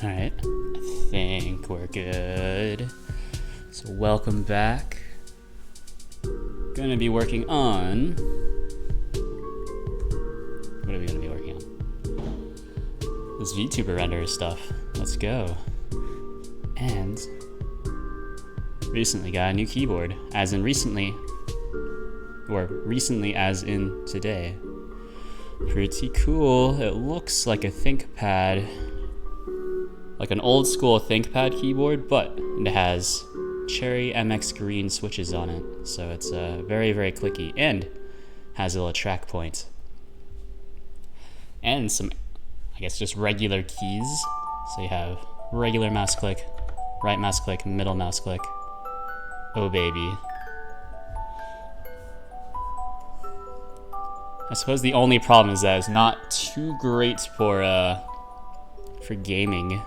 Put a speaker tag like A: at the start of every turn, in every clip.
A: Alright, I think we're good. So welcome back. Gonna be working on... What are we gonna be working on? This VTuber render stuff. Let's go. And recently got a new keyboard. As in recently, or recently as in today. Pretty cool. It looks like a ThinkPad. Like an old school ThinkPad keyboard, but it has Cherry MX green switches on it. So it's very, very clicky and has a little track point. And some, I guess, just regular keys. So you have regular mouse click, right mouse click, middle mouse click. Oh baby. I suppose the only problem is that it's not too great for gaming.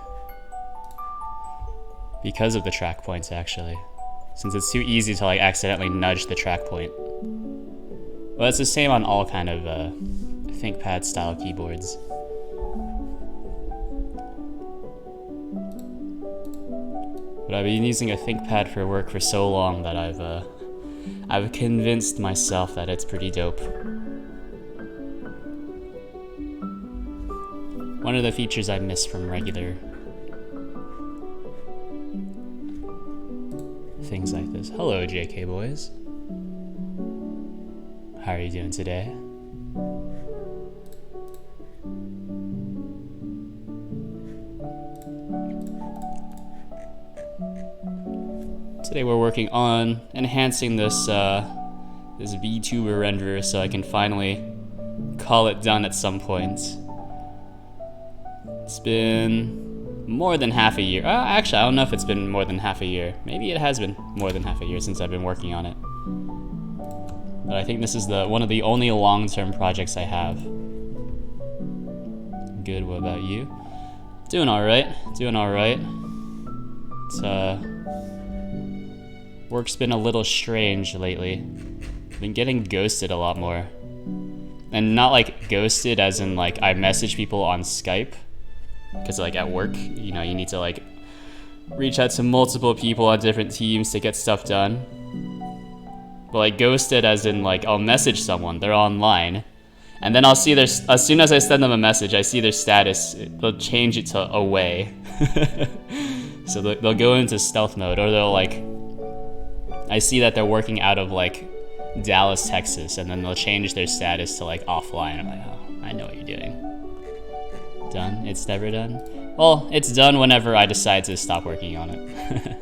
A: Because of the track points, actually. Since it's too easy to like accidentally nudge the track point. Well, it's the same on all kind of ThinkPad style keyboards. But I've been using a ThinkPad for work for so long that I've convinced myself that it's pretty dope. One of the features I miss from regular things like this. Hello, JK boys. How are you doing today? Today we're working on enhancing this this VTuber renderer so I can finally call it done at some point. It's been more than half a year. Actually, I don't know if it's been more than half a year. Maybe it has been more than half a year since I've been working on it. But I think this is one of the only long-term projects I have. Good, what about you? Doing alright, doing alright. It's, work's been a little strange lately. I've been getting ghosted a lot more. And not like ghosted as in like I message people on Skype. Because like at work, you know, you need to like reach out to multiple people on different teams to get stuff done. But like ghosted as in like I'll message someone, they're online, and then I'll see as soon as I send them a message, I see their status, they'll change it to away. So they'll go into stealth mode, or they'll like, I see that they're working out of like Dallas, Texas, and then they'll change their status to like offline. I'm like, oh, I know what you're doing. Done? It's never done? Well, it's done whenever I decide to stop working on it.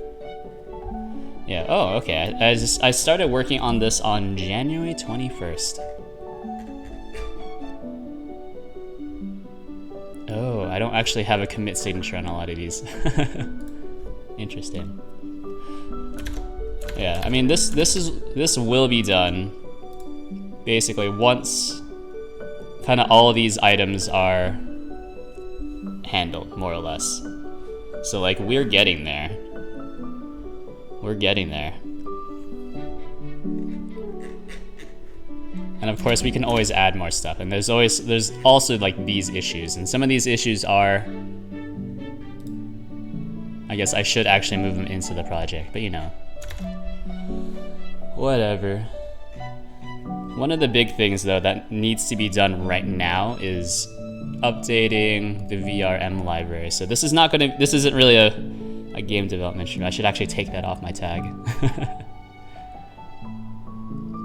A: Yeah, oh, okay. I started working on this on January 21st. Oh, I don't actually have a commit signature on a lot of these. Interesting. Yeah, I mean this will be done basically once kind of all of these items are handled, more or less. So like we're getting there. We're getting there. And of course we can always add more stuff, and there's also like these issues, and some of these issues are, I guess I should actually move them into the project, but you know, whatever. One of the big things though that needs to be done right now is updating the VRM library. So this isn't really a game development stream. I should actually take that off my tag.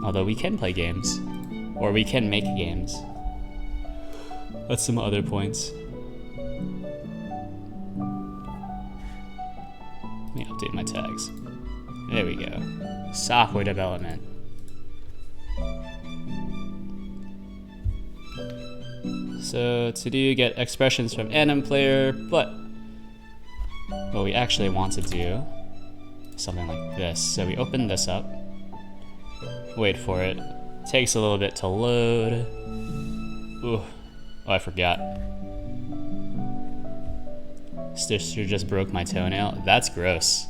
A: Although we can play games, or we can make games. That's some other points. Let me update my tags. There we go. Software development. So to do, get expressions from anim player, but what we actually want to do is something like this. So we open this up, wait for it, takes a little bit to load. Ooh, oh, I forgot. Sister just broke my toenail. That's gross.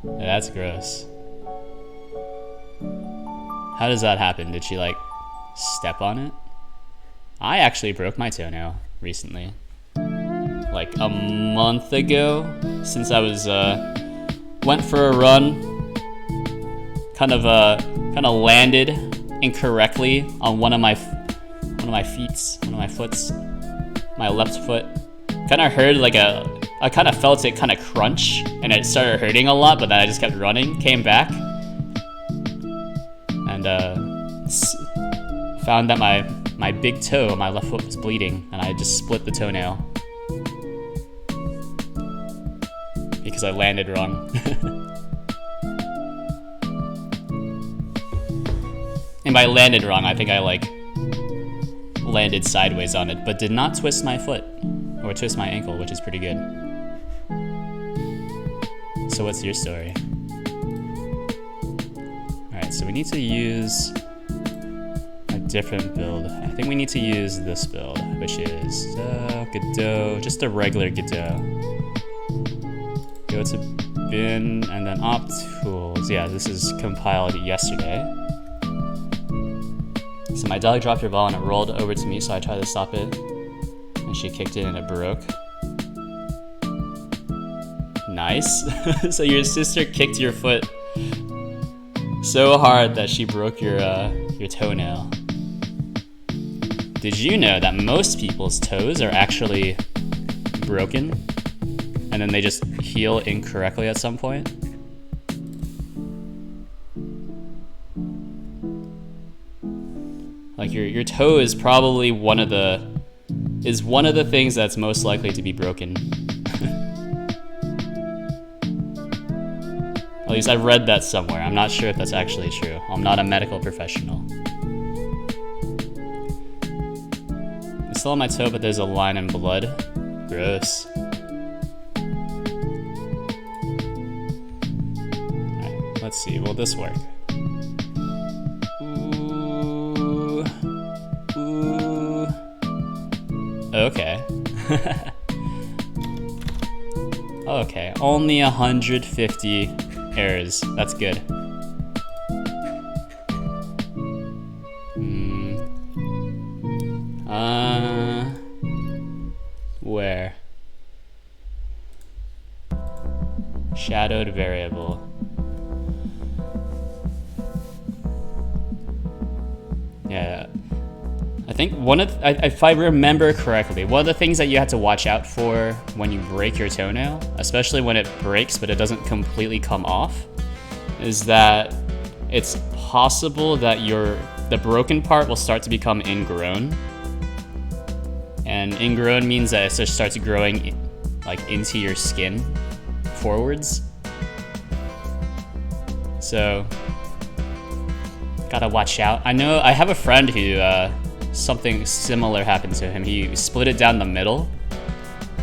A: That's gross. How does that happen? Did she like step on it? I actually broke my toenail recently. like a month ago, since I was went for a run. Kind of landed incorrectly on one of my foots, my left foot. Kind of heard like I kind of felt it kind of crunch, and it started hurting a lot. But then I just kept running, came back, and found that my big toe on my left foot was bleeding, and I just split the toenail because I landed wrong. And by landed wrong, I think I like landed sideways on it, but did not twist my foot or twist my ankle, which is pretty good. So what's your story? Alright, so we need to use a different build. I think we need to use this build, which is Godot, just a regular Godot. Go to bin and then op tools. Yeah, this is compiled yesterday. So my dog dropped her ball and it rolled over to me, so I tried to stop it, and she kicked it and it broke. Nice. So your sister kicked your foot so hard that she broke your toenail. Did you know that most people's toes are actually broken, and then they just heal incorrectly at some point? Like your toe is probably one of the things that's most likely to be broken. At least I've read that somewhere. I'm not sure if that's actually true. I'm not a medical professional. It's still on my toe, but there's a line in blood. Gross. Alright, let's see. Will this work? Okay. Okay, only 150 errors. That's good. Where? Shadowed variable. Yeah. I think if I remember correctly, one of the things that you have to watch out for when you break your toenail, especially when it breaks but it doesn't completely come off, is that it's possible that the broken part will start to become ingrown. And ingrown means that it just starts growing like into your skin forwards. So gotta watch out. I know I have a friend who something similar happened to him. He split it down the middle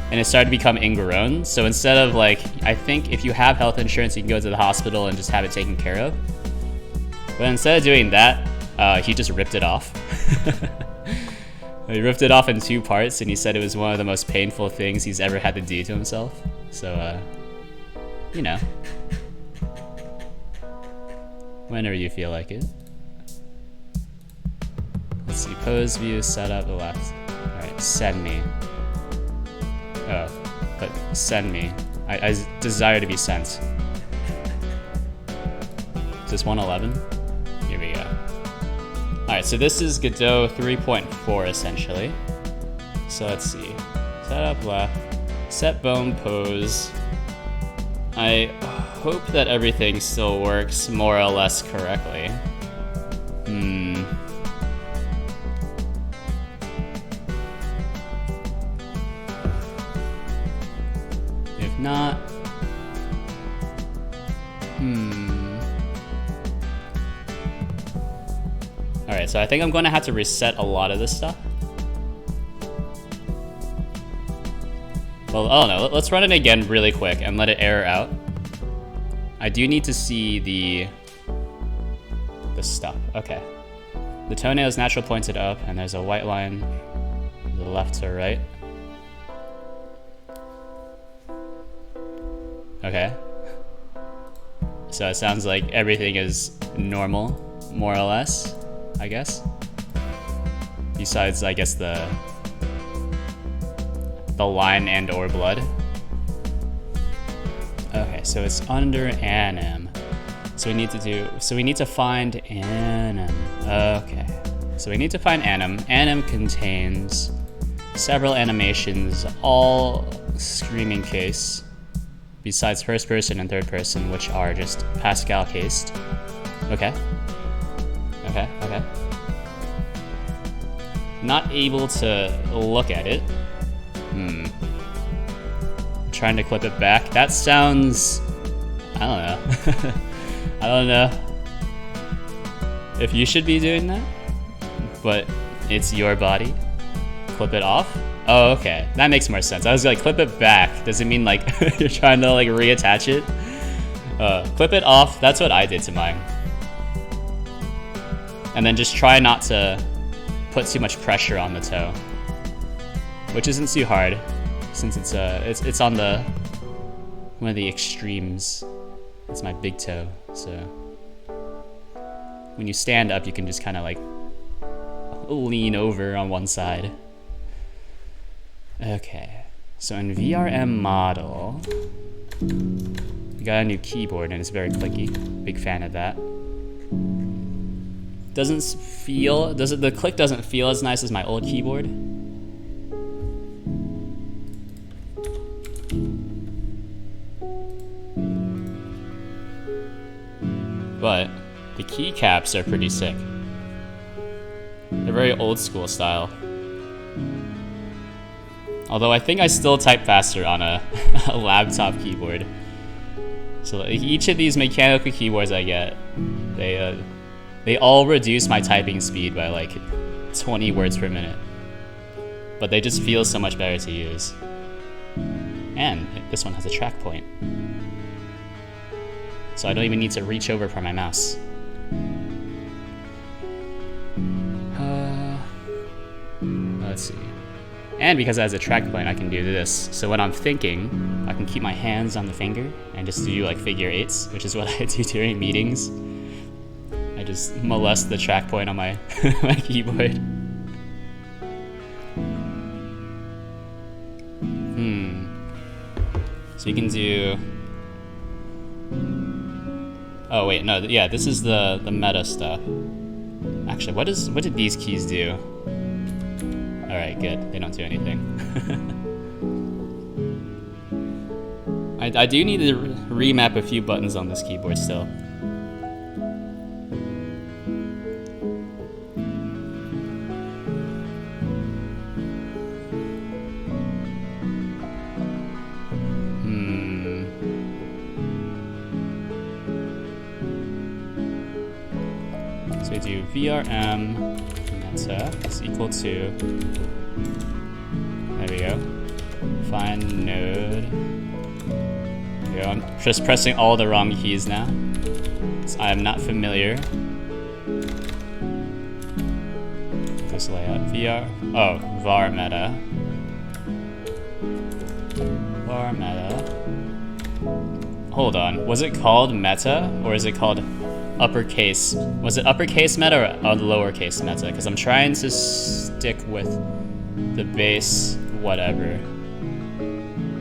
A: and it started to become ingrown. So instead of like, I think if you have health insurance, you can go to the hospital and just have it taken care of. But instead of doing that, he just ripped it off. He ripped it off in 2 parts, and he said it was one of the most painful things he's ever had to do to himself. So, you know, whenever you feel like it. Let's see, pose view, setup, the left. Alright, send me. Oh, but send me. I desire to be sent. Is this 111? Here we go. Alright, so this is Godot 3.4 essentially. So let's see. Setup left. Set bone pose. I hope that everything still works more or less correctly. If not, Alright, so I think I'm going to have to reset a lot of this stuff. Well, I don't know. Let's run it again really quick and let it error out. I do need to see the stuff. Okay. The toenail is natural pointed up, and there's a white line from the left to right. Okay. So it sounds like everything is normal, more or less, I guess. Besides, I guess, the the line and or blood. Okay, so it's under anim. So we need to find anim. Okay. So we need to find anim. Anim contains several animations, all screaming case, besides first person and third person, which are just Pascal cased. Okay. Okay, okay. Not able to look at it. Trying to clip it back. That sounds... I don't know. I don't know if you should be doing that, but it's your body. Clip it off? Oh, okay. That makes more sense. I was like, clip it back. Does it mean like you're trying to like reattach it? Clip it off. That's what I did to mine. And then just try not to put too much pressure on the toe, which isn't too hard since it's on the one of the extremes. It's my big toe, so when you stand up, you can just kind of like lean over on one side. Okay, so in VRM model, we got a new keyboard and it's very clicky. Big fan of that. The click doesn't feel as nice as my old keyboard. But the keycaps are pretty sick. They're very old school style. Although I think I still type faster on a laptop keyboard. So like, each of these mechanical keyboards I get, they all reduce my typing speed by like 20 words per minute. But they just feel so much better to use. And this one has a track point. So I don't even need to reach over for my mouse. Let's see. And because it has a track point, I can do this. So when I'm thinking, I can keep my hands on the finger and just do like figure eights, which is what I do during meetings. I just molest the track point on my, my keyboard. So you can do... Oh wait, no, yeah, this is the meta stuff. Actually, what did these keys do? Alright, good. They don't do anything. I do need to remap a few buttons on this keyboard still. So we do VRM meta is equal to, there we go, find node. There we go. I'm just pressing all the wrong keys now. So I am not familiar with this layout. var meta. Var meta. Hold on, was it called meta or is it called uppercase? Was it uppercase meta or lowercase meta? Because I'm trying to stick with the base whatever.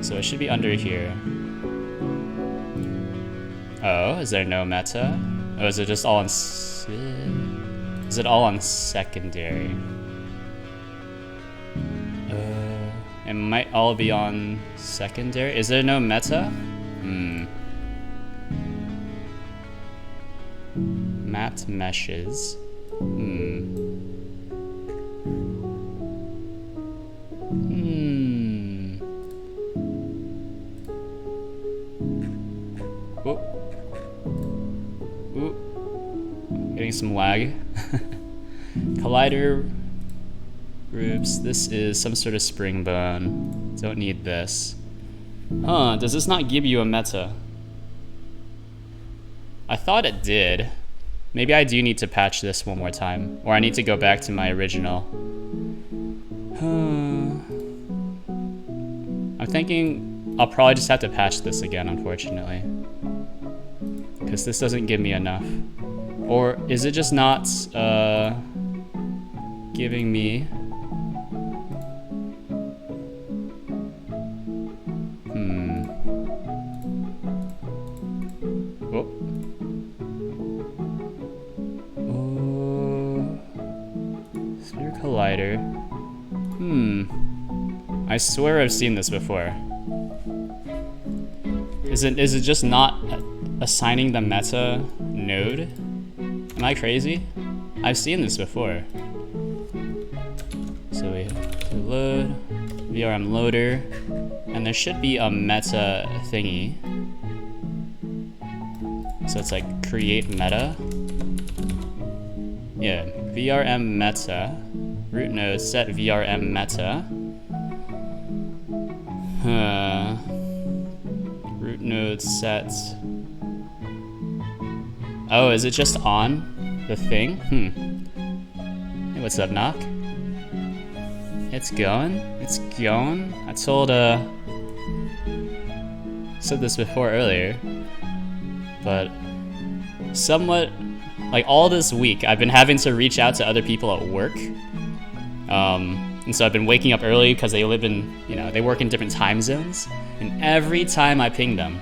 A: So it should be under here. Oh, is there no meta? Oh, is it just all on... Is it all on secondary? It might all be on secondary. Is there no meta? Mapped meshes. Oh. Ooh. Getting some lag. Collider groups. This is some sort of spring bone. Don't need this. Huh, does this not give you a meta? I thought it did. Maybe I do need to patch this one more time. Or I need to go back to my original. I'm thinking I'll probably just have to patch this again, unfortunately. Because this doesn't give me enough. Or is it just not giving me... provider. I swear I've seen this before. Is it just not assigning the meta node? Am I crazy? I've seen this before. So we have to load, VRM loader, and there should be a meta thingy. So it's like create meta. Yeah, VRM meta, root node set VRM meta. Root node set. Oh, is it just on the thing? Hey, what's up, Knock? It's going. It's going. I told said this before earlier, but somewhat like all this week I've been having to reach out to other people at work. And so I've been waking up early because they live in, they work in different time zones. And every time I ping them,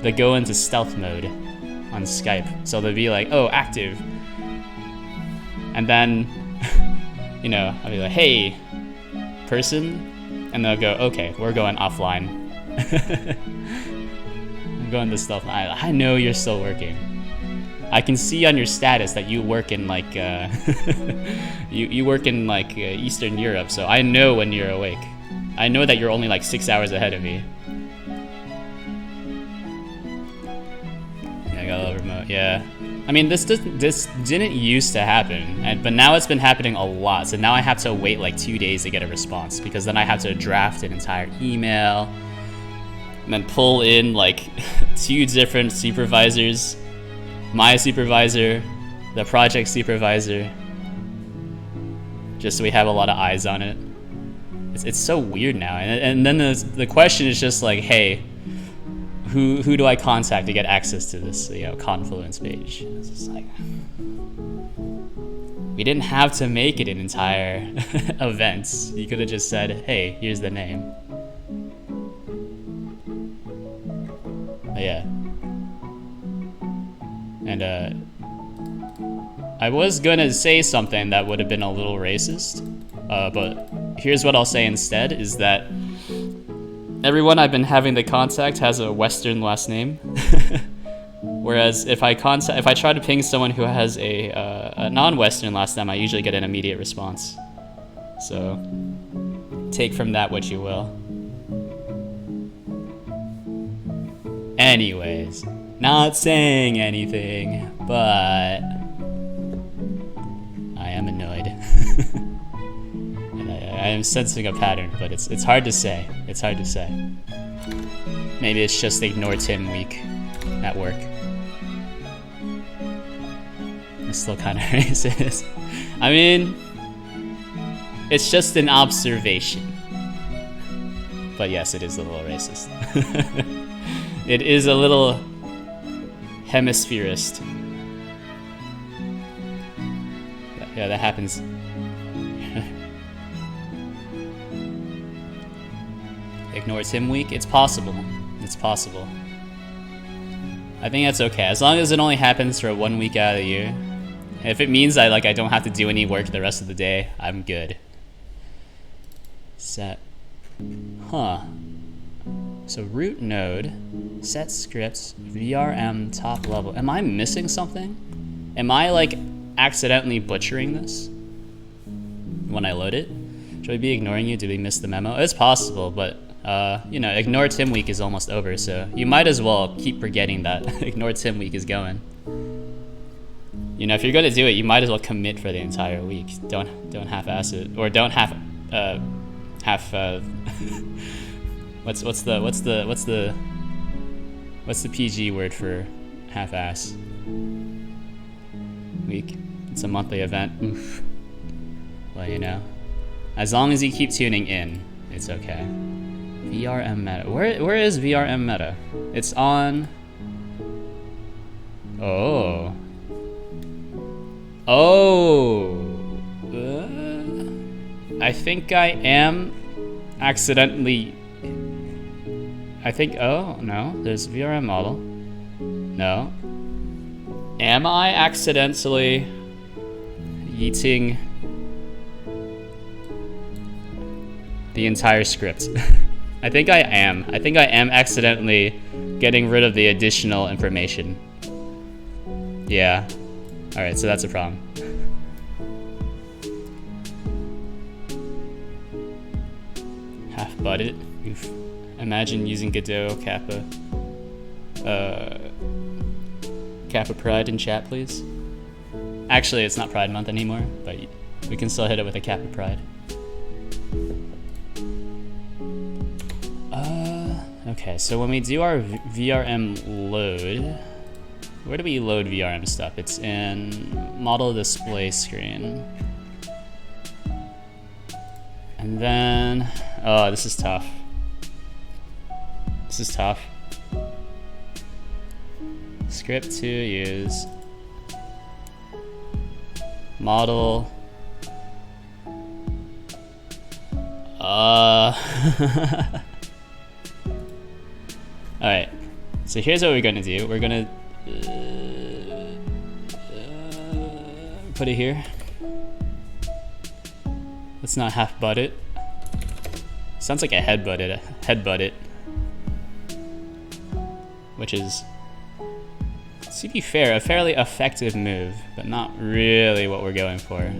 A: they go into stealth mode on Skype. So they'll be like, oh, active. And then, I'll be like, hey, person. And they'll go, okay, we're going offline. I'm going to stealth mode. I know you're still working. I can see on your status that you work in like you work in like Eastern Europe, so I know when you're awake. I know that you're only like 6 hours ahead of me. Yeah, I got a little remote. Yeah, I mean this didn't used to happen, but now it's been happening a lot. So now I have to wait like 2 days to get a response because then I have to draft an entire email and then pull in like 2 different supervisors. My supervisor, the project supervisor, just so we have a lot of eyes on it. It's so weird now, and then the question is just like, hey, who do I contact to get access to this Confluence page? It's just like, we didn't have to make it an entire event. You could have just said, hey, here's the name. But yeah. And I was gonna say something that would have been a little racist, but here's what I'll say instead, is that everyone I've been having the contact has a Western last name. Whereas if I try to ping someone who has a non-Western last name, I usually get an immediate response. So take from that what you will. Anyways. Not saying anything, but I am annoyed. And I am sensing a pattern, but it's hard to say. It's hard to say. Maybe it's just ignore Tim week at work. It's still kind of racist. I mean, it's just an observation. But yes, it is a little racist. It is a little hemispherist. Yeah, that happens. Ignore Tim week? It's possible. It's possible. I think that's okay. As long as it only happens for 1 week out of the year. If it means I don't have to do any work the rest of the day, I'm good. Set. Huh. So root node, set scripts, VRM top level. Am I missing something? Am I accidentally butchering this when I load it? Should I be ignoring you? Did we miss the memo? It's possible, but ignore Tim week is almost over, so you might as well keep forgetting that ignore Tim week is going. If you're gonna do it, you might as well commit for the entire week. Don't half-ass it, or don't half What's the PG word for half-ass? Week. It's a monthly event. Oof. Well, as long as you keep tuning in, it's okay. VRM meta. Where is VRM meta? It's on. Oh. I think I am accidentally. Oh, no, there's VRM model. No. Am I accidentally yeeting the entire script. I think I am. I think I am accidentally getting rid of the additional information. Yeah. Alright, so that's a problem. Half-butted? Oof. Imagine using Godot, Kappa. Kappa Pride in chat, please. Actually, it's not Pride Month anymore, but we can still hit it with a Kappa Pride. Okay, so when we do our VRM load, where do we load VRM stuff? It's in model display screen. And then, oh, this is tough. This is tough. Script to use. Model. Alright, so here's what we're gonna do. We're gonna put it here. Let's not half butt it. Sounds like a headbutt it. Which is, to be fair, a fairly effective move, but not really what we're going for.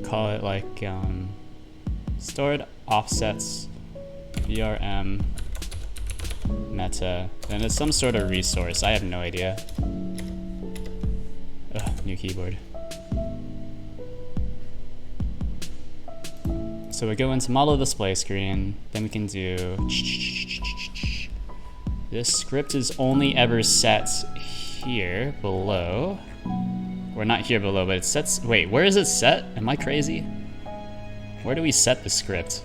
A: Call it like stored offsets VRM meta. Then it's some sort of resource. I have no idea. Ugh, new keyboard. So we go into model display screen, then we can do, this script is only ever set here below, or not here below, but it sets, wait, where is it set? Am I crazy? Where do we set the script?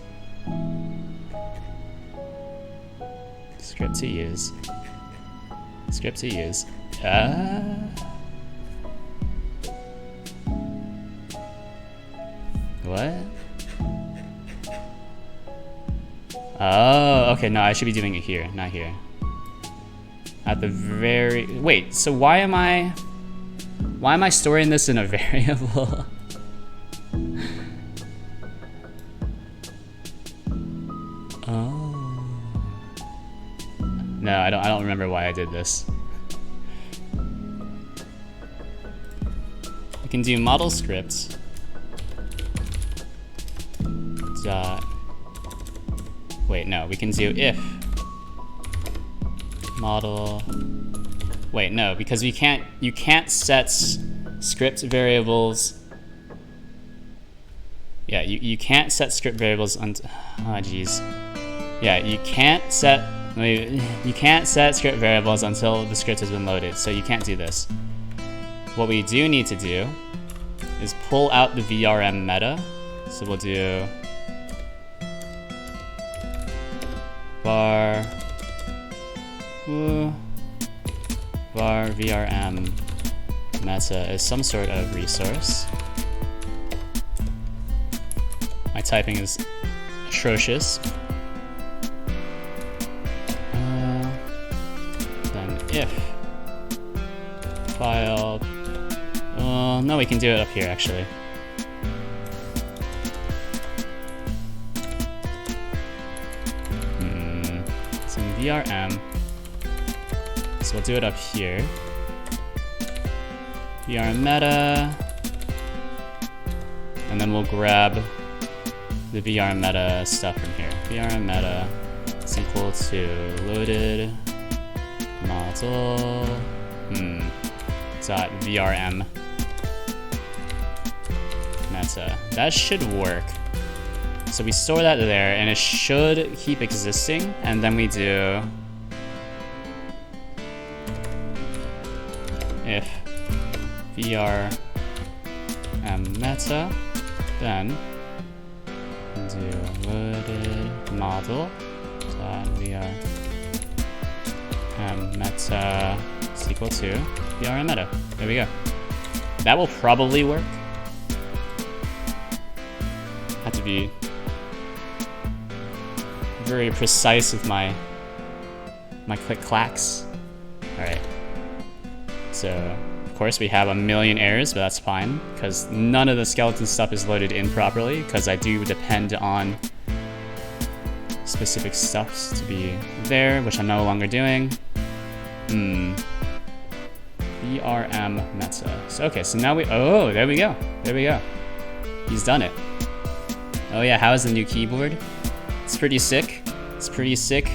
A: Script to use. Script to use. What? Oh, okay, no, I should be doing it here, not here. At the very, wait, so why am I storing this in a variable? Oh. No, I don't remember why I did this. I can do model scripts. Dot. Wait, no, we can do if model. Wait, no, because you can't set script variables. Yeah, you can't set script variables on. Oh, geez. Yeah, you can't set script variables until the script has been loaded. So you can't do this. What we do need to do is pull out the VRM meta. So we'll do var VRM meta is some sort of resource. My typing is atrocious. Then if file, no, we can do it up here actually. VRM. So we'll do it up here. VRM meta. And then we'll grab the VRM meta stuff from here. VRM meta is equal to loaded model dot VRM meta. That should work. So we store that there, and it should keep existing, and then we do if VRM meta, then do loaded model dot VRM meta is equal to VRM meta. There we go. That will probably work. Have to be very precise with my click clacks. All right. So Of course, we have a million errors, but that's fine, because none of the skeleton stuff is loaded in properly, because I do depend on specific stuffs to be there, which I'm no longer doing. VRM meta. So, okay, so now we... Oh, there we go. There we go. He's done it. Oh yeah, how is the new keyboard? It's pretty sick. It's pretty sick.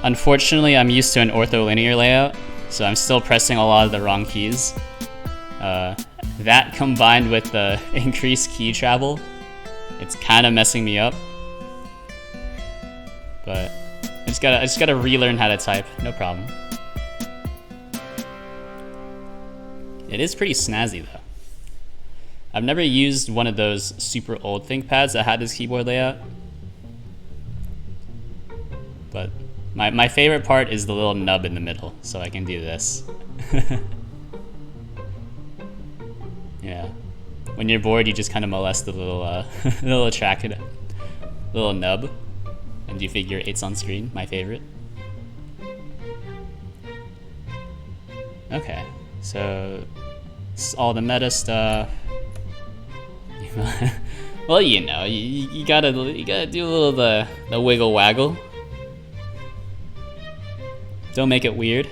A: Unfortunately, I'm used to an ortholinear layout, so I'm still pressing a lot of the wrong keys. That combined with the increased key travel, it's kind of messing me up. But I just gotta relearn how to type. No problem. It is pretty snazzy though. I've never used one of those super old ThinkPads that had this keyboard layout. But my favorite part is the little nub in the middle, so I can do this. Yeah. When you're bored, you just kind of molest the little little tracked little nub and do figure 8s on screen. My favorite. Okay, so it's all the meta stuff. Well, you know, you gotta do a little the wiggle waggle. Don't make it weird.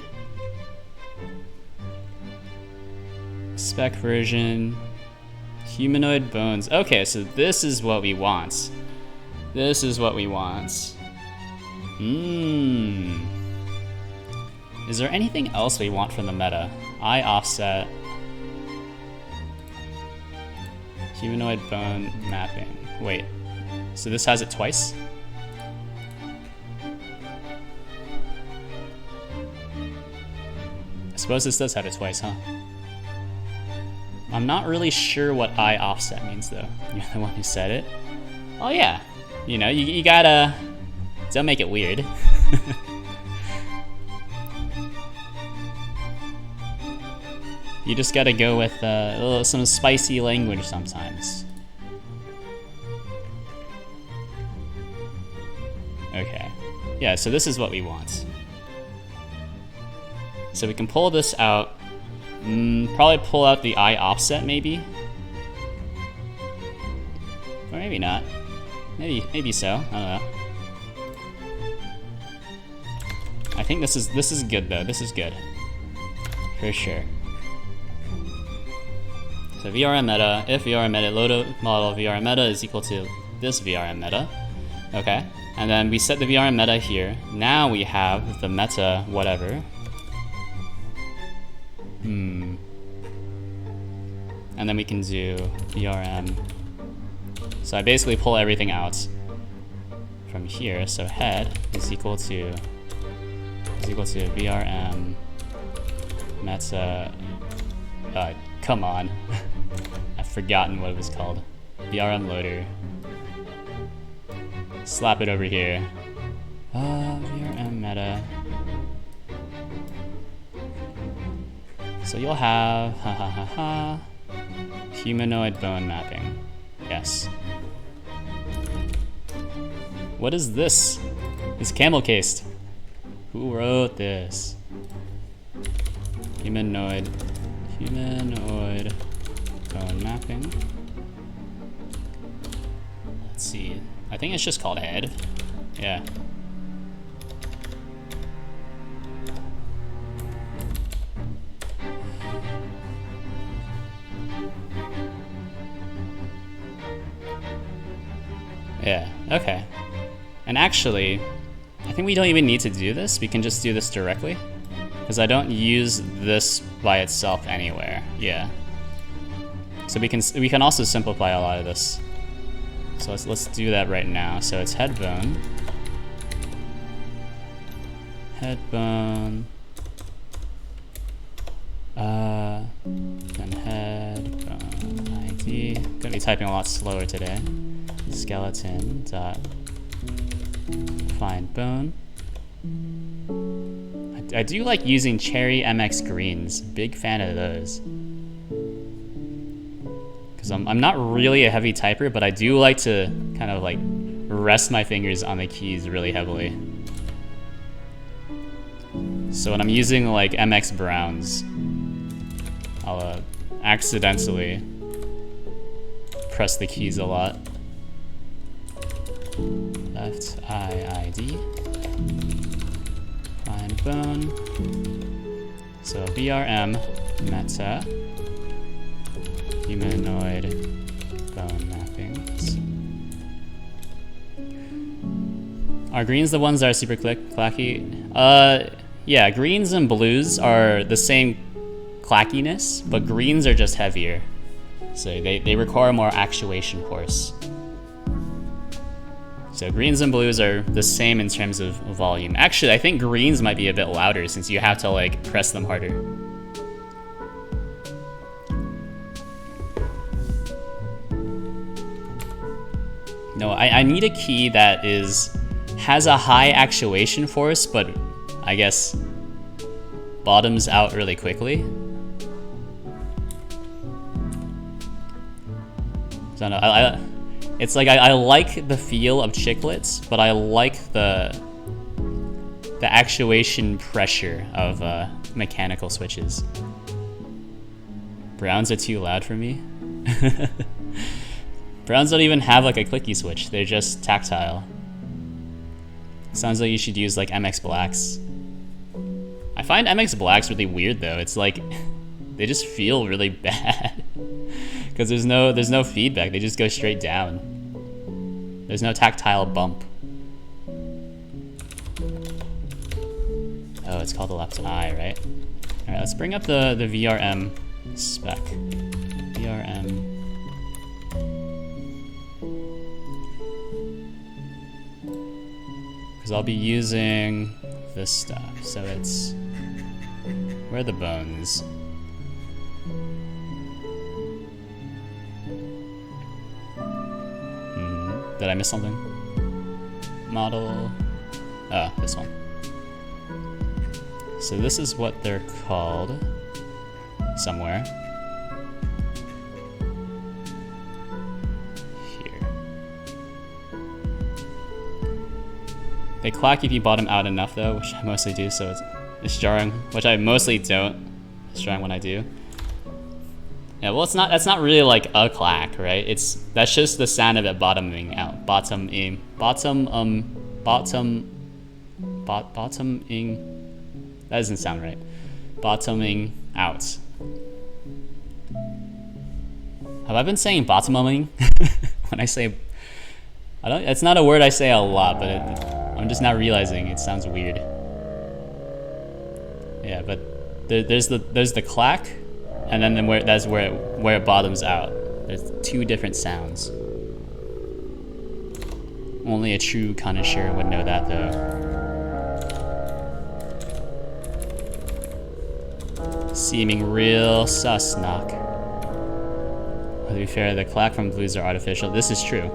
A: Spec version. Humanoid bones. Okay, so this is what we want. This is what we want. Is there anything else we want from the meta? Eye offset. Humanoid bone mapping. Wait, so this has it twice? I suppose this does have it twice, huh? I'm not really sure what eye offset means though. You're the one who said it. Oh yeah, you know, you gotta, don't make it weird. You just gotta go with some spicy language sometimes. Okay, yeah, so this is what we want. So we can pull this out. Probably pull out the eye offset, maybe, or maybe not. Maybe so. I don't know. I think this is good though. This is good for sure. So VRM meta. If VRM meta load model VRM meta is equal to this VRM meta. Okay, and then we set the VRM meta here. Now we have the meta whatever. And then we can do VRM. So I basically pull everything out from here. So head is equal to VRM meta. Come on, I've forgotten what it was called. VRM loader. Slap it over here. VRM meta. So you'll have humanoid bone mapping. Yes. What is this? It's camel cased. Who wrote this? Humanoid bone mapping. Let's see. I think it's just called head. Yeah. Yeah, okay. And actually, I think we don't even need to do this. We can just do this directly. Because I don't use this by itself anywhere. Yeah. So we can also simplify a lot of this. So let's do that right now. So it's head bone. Head bone. Then head bone ID. Gonna be typing a lot slower today. Skeleton dot find bone. I do like using Cherry MX greens. Big fan of those. Because I'm not really a heavy typer, but I do like to kind of like rest my fingers on the keys really heavily. So when I'm using like MX browns, I'll accidentally press the keys a lot. Left eye ID. Find bone. So VRM meta humanoid bone mappings. Are greens the ones that are super clacky? Yeah, greens and blues are the same clackiness, but greens are just heavier. So they require more actuation force. So greens and blues are the same in terms of volume. Actually, I think greens might be a bit louder since you have to like press them harder. No, I need a key that has a high actuation force, but I guess bottoms out really quickly. So no, it's like I like the feel of chiclets, but I like the actuation pressure of mechanical switches. Browns are too loud for me. Browns don't even have like a clicky switch, they're just tactile. Sounds like you should use like MX Blacks. I find MX Blacks really weird though. It's like they just feel really bad. Because there's no feedback, they just go straight down. There's no tactile bump. Oh, it's called the left eye, right? Alright, let's bring up the VRM spec. VRM. Because I'll be using this stuff. So it's... where are the bones? Did I miss something? Model. Oh, this one. So this is what they're called. Somewhere. Here. They clack if you bottom out enough though, which I mostly do, so it's jarring. Which I mostly don't. It's jarring when I do. Yeah, well, that's not really like a clack, right? That's just the sound of it bottoming out. Bottoming. That doesn't sound right. Bottoming out. Have I been saying bottoming? When I say, it's not a word I say a lot, but I'm just not realizing it sounds weird. Yeah, but there's the clack. And then that's where it bottoms out. There's two different sounds. Only a true connoisseur would know that though. Seeming real sus, knock. To be fair, the clack from blues are artificial. This is true.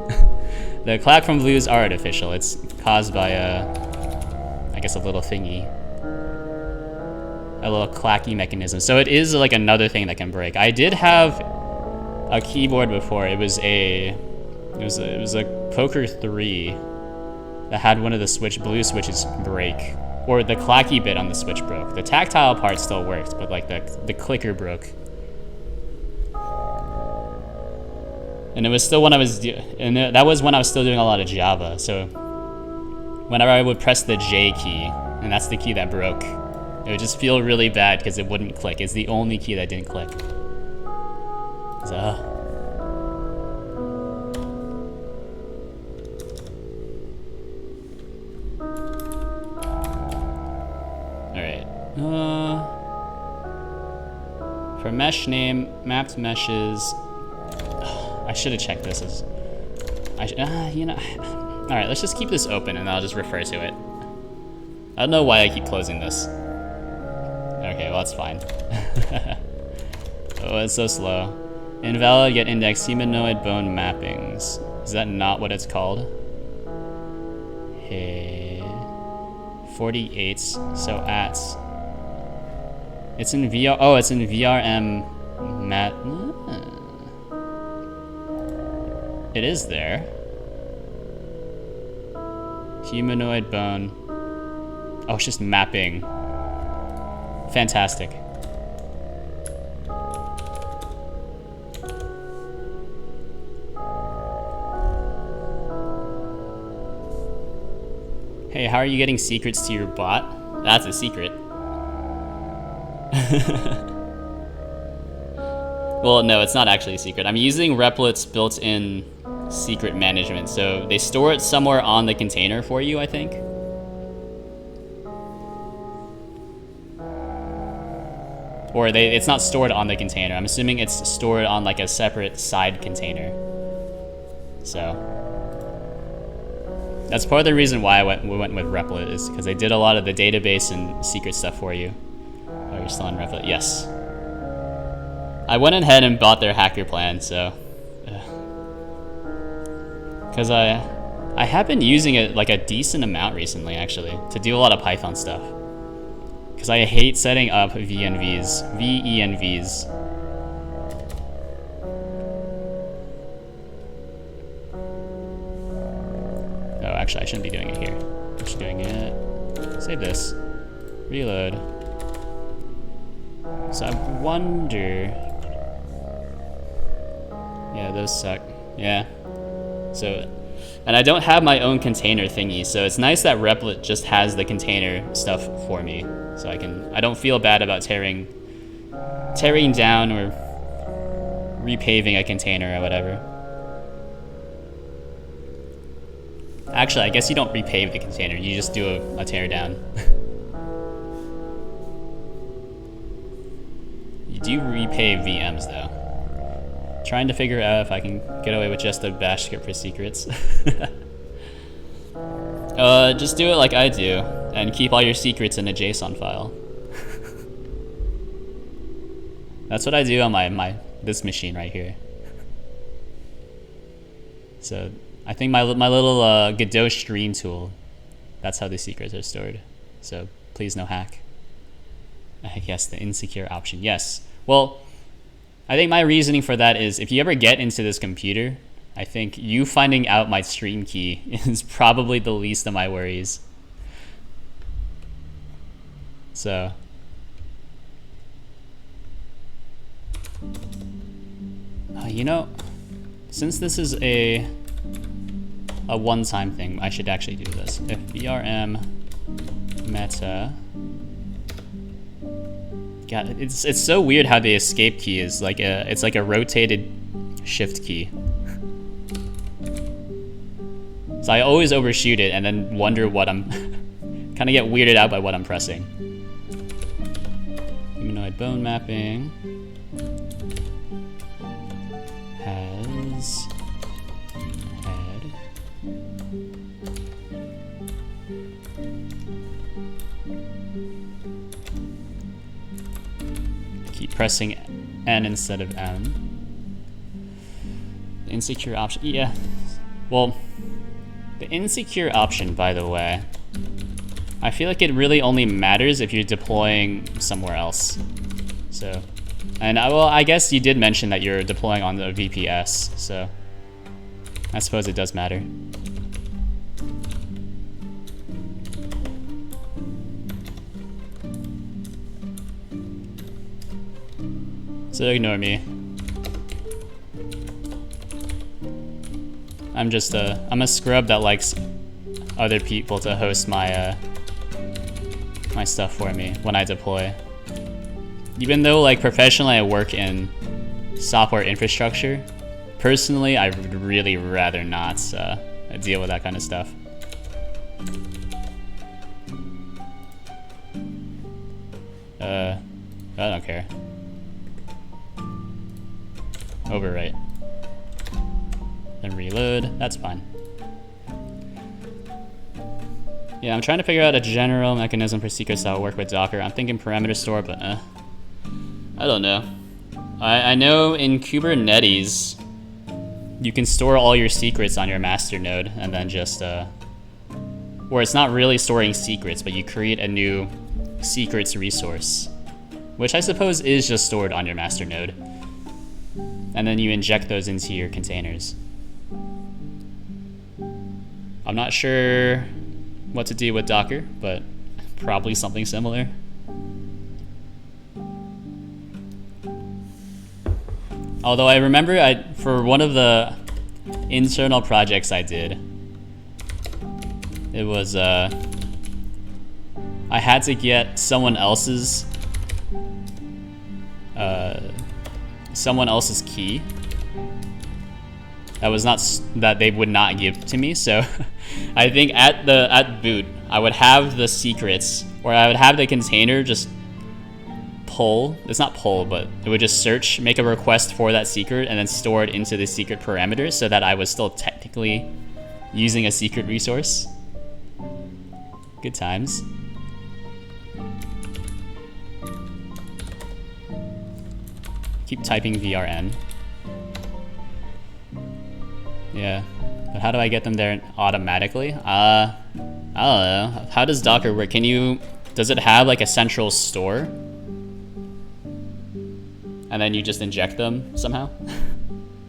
A: The clack from blues are artificial. It's caused by I guess a little thingy. A little clacky mechanism. So it is like another thing that can break. I did have a keyboard before. It was a Poker 3 that had one of the blue switches break, or the clacky bit on the switch broke. The tactile part still worked, but like the clicker broke. And it was still when I was that was when I was still doing a lot of Java. So whenever I would press the J key, and that's the key that broke, it would just feel really bad because it wouldn't click. It's the only key that didn't click. So, alright. For mesh name, mapped meshes. I should have checked this. You know. Alright, let's just keep this open and I'll just refer to it. I don't know why I keep closing this. Okay, well, that's fine. Oh, it's so slow. Invalid yet indexed humanoid bone mappings. Is that not what it's called? Hey. 48. So at. It's in VR. Oh, it's in VRM mat. It is there. Humanoid bone. Oh, it's just mapping. Fantastic. Hey, how are you getting secrets to your bot? That's a secret. Well, no, it's not actually a secret. I'm using Replic's built-in secret management, so they store it somewhere on the container for you, I think. Or it's not stored on the container. I'm assuming it's stored on like a separate side container. So that's part of the reason why we went with Replit, is because they did a lot of the database and secret stuff for you. Oh, you're still on Replit? Yes. I went ahead and bought their hacker plan, so because I have been using it like a decent amount recently, actually, to do a lot of Python stuff. Because I hate setting up VENVs. Oh, actually, I shouldn't be doing it here. I'm just doing it. Save this. Reload. So I wonder. Yeah, those suck. Yeah. So, and I don't have my own container thingy, so it's nice that Replit just has the container stuff for me, so I don't feel bad about tearing down or repaving a container or whatever. Actually, I guess you don't repave the container, you just do a tear down. You do repave VMs though. Trying to figure out if I can get away with just a bash script for secrets. Just do it like I do, and keep all your secrets in a JSON file. That's what I do on this machine right here. So I think my little Godot stream tool, that's how the secrets are stored. So please no hack. Yes, the insecure option. Yes. Well, I think my reasoning for that is if you ever get into this computer, I think you finding out my stream key is probably the least of my worries. So you know, since this is a one-time thing, I should actually do this. If vrm meta, God, it's so weird how the escape key is like it's like a rotated shift key. So I always overshoot it and then wonder what I'm kind of get weirded out by what I'm pressing. Humanoid bone mapping has head. Keep pressing N instead of M. Insecure option, yeah. Well, the insecure option, by the way, I feel like it really only matters if you're deploying somewhere else. So, and I guess you did mention that you're deploying on the VPS, so I suppose it does matter. So ignore me. I'm just I'm a scrub that likes other people to host my my stuff for me when I deploy. Even though like professionally I work in software infrastructure, personally I would really rather not deal with that kind of stuff. I don't care. Overwrite. Then reload, that's fine. Yeah, I'm trying to figure out a general mechanism for secrets that will work with Docker. I'm thinking parameter store, but I don't know. I know in Kubernetes, you can store all your secrets on your master node and then just, or it's not really storing secrets, but you create a new secrets resource, which I suppose is just stored on your master node. And then you inject those into your containers. I'm not sure what to do with Docker, but probably something similar. Although I remember for one of the internal projects I did, It was, I had to get someone else's key. That was not that they would not give to me. So I think at boot I would have the secrets, or I would have the container just pull. It's not pull, but it would just search, make a request for that secret, and then store it into the secret parameters, so that I was still technically using a secret resource. Good times. Keep typing VRN. Yeah, but how do I get them there automatically? I don't know. How does Docker work? Does it have like a central store? And then you just inject them somehow?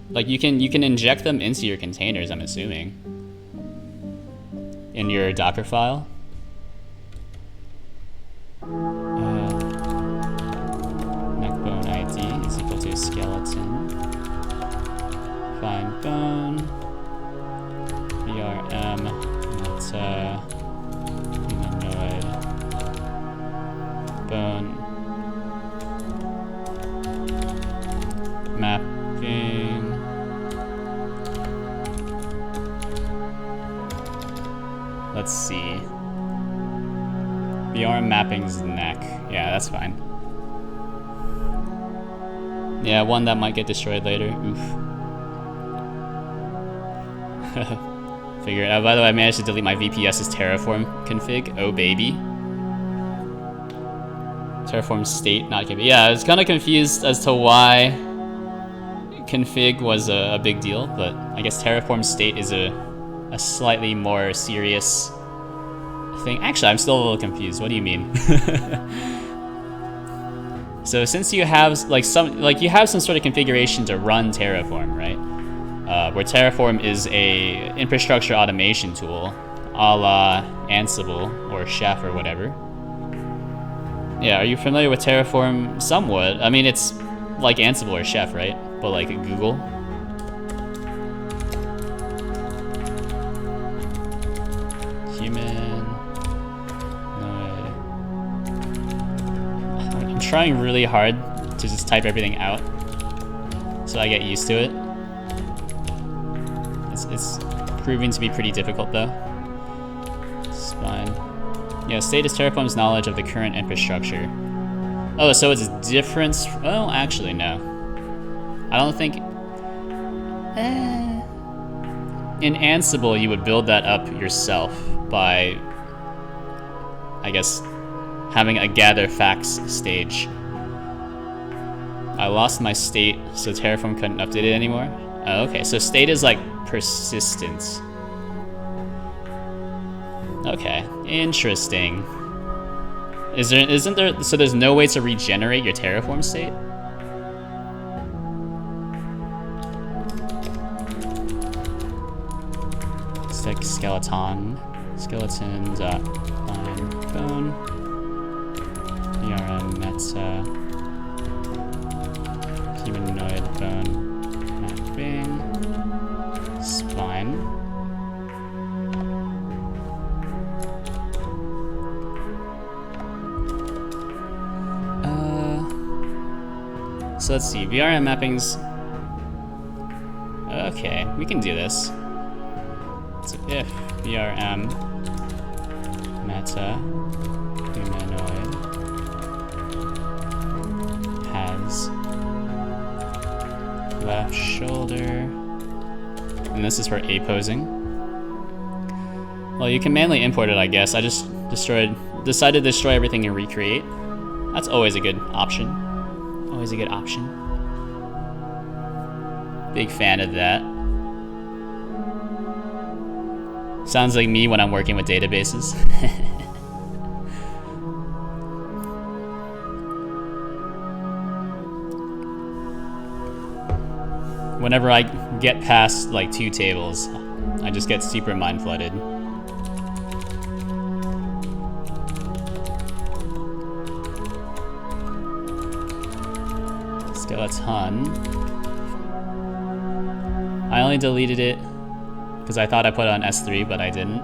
A: Like you can inject them into your containers, I'm assuming. In your Docker file. Neckbone ID is equal to skeleton. Find bone. VRM. Meta. Humanoid. Bone. Mapping. Let's see. VRM mapping's neck. Yeah, that's fine. Yeah, one that might get destroyed later. Oof. Figure it out. By the way, I managed to delete my VPS's terraform config. Oh baby. Terraform state, not config. Yeah, I was kind of confused as to why config was a big deal, but I guess terraform state is a slightly more serious thing. Actually, I'm still a little confused. What do you mean? So since you have you have some sort of configuration to run Terraform, right? Where Terraform is a infrastructure automation tool, a la Ansible or Chef or whatever. Yeah, are you familiar with Terraform? Somewhat. I mean, it's like Ansible or Chef, right? But like Google. I'm trying really hard to just type everything out so I get used to it. It's proving to be pretty difficult though. It's fine. Yeah, state is Terraform's knowledge of the current infrastructure. Oh, so it's different. Well, actually, no. I don't think. In Ansible, you would build that up yourself by, I guess, having a gather facts stage. I lost my state, so Terraform couldn't update it anymore. Oh, okay, so state is like persistence. Okay, interesting. Isn't there, so there's no way to regenerate your Terraform state? It's like skeleton dot find bone. VRM meta humanoid bone mapping spine. So let's see, VRM mappings. Okay, we can do this. So if VRM meta humanoid has left shoulder, and this is for A posing. Well, you can manually import it, I guess. I just decided to destroy everything and recreate. That's always a good option. Always a good option. Big fan of that. Sounds like me when I'm working with databases. Whenever I get past like 2 tables, I just get super mind flooded. Skeleton. I only deleted it because I thought I put it on S3, but I didn't.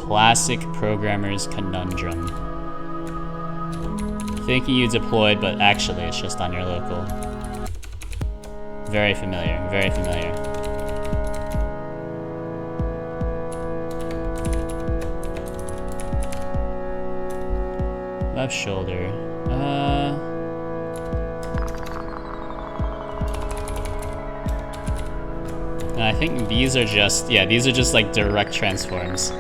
A: Classic programmer's conundrum. Thinking you deployed, but actually it's just on your local. Very familiar, very familiar. Left shoulder. And I think these are just, yeah, these are just like direct transforms.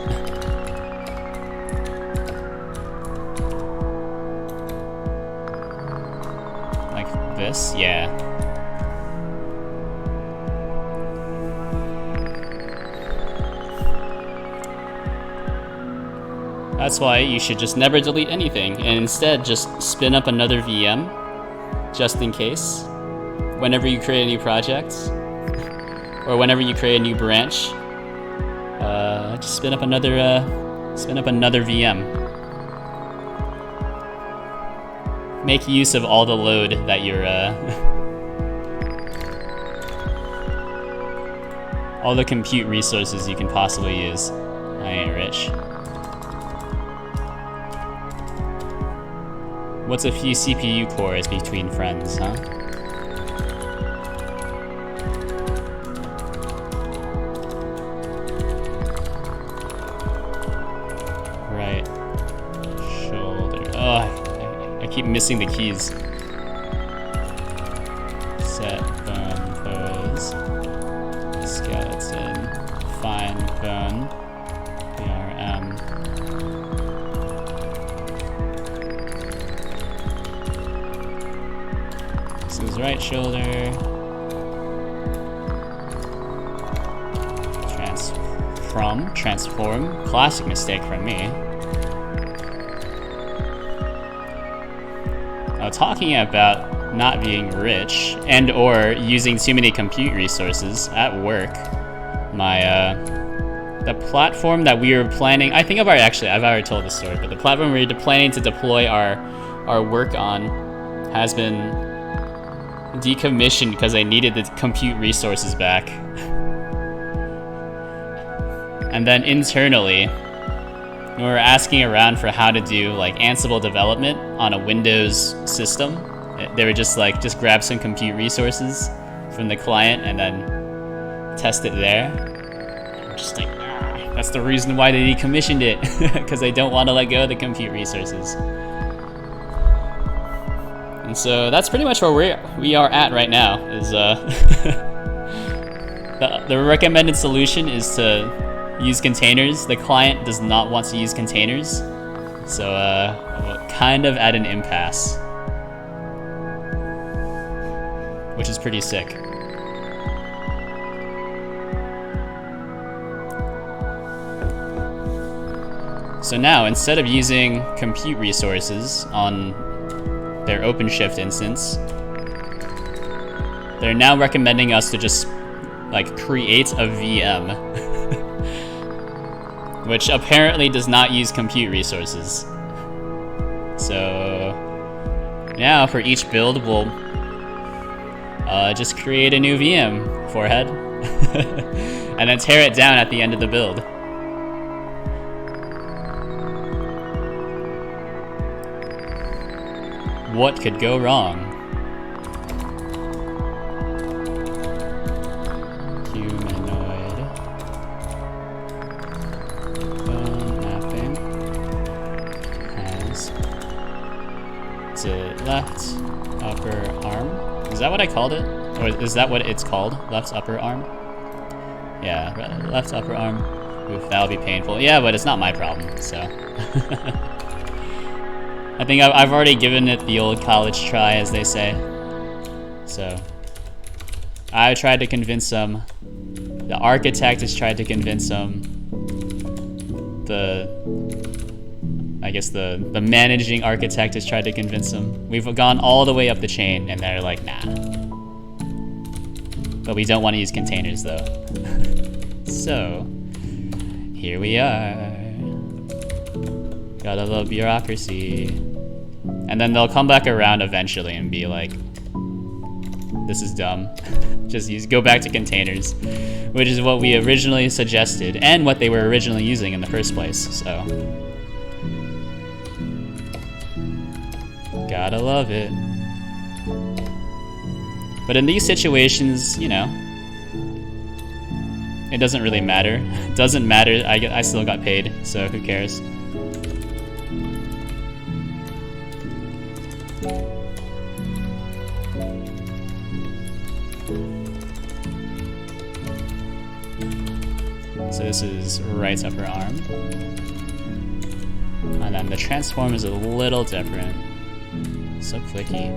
A: Like this, yeah. That's why you should just never delete anything and instead just spin up another VM just in case whenever you create a new project or whenever you create a new branch. Just spin up another VM. Make use of all the load that you're all the compute resources you can possibly use. I ain't rich. What's a few CPU cores between friends, huh? Right. Shoulder. Oh, I keep missing the keys. Set, bone, pose. Skeleton. Fine, bone. PRM. This is right shoulder. Transform. Classic mistake from me. Now, talking about not being rich and or using too many compute resources at work, the platform that we were planning, I think I've already told this story, but the platform we were planning to deploy our work on has been decommissioned because I needed the compute resources back. And then internally, we were asking around for how to do like Ansible development on a Windows system. They were just like, just grab some compute resources from the client and then test it there. I'm just like, that's the reason why they decommissioned it, because they don't want to let go of the compute resources. And so that's pretty much where we are at right now. Is the recommended solution is to use containers. The client does not want to use containers, so we're kind of at an impasse, which is pretty sick. So now, instead of using compute resources on their OpenShift instance, they're now recommending us to just like create a VM which apparently does not use compute resources. So now for each build, we'll just create a new VM, forehead, and then tear it down at the end of the build. What could go wrong? Humanoid. Bone mapping. Has to left upper arm. Is that what I called it? Or is that what it's called? Left upper arm? Yeah, left upper arm. Oof, that'll be painful. Yeah, but it's not my problem, so. I think I've already given it the old college try, as they say. So, I tried to convince them. The architect has tried to convince them. I guess the managing architect has tried to convince them. We've gone all the way up the chain, and they're like, nah. But we don't want to use containers, though. So, here we are. Gotta love bureaucracy. And then they'll come back around eventually and be like, This is dumb. Just go back to containers, which is what we originally suggested and what they were originally using in the first place, so. Gotta love it. But in these situations, you know, it doesn't really matter. It doesn't matter, I still got paid, so who cares? So this is right upper arm. And then the transform is a little different. So clicky.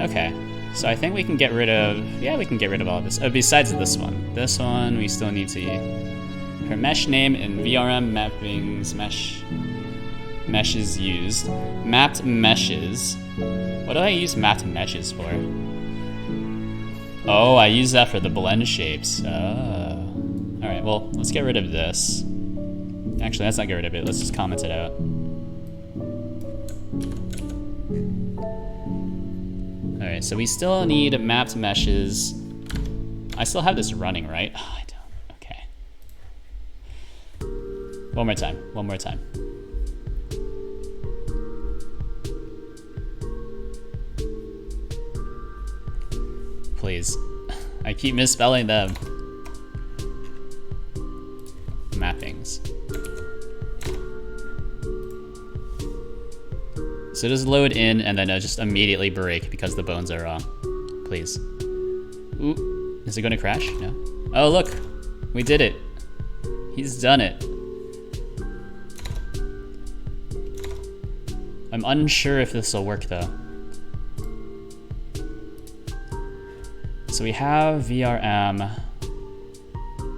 A: Okay, so I think we can get rid of, yeah, we can get rid of all of this. Oh, besides this one. This one we still need to, for mesh name and VRM mappings, meshes used. Mapped meshes. What do I use mapped meshes for? Oh, I use that for the blend shapes. Oh. Alright, well, let's get rid of this. Actually, let's not get rid of it. Let's just comment it out. Alright, so we still need mapped meshes. I still have this running, right? Oh, I don't. Okay. One more time. One more time. Please. I keep misspelling them. Mappings. So just load in and then just immediately break because the bones are wrong. Please. Ooh, is it gonna crash? No. Oh look, we did it. He's done it. I'm unsure if this will work though. So we have VRM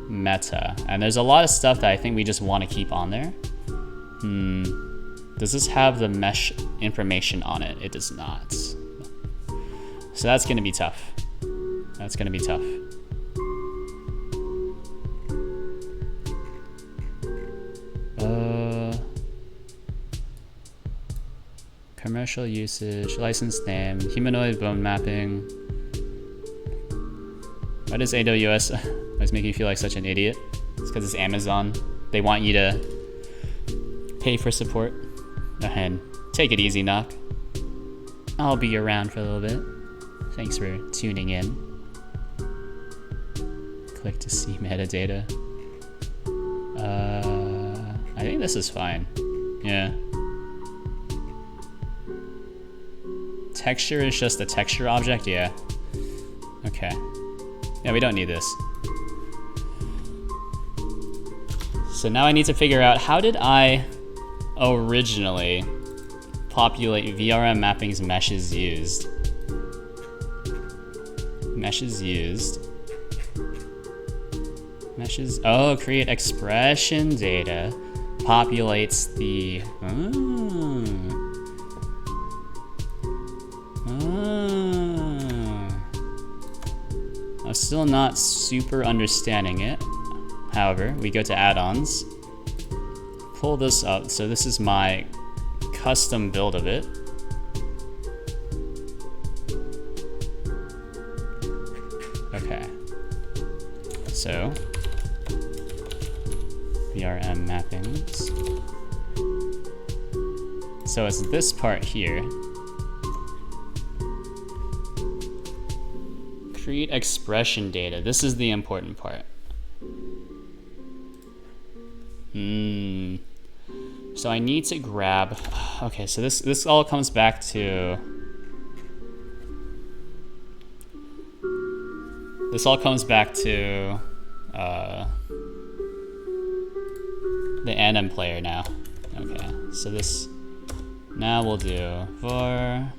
A: meta, and there's a lot of stuff that I think we just want to keep on there. Does this have the mesh information on it? It does not. So that's gonna be tough. That's gonna be tough. Commercial usage, license name, humanoid bone mapping. Why does AWS always make you feel like such an idiot? It's because it's Amazon. They want you to pay for support. And take it easy, Knock. I'll be around for a little bit. Thanks for tuning in. Click to see metadata. I think this is fine. Yeah. Texture is just a texture object? Yeah. Okay. Yeah, we don't need this. So now I need to figure out, how did I originally populate VRM mappings meshes used? Meshes used. Meshes, oh, create expression data. Populates the, I'm still not super understanding it. However, we go to add-ons, pull this up. So this is my custom build of it. Okay. So, VRM mappings. So it's this part here. Create expression data. This is the important part. So I need to grab, okay, so this all comes back to, the anim player now. Okay, so this, now we'll do var,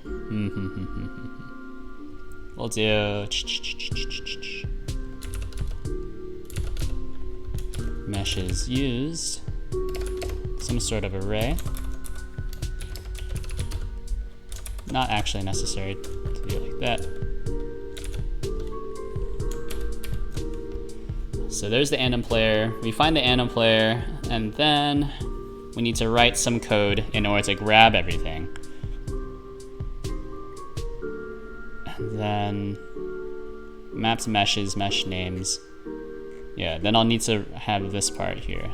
A: we'll do meshes used, some sort of array. Not actually necessary to do it like that. So there's the anim player. We find the anim player, and then we need to write some code in order to grab everything. then mapped meshes, mesh names. Yeah, then I'll need to have this part here.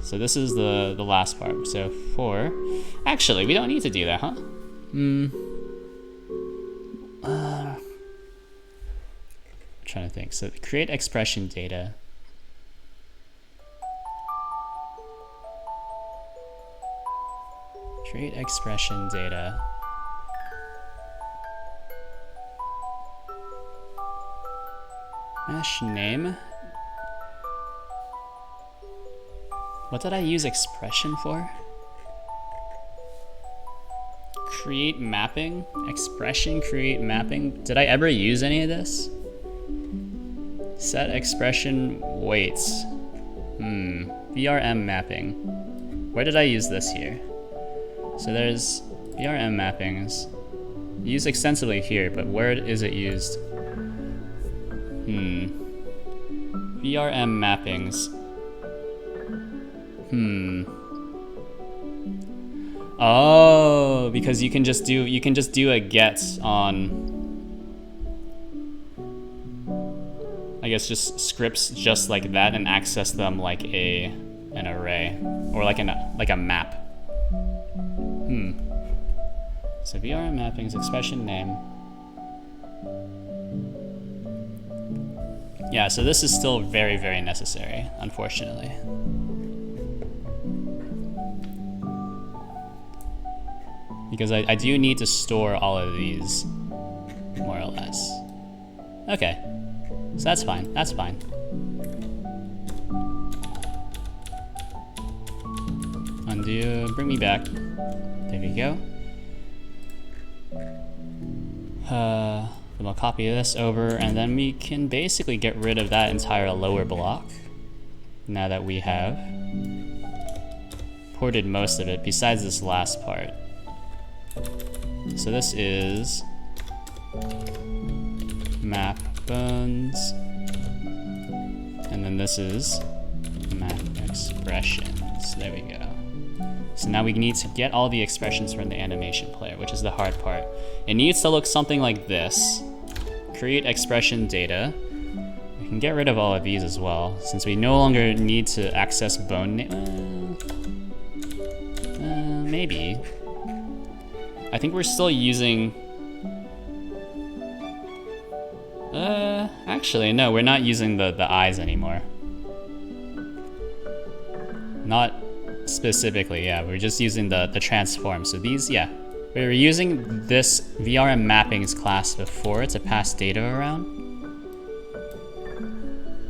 A: So this is the last part. So for, actually, we don't need to do that, huh? I'm trying to think. So create expression data. Create expression data. Mesh name. What did I use expression for? Create mapping? Expression create mapping? Did I ever use any of this? Set expression weights. VRM mapping. Where did I use this here? So there's VRM mappings. Used extensively here, but where is it used? VRM mappings. Oh, because you can just do a get on, I guess, just scripts just like that and access them like an array or like a map. So VRM mappings, expression name. Yeah, so this is still very, very necessary, unfortunately. Because I do need to store all of these, more or less. Okay, so that's fine, that's fine. Undo, bring me back. There we go. Then I'll copy this over, and then we can basically get rid of that entire lower block. Now that we have ported most of it, besides this last part. So this is map bones, and then this is map expressions. There we go. So now we need to get all the expressions from the animation player, which is the hard part. It needs to look something like this. Create expression data. We can get rid of all of these as well, since we no longer need to access bone maybe. I think we're still using... actually, no, we're not using the eyes anymore. Not specifically, yeah, we're just using the transform. So these, yeah, we were using this VRM mappings class before to pass data around.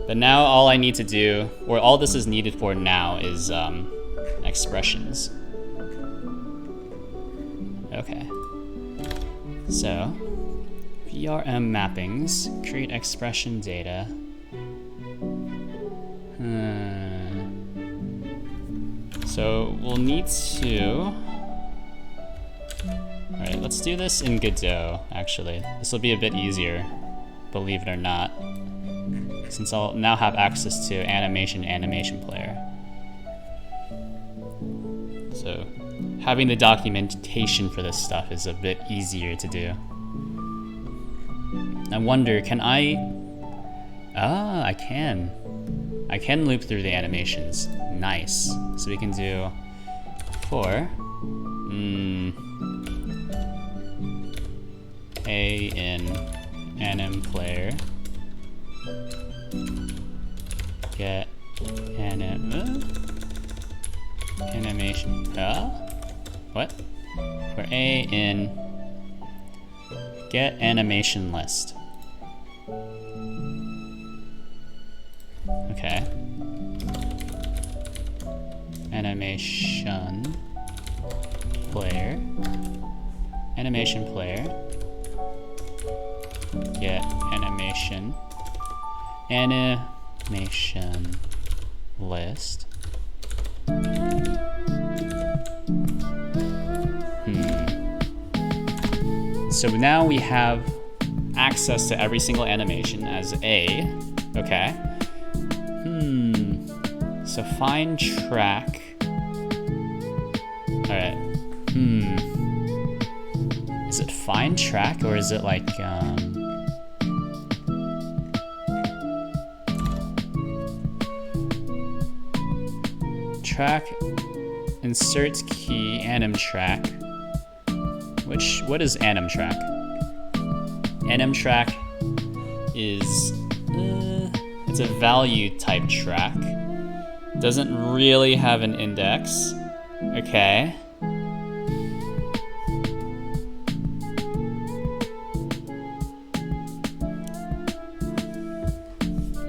A: But now all I need to do, or all this is needed for now, is expressions. Okay. So, VRM mappings, create expression data. So we'll need to... Alright, let's do this in Godot, actually. This will be a bit easier, believe it or not, since I'll now have access to animation player. So having the documentation for this stuff is a bit easier to do. I wonder, can I... Ah, I can. I can loop through the animations. Nice. So we can do for A in anim player get animation. What? For A in get animation list. Okay. Animation player. Animation player. Get animation. Animation list. So now we have access to every single animation as A. Okay. So find track. Alright. Is it find track or is it like track, insert key, anim track. What is anim track? Anim track is, it's a value type track. Doesn't really have an index. Okay.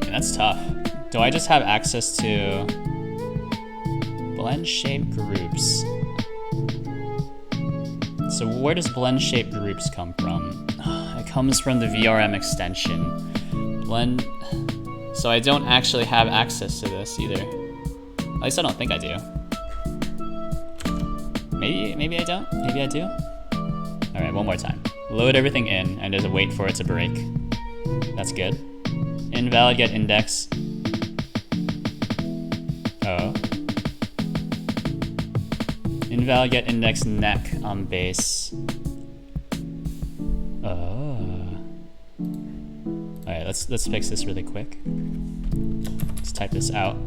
A: That's tough. Do I just have access to blend shape groups? So where does blend shape groups come from? It comes from the VRM extension. Blend. So I don't actually have access to this either. At least I don't think I do. Maybe I don't. Maybe I do. All right, one more time. Load everything in and just wait for it to break. That's good. Invalid get index. Oh. Invalid get index neck on base. Oh. Alright, let's fix this really quick. Let's type this out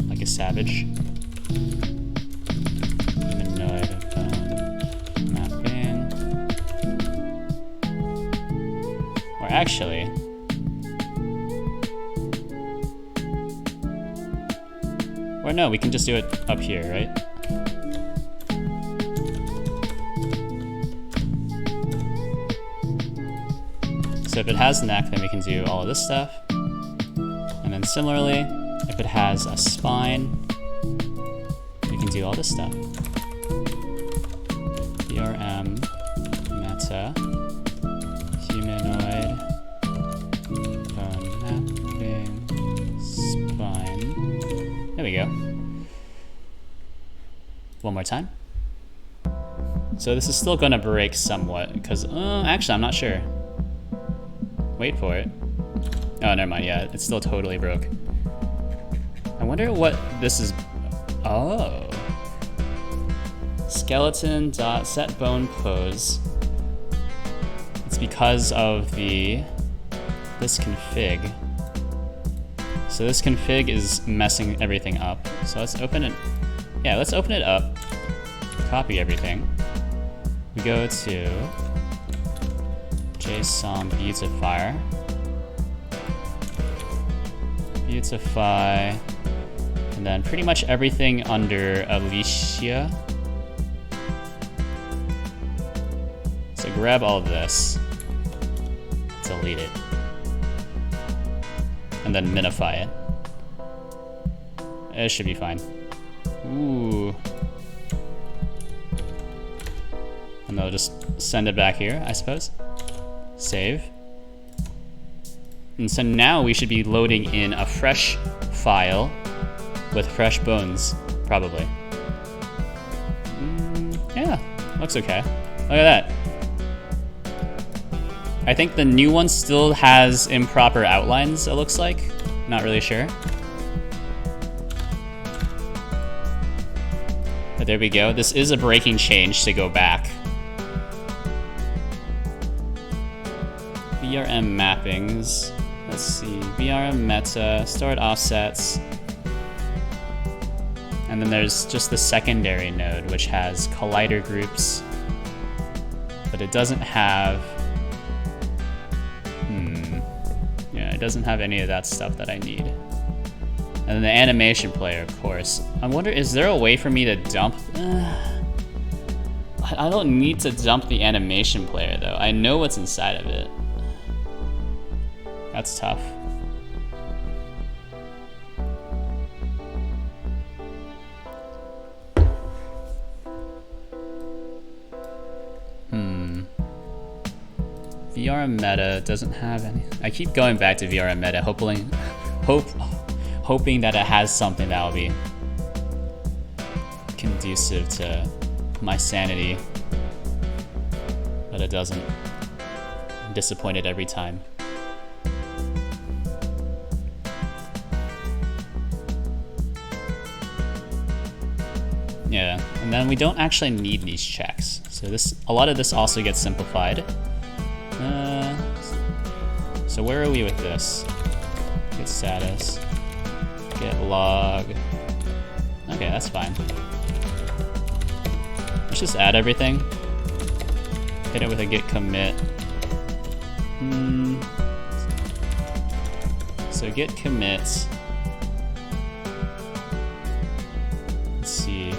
A: like a savage. Humanoid mapping. Or actually, or no, we can just do it up here, right? So if it has neck, then we can do all of this stuff. And then similarly, if it has a spine, we can do all this stuff. VRM, meta, humanoid, mapping, spine. There we go. One more time. So this is still gonna break somewhat, because, actually I'm not sure. Wait for it. Oh, never mind, yeah, it's still totally broke. I wonder what this is, oh. Skeleton dot set bone pose. It's because of this config. So this config is messing everything up. So let's open it. Yeah, let's open it up. Copy everything. We go to JSON beautifier. Beautify. And then pretty much everything under Alicia. So grab all of this. Delete it. And then minify it. It should be fine. Ooh. And they'll just send it back here, I suppose. Save. And so now we should be loading in a fresh file with fresh bones, probably. Yeah, looks okay. Look at that. I think the new one still has improper outlines, it looks like. Not really sure. But there we go. This is a breaking change to go back. VRM mappings. Let's see. VRM meta, stored offsets. And then there's just the secondary node, which has collider groups. But it doesn't have... Yeah, it doesn't have any of that stuff that I need. And then the animation player, of course. I wonder, is there a way for me to dump... I don't need to dump the animation player, though. I know what's inside of it. That's tough. VRM meta doesn't have any. I keep going back to VRM meta, hoping that it has something that will be conducive to my sanity, but it doesn't. I'm disappointed every time. Yeah, and then we don't actually need these checks. So a lot of this also gets simplified. So where are we with this? Get status, get log. Okay, that's fine. Let's just add everything. Hit it with a git commit. So git commits. Let's see.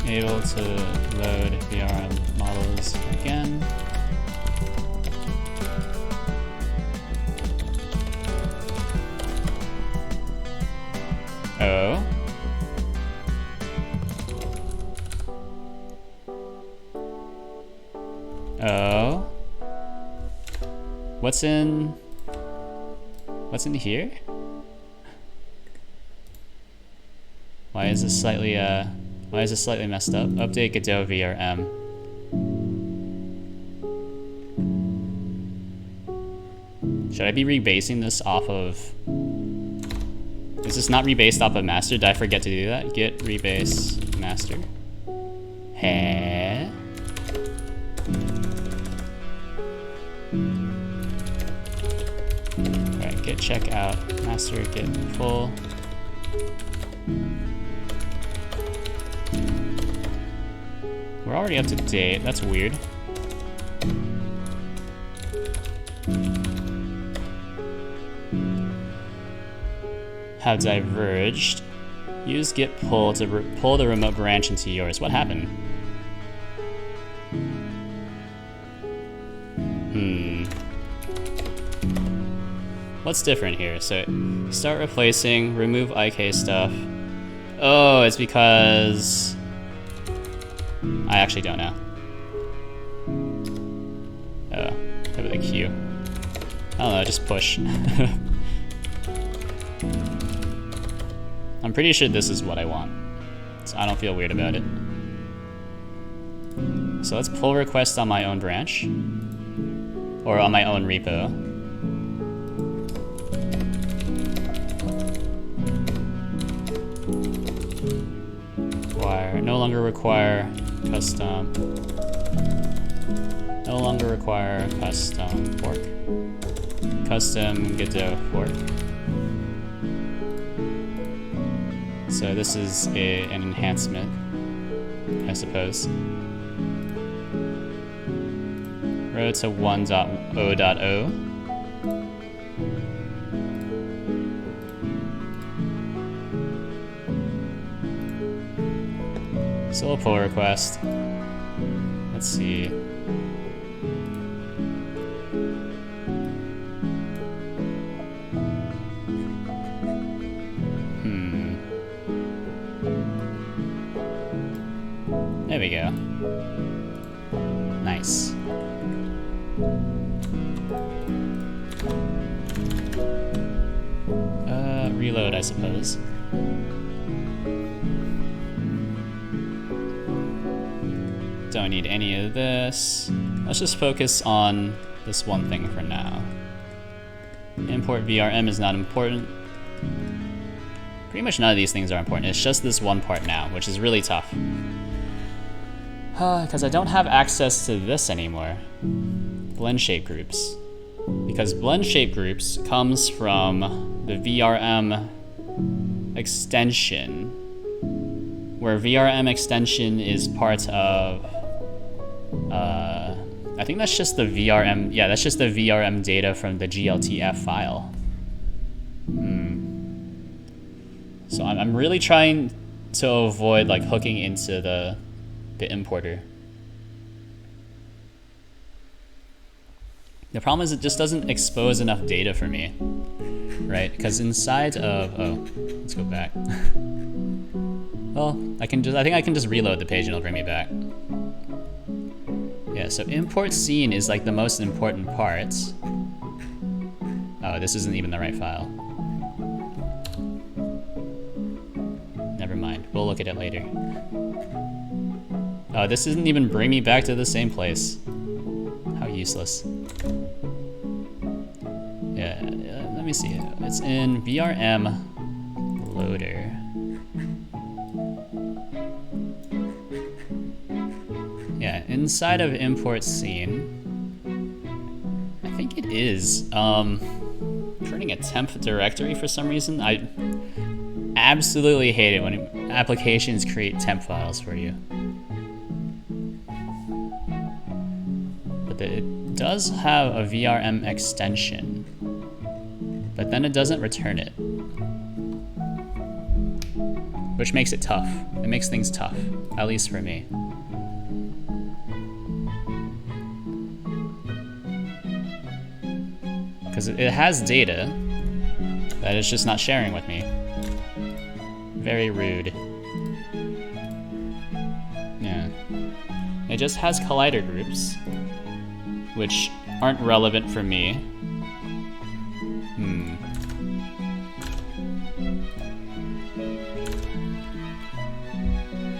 A: Able to load VRM models again. Oh. Oh. What's in here? Why is this slightly messed up? Update Godot VRM. Should I be rebasing this off of... Is this not rebased off of master? Did I forget to do that? Git rebase master. Heh? Alright, git check out, master git full. We're already up to date, that's weird. Have diverged. Use git pull to pull the remote branch into yours. What happened? What's different here? So start replacing, remove IK stuff. Oh, it's because... I actually don't know. Oh, over the Q. I don't know, just push. I'm pretty sure this is what I want, so I don't feel weird about it. So let's pull request on my own branch, or on my own repo. No longer require custom. No longer require custom fork. Custom Godot fork. So this is an enhancement, I suppose. Row to 1.0.0. Still a pull request. Let's see. There we go. Nice. Reload, I suppose. Don't need any of this. Let's just focus on this one thing for now. Import VRM is not important. Pretty much none of these things are important. It's just this one part now, which is really tough. Because I don't have access to this anymore. Blend shape groups. Because blend shape groups comes from the VRM extension, where VRM extension is part of I think that's just the VRM, yeah, that's just the VRM data from the GLTF file. So I'm really trying to avoid like hooking into the importer. The problem is it just doesn't expose enough data for me, right? Because inside of, oh, let's go back. Well, I think I can just reload the page and it'll bring me back. Yeah, so import scene is like the most important part. Oh, this isn't even the right file. Never mind, we'll look at it later. Oh, this doesn't even bring me back to the same place. How useless. Yeah, let me see. It's in VRM loader. Yeah, inside of import scene, I think it is printing a temp directory for some reason. absolutely hate it when applications create temp files for you. But it does have a VRM extension, but then it doesn't return it, which makes it tough. It makes things tough, at least for me. Because it has data that it's just not sharing with me. Very rude. Yeah. It just has collider groups, which aren't relevant for me.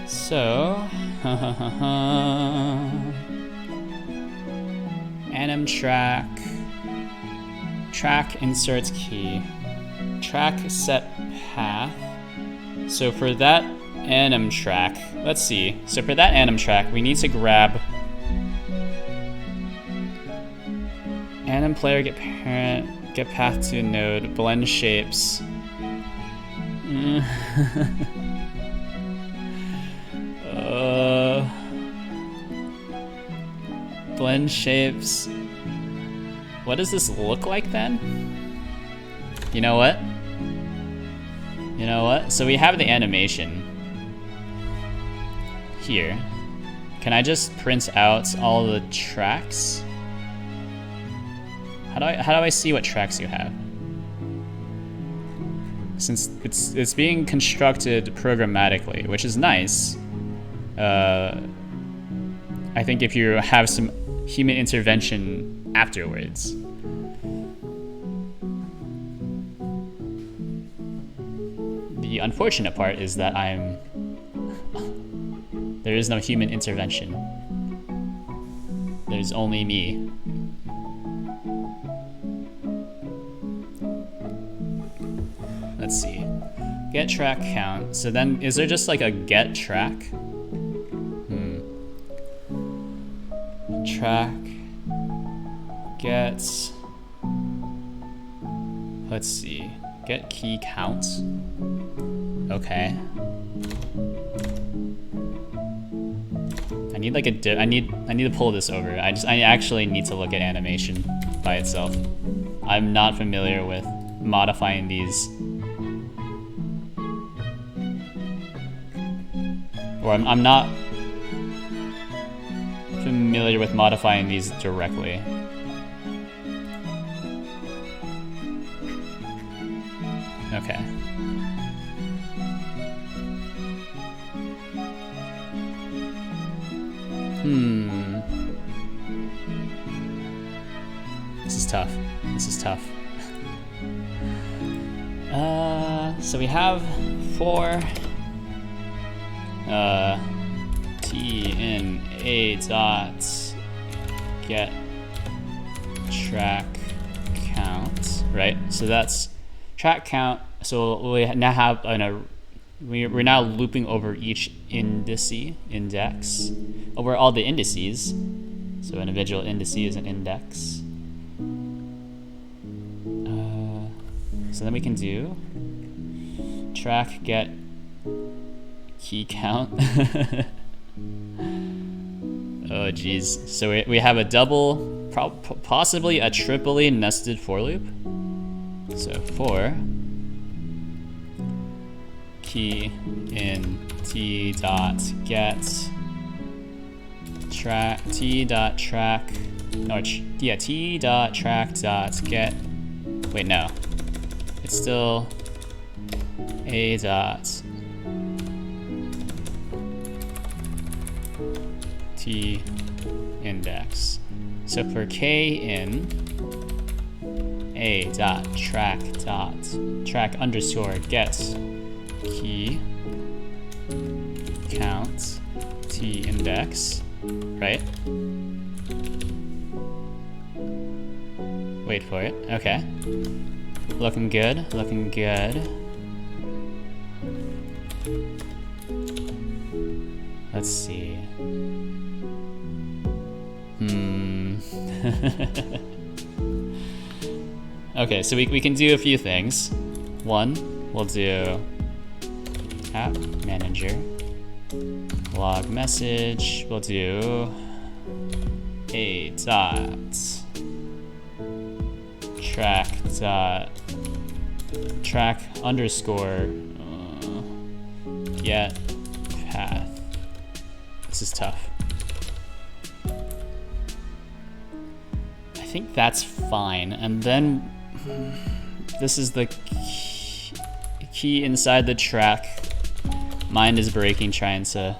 A: So, anim track, track inserts key, track set path. So for that anim track, let's see. So for that anim track, we need to grab anim player, get parent, get path to node, blend shapes. Blend shapes. What does this look like then? You know what? You know what? So we have the animation here. Can I just print out all the tracks? How do I see what tracks you have? Since it's being constructed programmatically, which is nice. I think if you have some human intervention afterwards. The unfortunate part is that there is no human intervention. There's only me. Let's see. Get track count. So then, is there just like a get track? Track. Get. Let's see. Get key count. Okay. I need like a I need to pull this over. I actually need to look at animation by itself. I'm not familiar with modifying these. Or I'm not familiar with modifying these directly. Okay. This is tough. This is tough. So we have 4 t in a dot get track count, right? So that's track count. So we now have we're now looping over each index over all the indices. So individual indice is an index. So then we can do track get key count. Oh geez. So we have a double, possibly a triply nested for loop. So for key in t dot get track t dot track t dot track dot get. Wait, no. It's still a dot t index. So for k in a dot track underscore get key count t index, right? Wait for it. Okay. Looking good. Looking good. Let's see. Okay, so we can do a few things. One, we'll do app manager, log message, we'll do a dot track underscore get path. This is tough. I think that's fine. And then this is the key inside the track. Mind is breaking trying to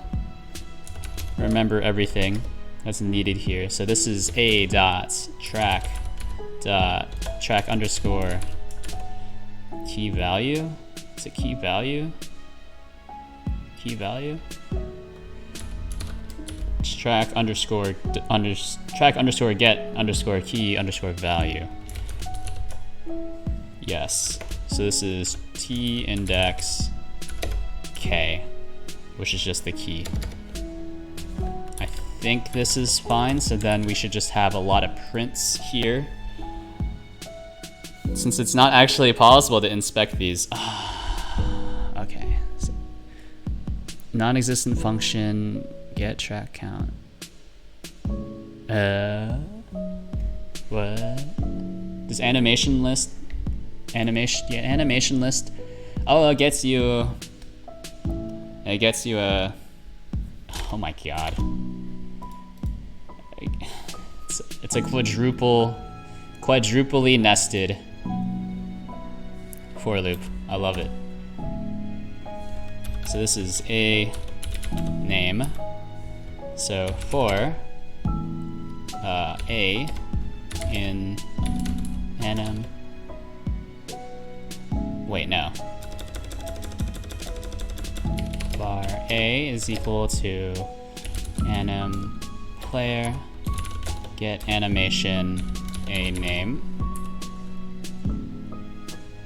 A: remember everything that's needed here. So this is a dot track underscore key value. Is it key value? Key value? It's track underscore get underscore key underscore value. Yes. So this is t index k, which is just the key. I think this is fine, so then we should just have a lot of prints here. Since it's not actually possible to inspect these. Okay. So, non-existent function, get track count. What? Does animation list? Animation list. Oh, it gets you a. Oh my god. It's a quadruply nested for loop. I love it. So this is a name. So for a in anim. Wait, no. Var a is equal to anim player get animation a name.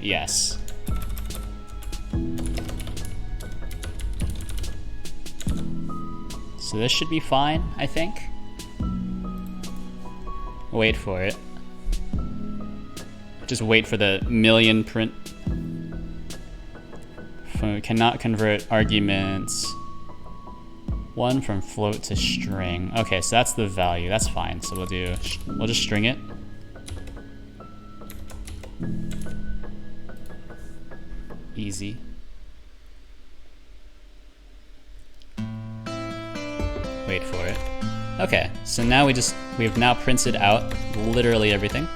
A: Yes. So this should be fine, I think. Wait for it. Just wait for the million print. Cannot convert arguments. One from float to string. Okay, so that's the value. That's fine. So we'll just string it. Easy. Wait for it. Okay, so now we've now printed out literally everything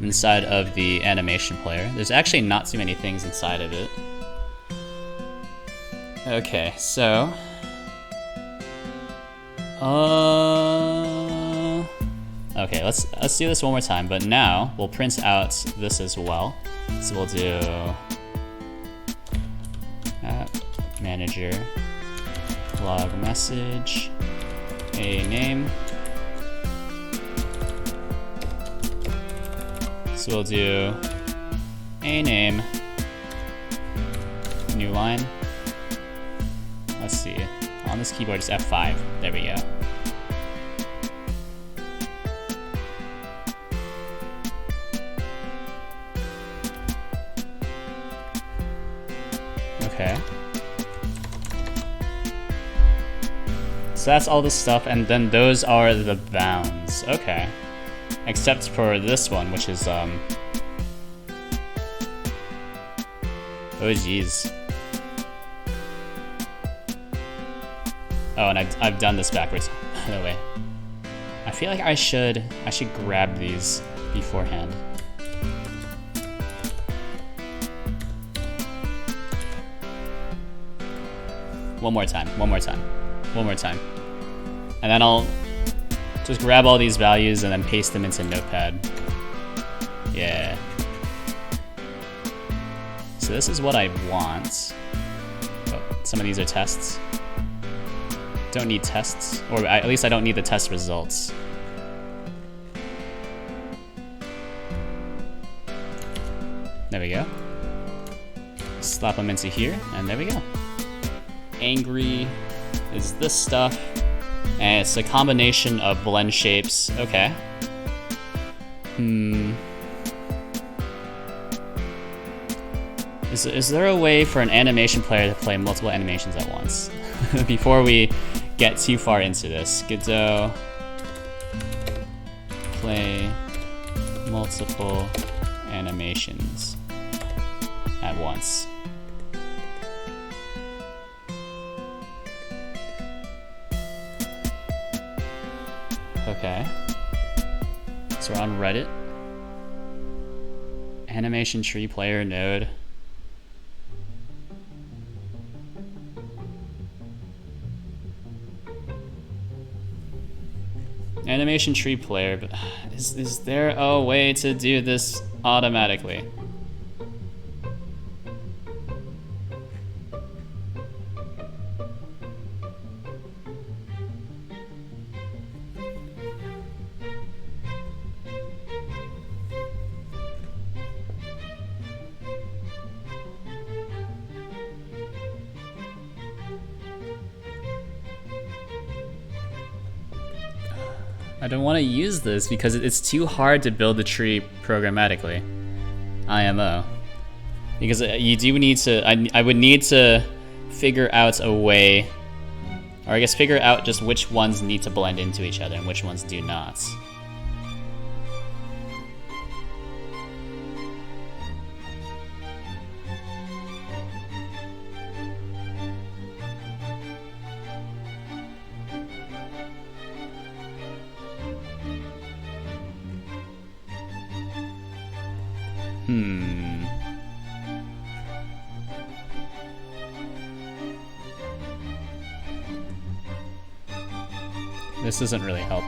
A: inside of the animation player. There's actually not too many things inside of it. Okay, so okay, let's do this one more time, but now we'll print out this as well. So we'll do app manager log message a name. So we'll do a name new line. Let's see. On this keyboard, it's F5. There we go. Okay. So that's all the stuff, and then those are the bounds. Okay. Except for this one, which is, oh geez. Oh, and I've done this backwards, by the way. I feel like I should grab these beforehand. One more time. And then I'll just grab all these values and then paste them into Notepad. Yeah. So this is what I want. Oh, some of these are tests. Don't need tests, or at least I don't need the test results. There we go. Slap them into here, and there we go. Angry is this stuff, and it's a combination of blend shapes. Okay. Is there a way for an animation player to play multiple animations at once? Before we get too far into this, Godot, play multiple animations at once. Okay. So we're on Reddit. Animation tree player node. Animation tree player, but is there a way to do this automatically? I don't want to use this because it's too hard to build the tree programmatically. IMO. Because you do need to, I would need to figure out a way, or I guess figure out just which ones need to blend into each other and which ones do not. This doesn't really help.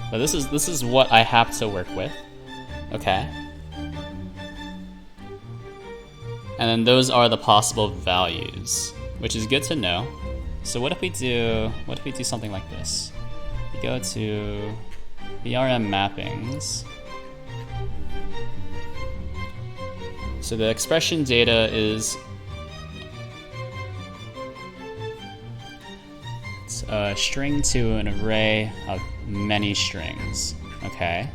A: But this is what I have to work with. Okay. And then those are the possible values, which is good to know. So what if we do something like this? We go to VRM mappings. So the expression data is a string to an array of many strings. Okay.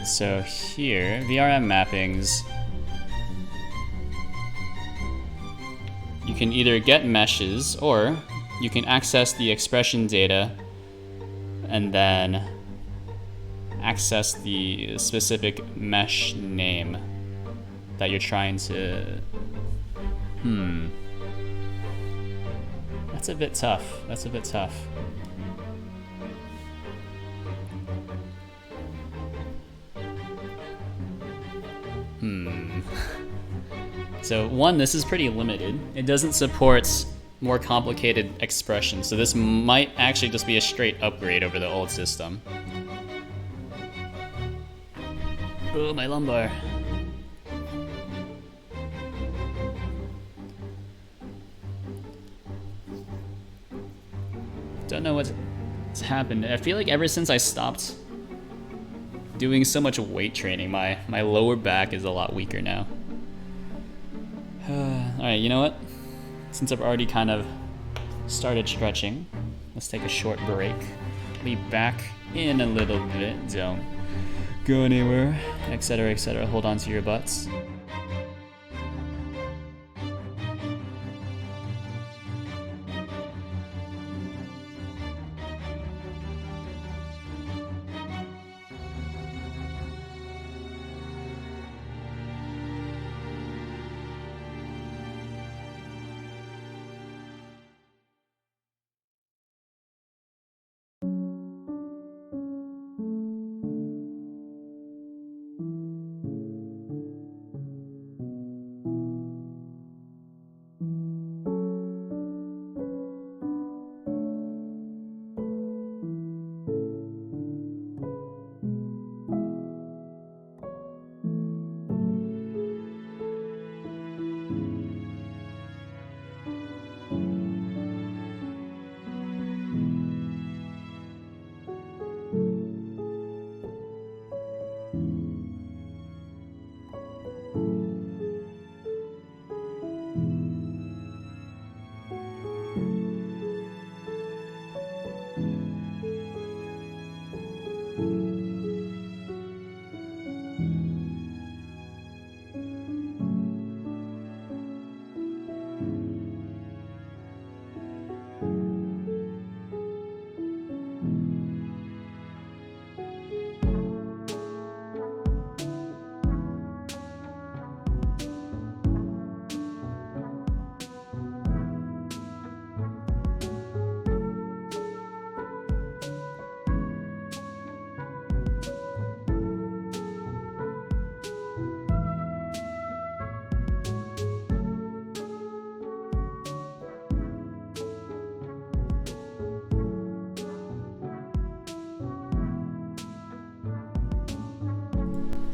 A: So here, VRM mappings, you can either get meshes or you can access the expression data and then access the specific mesh name that you're trying to... That's a bit tough. That's a bit tough. So one, this is pretty limited. It doesn't support more complicated expressions, so this might actually just be a straight upgrade over the old system. Oh, my lumbar. Don't know what's happened. I feel like ever since I stopped doing so much weight training, my lower back is a lot weaker now. Alright, you know what? Since I've already kind of started stretching, let's take a short break. Be back in a little bit. Don't go anywhere, etc., etc. Hold on to your butts.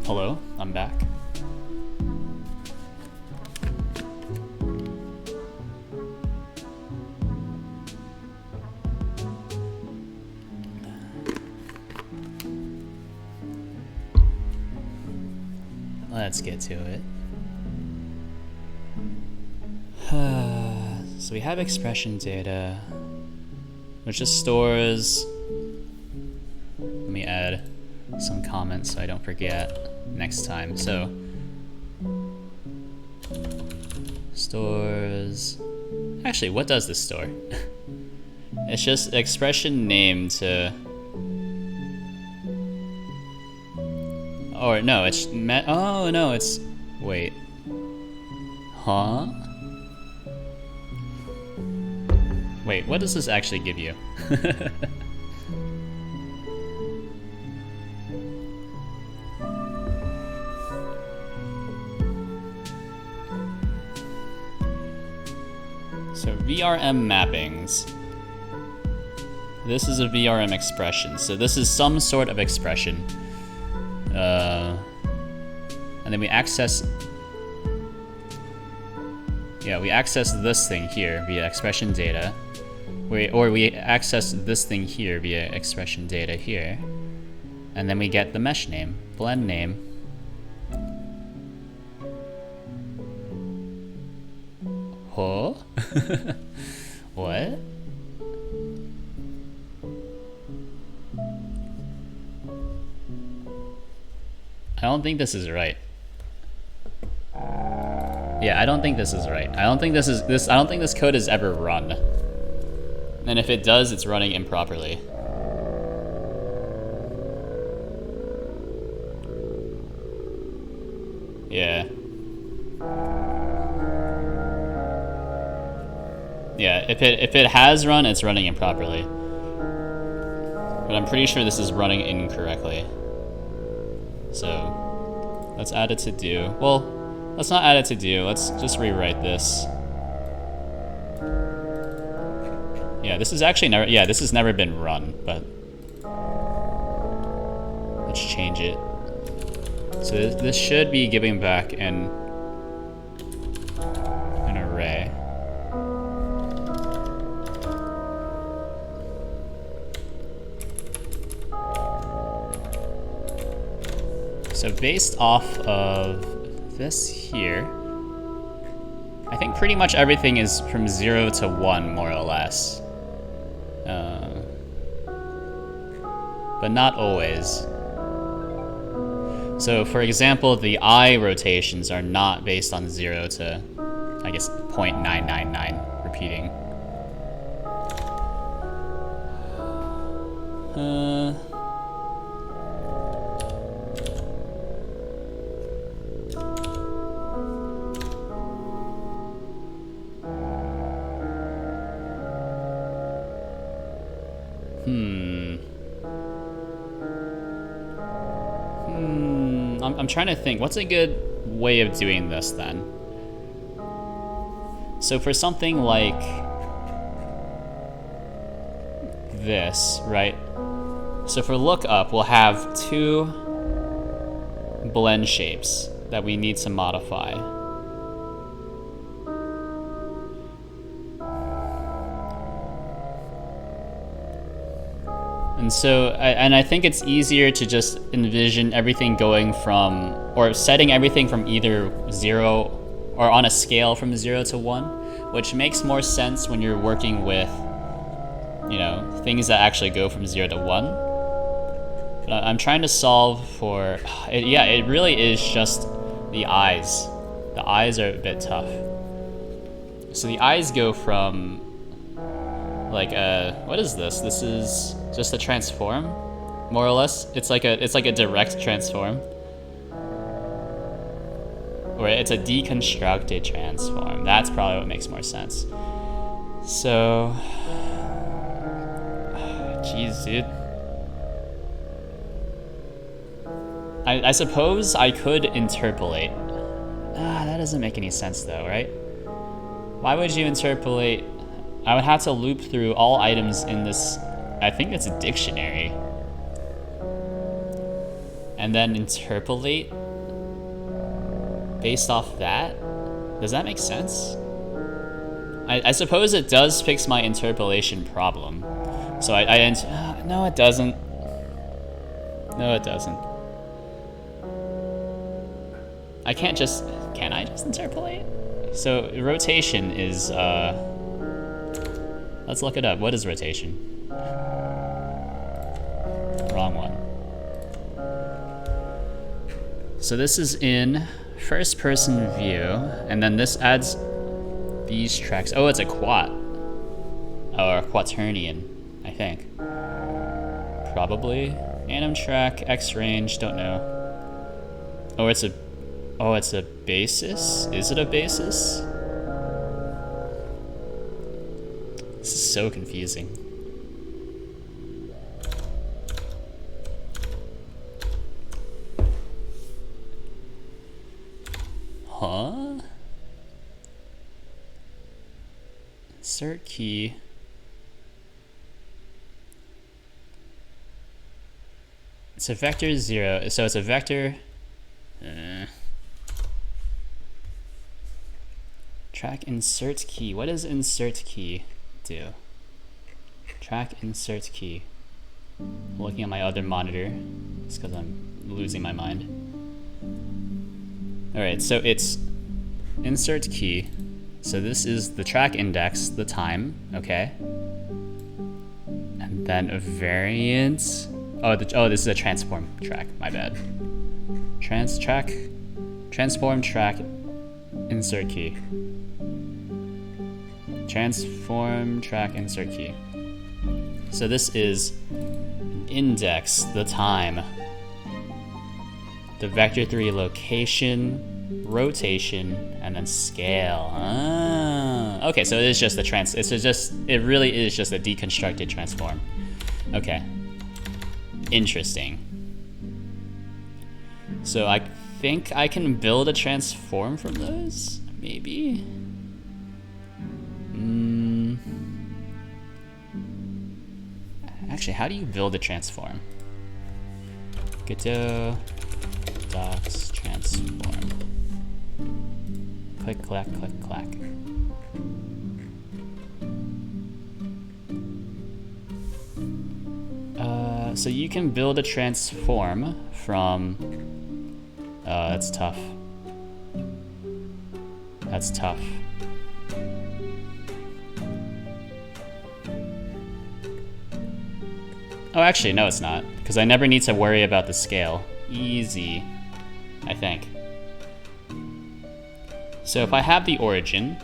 A: Hello, I'm back. Let's get to it. So we have expression data, which just stores. Let me add some comments so I don't forget next time. So stores. Actually, what does this store? It's just expression name to. Or no, it's oh no, it's wait. Huh? Wait, what does this actually give you? So VRM mappings. This is a VRM expression. So this is some sort of expression. And then we access. Yeah, we access this thing here via expression data. We access this thing here via expression data here. And then we get the mesh name, blend name. Huh? What? I don't think this is right. Yeah, I don't think this is right. I don't think this code has ever run. And if it does, it's running improperly. Yeah. Yeah, if it has run, it's running improperly. But I'm pretty sure this is running incorrectly. So let's add it to do. Well, let's not add it to do. Let's just rewrite this. Yeah, this is actually never. Yeah, this has never been run, but let's change it. So this should be giving back an array. So based off of this here, I think pretty much everything is from 0 to 1, more or less. But not always. So for example, the eye rotations are not based on 0 to, I guess, 0.999 repeating. I'm trying to think, what's a good way of doing this then? So for something like this, right? So for lookup, we'll have two blend shapes that we need to modify. And so, I think it's easier to just envision everything going from, or setting everything from either 0 or on a scale from 0 to 1, which makes more sense when you're working with, you know, things that actually go from 0 to 1. But I'm trying to solve for, yeah, it really is just the eyes. The eyes are a bit tough. So the eyes go from, like, what is this? This is just a transform, more or less. It's like a direct transform, or it's a deconstructed transform. That's probably what makes more sense. So, jeez, dude. I suppose I could interpolate. That doesn't make any sense though, right? Why would you interpolate? I would have to loop through all items in this, I think it's a dictionary. and then interpolate based off that? Does that make sense? I suppose it does fix my interpolation problem. So no it doesn't. No it doesn't. Can I just interpolate? So rotation is, let's look it up. What is rotation? Wrong one. So this is in first person view, and then this adds these tracks. Oh, it's a quat. Or quaternion, I think. Probably. Anim track, X range, don't know. Oh, it's a basis? Is it a basis? This is so confusing. Huh? Insert key. It's a vector 0, so it's a vector. Track insert key. What does insert key do? Track insert key. I'm looking at my other monitor. It's because I'm losing my mind. Alright, so it's insert key. So this is the track index, the time, okay? And then a variant. Oh, this is a transform track, my bad. Transform track, insert key. Transform track, insert key. So this is index, the time, the vector 3 location, rotation, and then scale. Ah, okay, so it is just it really is just a deconstructed transform. Okay. Interesting. So I think I can build a transform from those? Maybe? Actually, how do you build a transform? Godot docs transform. Click, clack, click, clack. So you can build a transform from... Oh, that's tough. That's tough. Oh, actually, no, it's not. Because I never need to worry about the scale. Easy, I think. So if I have the origin,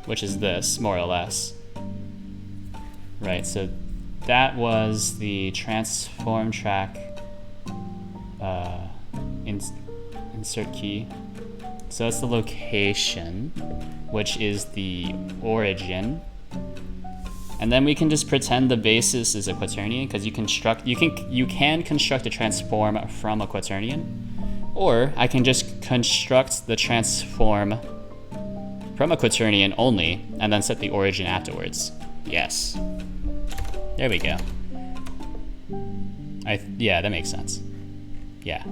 A: which is this, more or less. Right, so that was the transform track insert key. So that's the location, which is the origin. And then we can just pretend the basis is a quaternion, because you can construct a transform from a quaternion, or I can just construct the transform from a quaternion only, and then set the origin afterwards. Yes. There we go. Yeah, that makes sense. Yeah.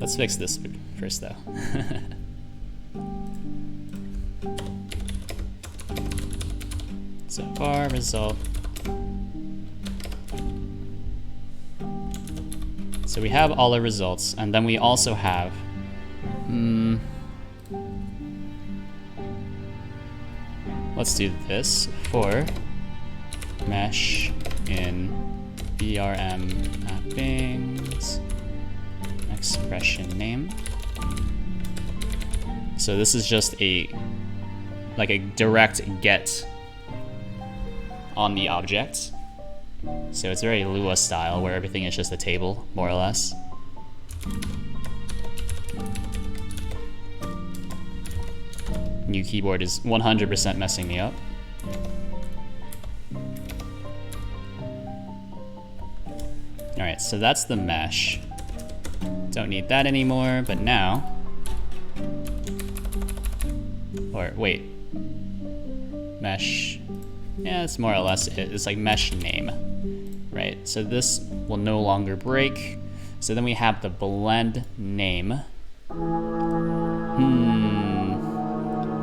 A: Let's fix this first, though. So var result. So we have all the results, and then we also have let's do this for mesh in BRM mappings expression name. So this is just like a direct get on the object. So it's very Lua style, where everything is just a table, more or less. New keyboard is 100% messing me up. Alright, so that's the mesh. Don't need that anymore, but now... Or, wait. Mesh Yeah, it's more or less it. It's like mesh name, right? So this will no longer break. So then we have the blend name.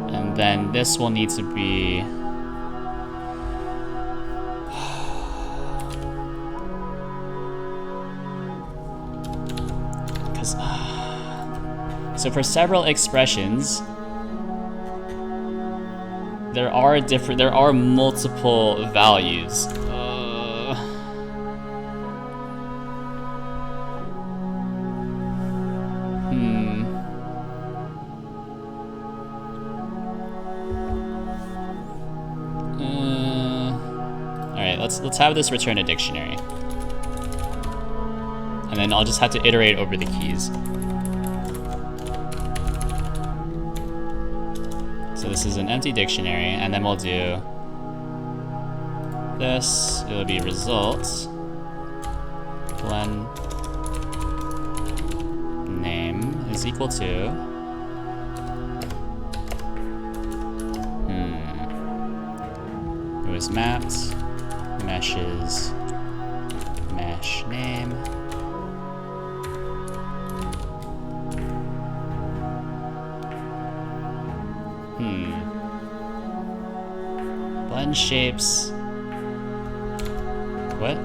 A: And then this will need to be... So for several expressions, there are multiple values. Alright, let's have this return a dictionary. And then I'll just have to iterate over the keys. So this is an empty dictionary, and then we'll do this. It'll be results blend name is equal to it was mapped meshes mesh name. Blend shapes. What?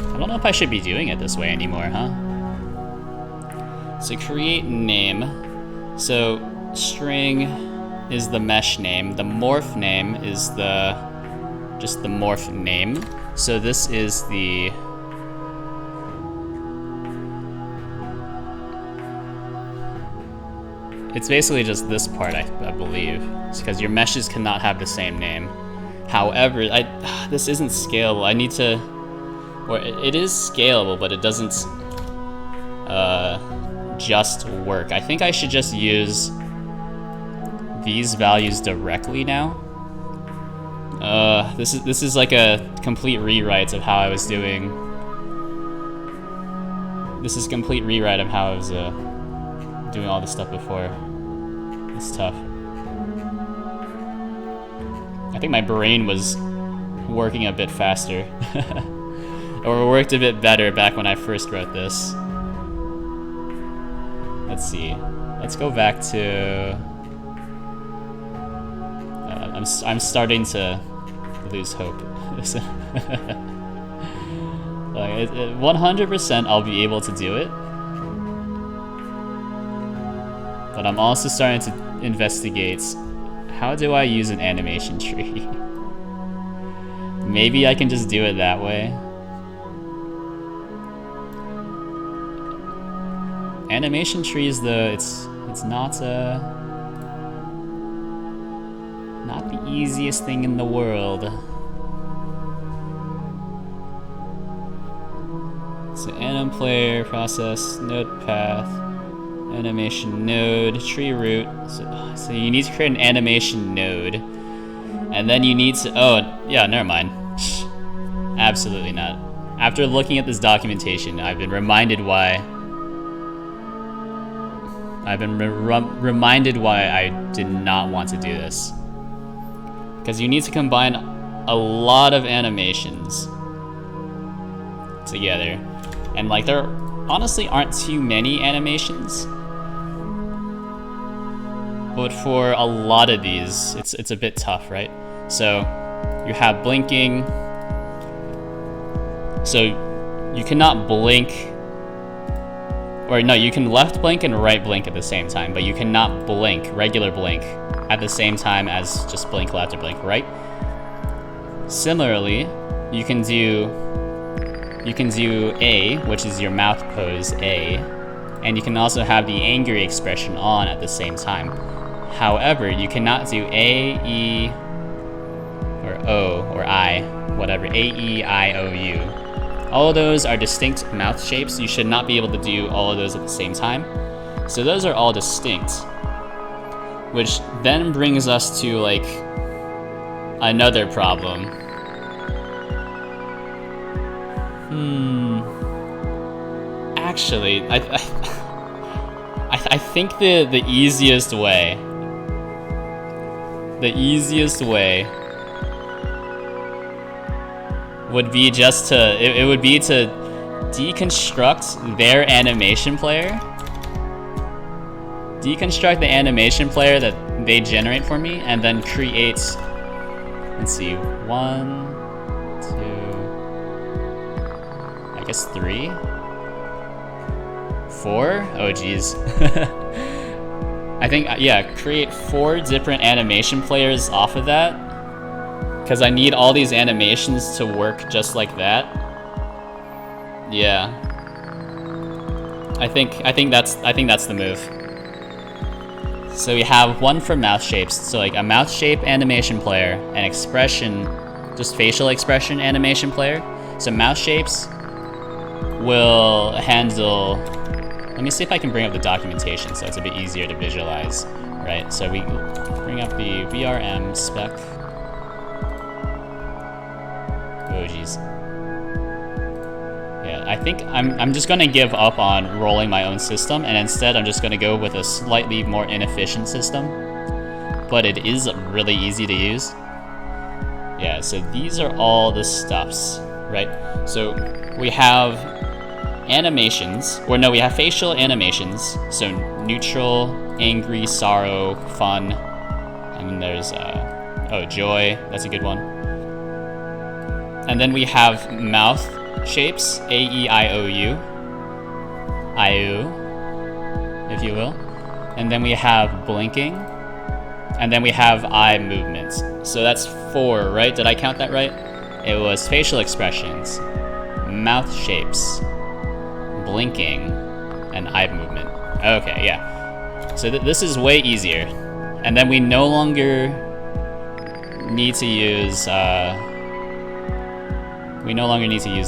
A: I don't know if I should be doing it this way anymore, huh? So create name. So string is the mesh name. The morph name is just the morph name. So this is the it's basically just this part, I believe. It's because your meshes cannot have the same name. However, this isn't scalable. I need to, or it is scalable, but it doesn't just work. I think I should just use these values directly now. This is like a complete rewrite of how I was doing. This is a complete rewrite of how I was doing all this stuff before. It's tough. I think my brain was working a bit faster. Or worked a bit better back when I first wrote this. Let's see. Let's go back to... I'm starting to lose hope. Like 100% I'll be able to do it. But I'm also starting to investigate, how do I use an animation tree? Maybe I can just do it that way. Animation trees, though, it's not the easiest thing in the world. So anim player, process, node path, animation node, tree root. So you need to create an animation node. And then you need to, oh, yeah, never mind. Absolutely not. After looking at this documentation, I've been reminded why reminded why I did not want to do this. Because you need to combine a lot of animations together. And like there honestly aren't too many animations. But for a lot of these, it's a bit tough, right? So you have blinking. So you cannot blink, or no, you can left blink and right blink at the same time, but you cannot blink, regular blink, at the same time as just blink left or blink right. Similarly, you can do A, which is your mouth pose A, and you can also have the angry expression on at the same time. However, you cannot do A, E, or O, or I, whatever, A, E, I, O, U. All of those are distinct mouth shapes. You should not be able to do all of those at the same time. So those are all distinct. which then brings us to like another problem. Actually, I think the easiest way would be just to it would be to deconstruct their animation player. Deconstruct the animation player that they generate for me, and then create, let's see, 1, 2, I guess 3, 4? Oh geez. I think, yeah, create 4 different animation players off of that, because I need all these animations to work just like that. Yeah. I think that's the move. So we have one for mouth shapes, so like a mouth shape animation player, an expression, just facial expression animation player. So mouth shapes will handle, let me see if I can bring up the documentation so it's a bit easier to visualize, right? So we bring up the VRM spec. Oh geez. Yeah, I think I'm just gonna give up on rolling my own system, and instead I'm just gonna go with a slightly more inefficient system, but it is really easy to use. Yeah, so these are all the stuffs, right? So we have animations, or no, we have facial animations. So neutral, angry, sorrow, fun, and then there's oh, joy. That's a good one. And then we have mouth shapes, A-E-I-O-U, I-O, if you will. And then we have blinking, and then we have eye movements. So that's 4, right? Did I count that right? It was facial expressions, mouth shapes, blinking, and eye movement. Okay, yeah. So this is way easier. And then we no longer need to use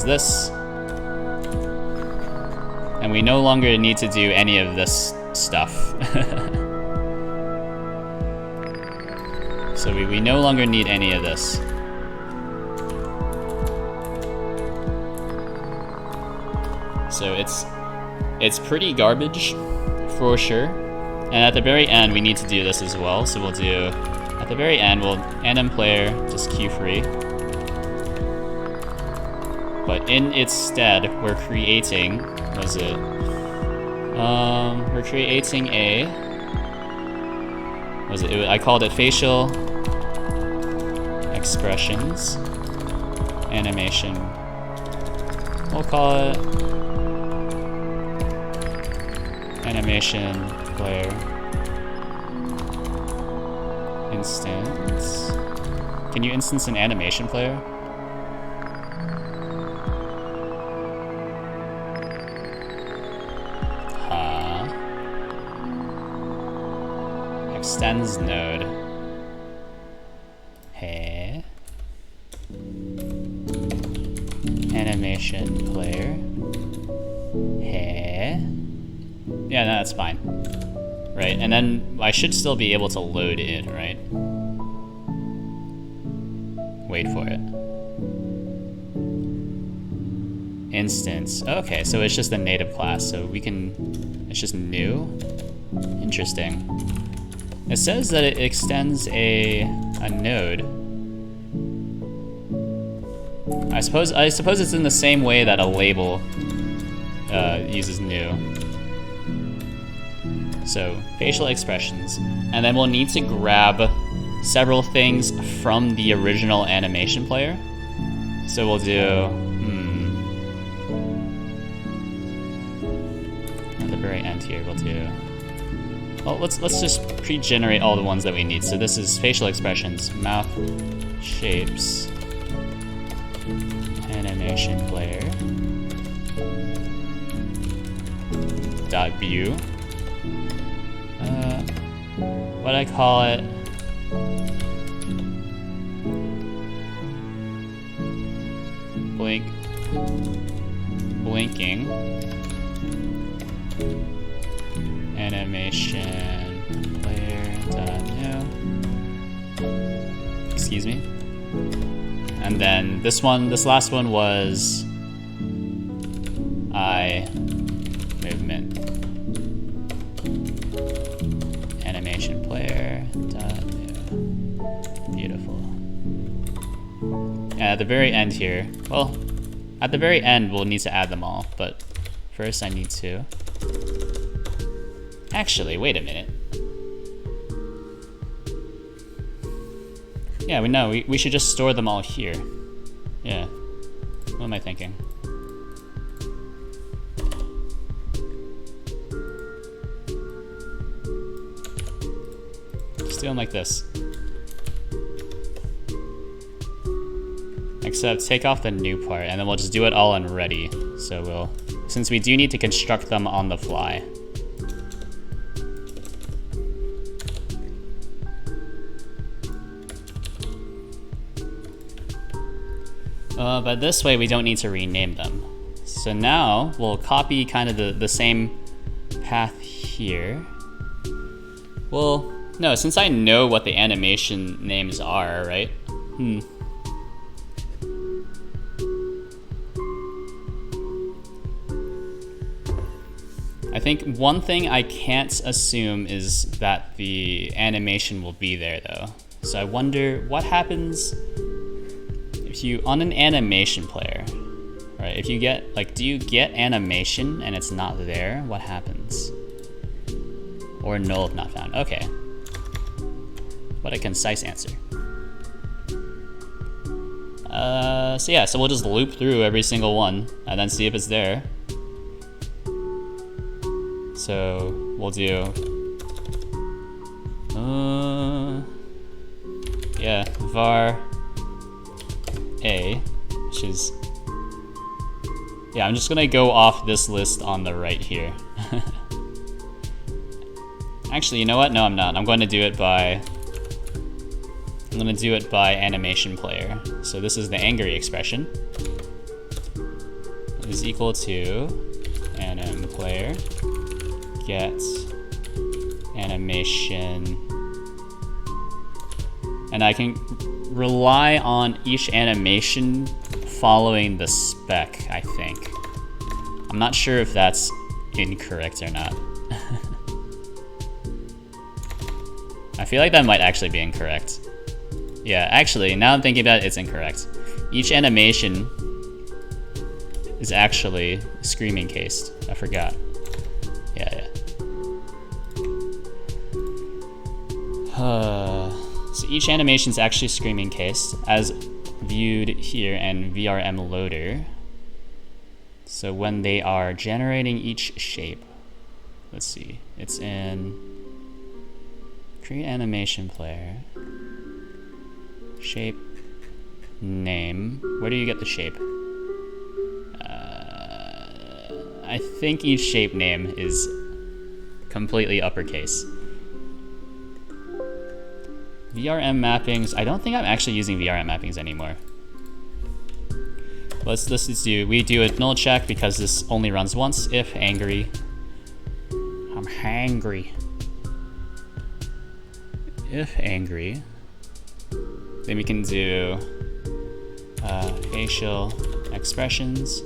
A: this. And we no longer need to do any of this stuff. So we no longer need any of this. So it's pretty garbage, for sure. And at the very end, we need to do this as well. So we'll do, at the very end, we'll anim player, just cue free. But in its stead, we're creating, what is it? We're creating a, what was it? I called it facial expressions animation. We'll call it animation player instance. Can you instance an animation player? Extends node. Hey. Animation player. Hey. Yeah, no, that's fine. Right, and then I should still be able to load in, right? Wait for it. Instance. Okay, so it's just a native class, so we can, it's just new. Interesting. It says that it extends a node. I suppose it's in the same way that a label uses new. So facial expressions, and then we'll need to grab several things from the original animation player. So we'll do at the very end here. We'll do. Well, let's just pre-generate all the ones that we need. So this is facial expressions, mouth shapes, animation player, dot view. What I call it? Blinking. Animation player. new. Excuse me. And then this last one was I movement animation player dot new. Beautiful. And at the very end here, well, at the very end we'll need to add them all, but first I need to. Actually, wait a minute. Yeah, we should just store them all here. Yeah. What am I thinking? Just do them like this. Except take off the new part, and then we'll just do it all in ready. So since we do need to construct them on the fly. But this way we don't need to rename them. So now we'll copy kind of the same path here. Well, no, since I know what the animation names are, right? I think one thing I can't assume is that the animation will be there though. So I wonder what happens if you, on an animation player, right? If you get, like, do you get animation and it's not there? What happens? Or null if not found. Okay. What a concise answer. So yeah, so we'll just loop through every single one and then see if it's there. So we'll do, yeah, var a, which is, yeah, I'm just gonna go off this list on the right here. Actually, you know what? No, I'm not. I'm going to do it by animation player. So this is the angry expression. Is equal to anim player get animation, and I can rely on each animation following the spec, I think. I'm not sure if that's incorrect or not. I feel like that might actually be incorrect. Yeah, actually, now I'm thinking about it, it's incorrect. Each animation is actually screaming cased. I forgot. Yeah. So each animation is actually screaming cased as viewed here in VRM loader. So when they are generating each shape, let's see, it's in create animation player, shape name. Where do you get the shape? I think each shape name is completely uppercase. VRM mappings, I don't think I'm actually using VRM mappings anymore. Let's do, we do a null check because this only runs once, if angry. I'm hangry. If angry, then we can do facial expressions,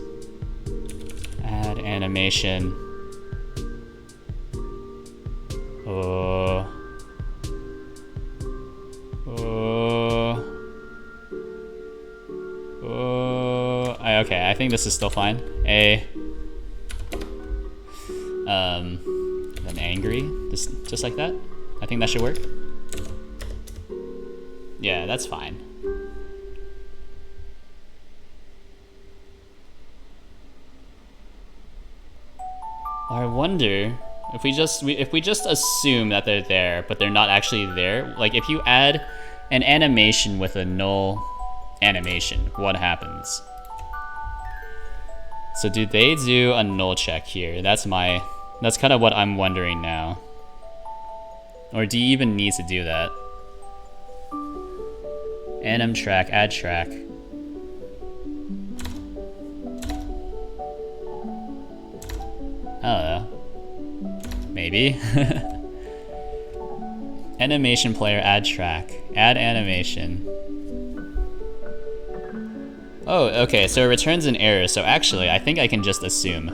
A: add animation. Okay, I think this is still fine. Then angry, just like that. I think that should work. Yeah, that's fine. I wonder if we just assume that they're there, but they're not actually there. Like if you add an animation with a null animation, what happens? So do they do a null check here? That's kind of what I'm wondering now. Or do you even need to do that? Anim track, add track. I don't know. Maybe. Animation player, add track. Add animation. Oh, okay, so it returns an error. So actually, I think I can just assume.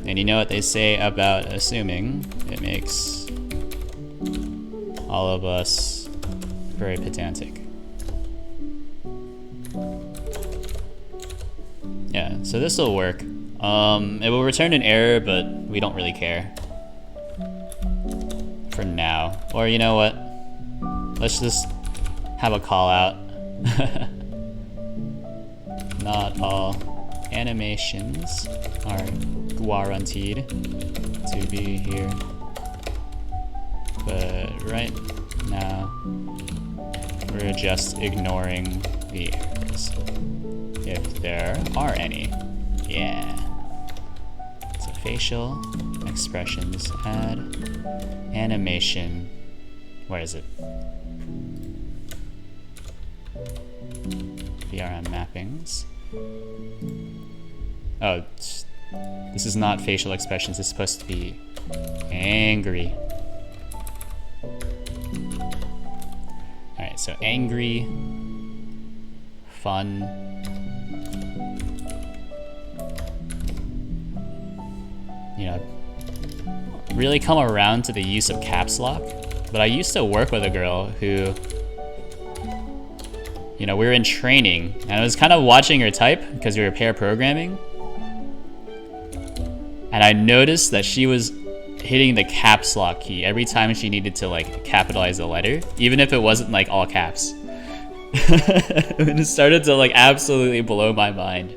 A: And you know what they say about assuming? It makes all of us very pedantic. Yeah, so this will work. It will return an error, but we don't really care. For now. Or you know what? Let's just have a call out. Not all animations are guaranteed to be here. But right now, we're just ignoring the errors. If there are any. Yeah. So facial expressions, add animation. Where is it? VRM mappings. Oh, this is not facial expressions. It's supposed to be angry. Alright, so angry, fun. You know, really come around to the use of caps lock. But I used to work with a girl who, you know, we were in training, and I was kind of watching her type because we were pair programming. And I noticed that she was hitting the caps lock key every time she needed to like capitalize a letter, even if it wasn't like all caps. And it started to like absolutely blow my mind.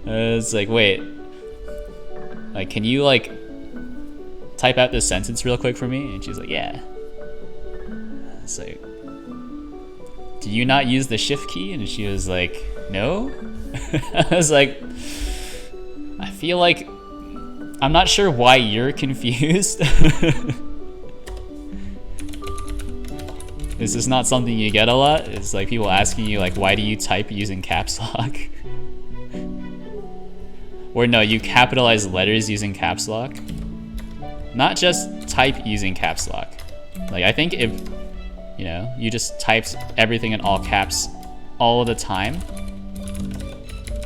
A: It's like, wait, like, can you like type out this sentence real quick for me? And she's like, yeah. It's like, do you not use the shift key? And she was like, no. I was like, I feel like, I'm not sure why you're confused. This is not something you get a lot. It's like people asking you like, why do you type using caps lock? Or no, you capitalize letters using caps lock. Not just type using caps lock. Like, I think if, you know, you just typed everything in all caps all the time.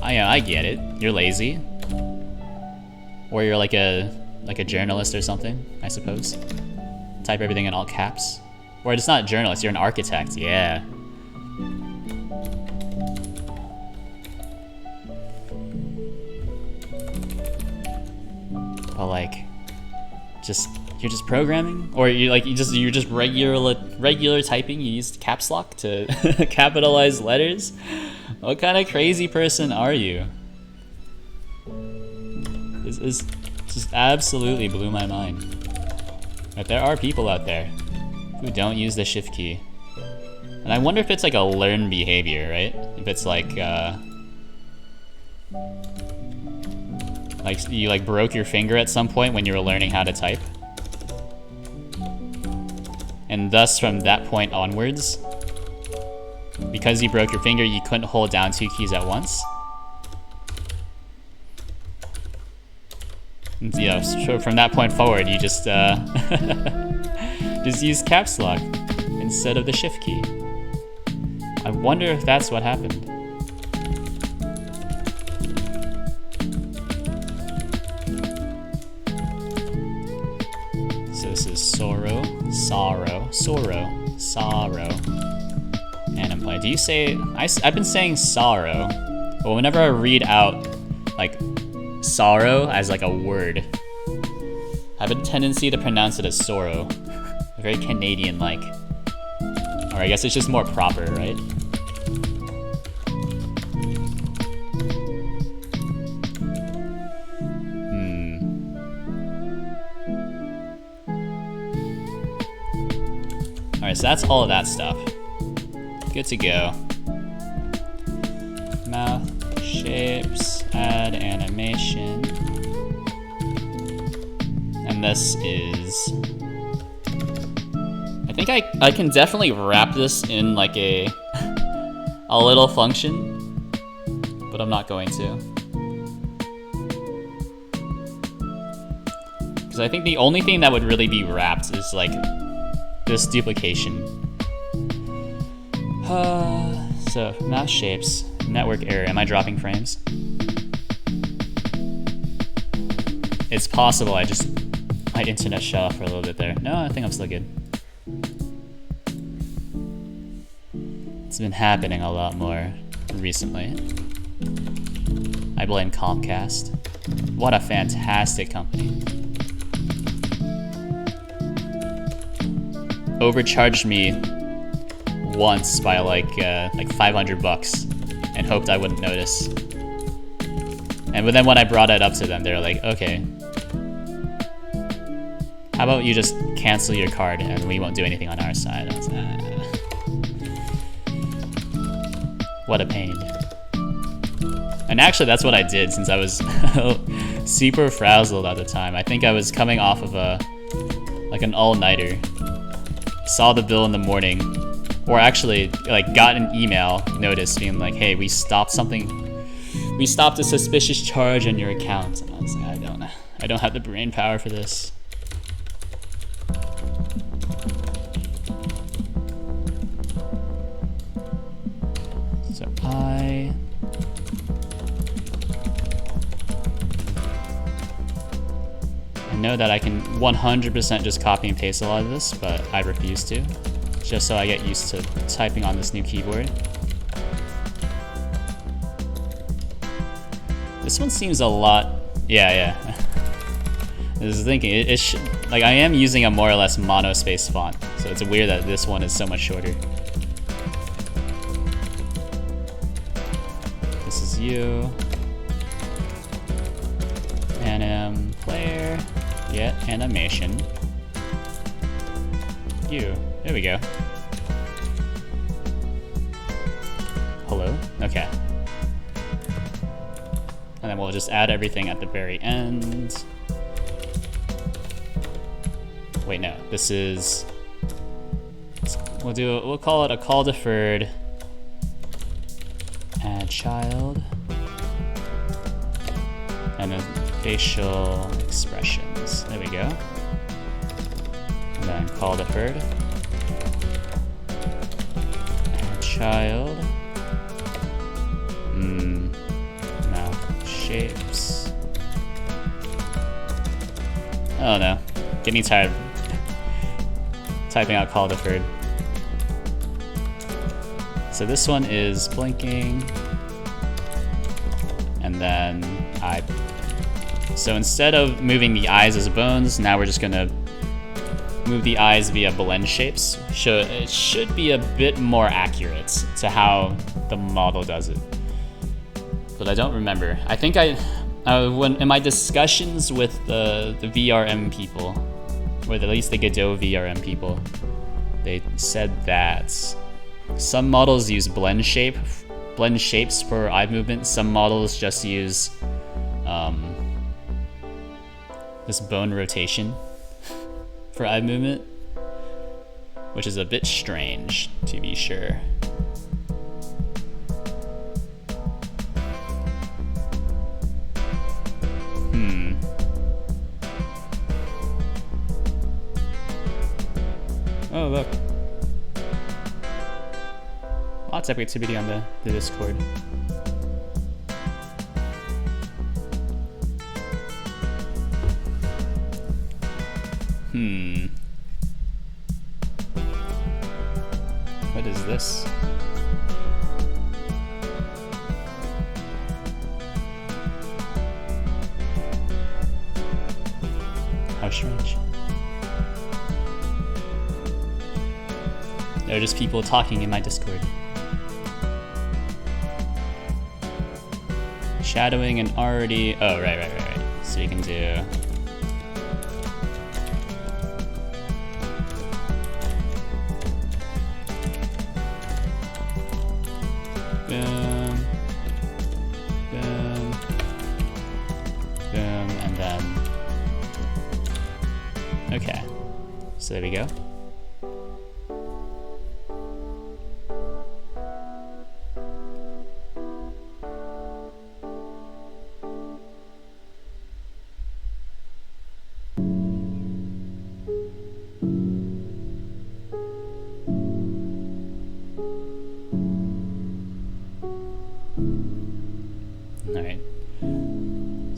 A: I get it. You're lazy. Or you're like a journalist or something, I suppose. Type everything in all caps. Or it's not a journalist, you're an architect, yeah. But like, you're just programming? Or you're just regular typing, you use caps lock to capitalize letters? What kind of crazy person are you? This just absolutely blew my mind. But there are people out there who don't use the shift key. And I wonder if it's like a learned behavior, right? If it's like you like broke your finger at some point when you were learning how to type. And thus from that point onwards, because you broke your finger, you couldn't hold down two keys at once. Yeah, so from that point forward, you just just use caps lock instead of the shift key. I wonder if that's what happened. So this is sorrow, and I'm playing. Do you say? I've been saying sorrow, but whenever I read out like sorrow as like a word, I have a tendency to pronounce it as sorrow. Very Canadian-like. Or I guess it's just more proper, right? Alright, so that's all of that stuff. Good to go. Mouth, shapes, add animation. And this is... I think I can definitely wrap this in like a little function, but I'm not going to. Because I think the only thing that would really be wrapped is like this duplication. So mouse shapes, network error. Am I dropping frames? It's possible my internet shut off for a little bit there. No, I think I'm still good. It's been happening a lot more recently. I blame Comcast. What a fantastic company. Overcharged me once by like $500 and hoped I wouldn't notice. But then when I brought it up to them, they were like, okay, how about you just cancel your card and we won't do anything on our side. I was like, what a pain. And actually that's what I did since I was super frazzled at the time. I think I was coming off of an all-nighter. Saw the bill in the morning, or actually like got an email notice being like, hey, we stopped a suspicious charge on your account. And I was like, I don't have the brain power for this. So I know that I can 100% just copy and paste a lot of this, but I refuse to, just so I get used to typing on this new keyboard. This one seems a lot, yeah. I was thinking, it should, like I am using a more or less monospace font, so it's weird that this one is so much shorter. This is you. Anim player. Get animation. You. There we go. Hello? Okay. And then we'll just add everything at the very end. Wait, no. This is... We'll call it a call deferred. Add child. And then facial expressions. There we go. And then call deferred. Add child. Mouth shapes. Oh no. Getting tired of typing out call deferred. So this one is blinking. And then eye. So instead of moving the eyes as bones, now we're just gonna move the eyes via blend shapes. It should be a bit more accurate to how the model does it. But I don't remember. I think when in my discussions with the VRM people, or at least the Godot VRM people, they said that some models use blend shapes for eye movement. Some models just use this bone rotation for eye movement, which is a bit strange, to be sure. Oh, look. Lots of activity on the Discord. What is this? How strange. There are just people talking in my Discord. Shadowing and already... Oh, right. So you can do... Boom. Boom. Boom. And then... Okay. So there we go.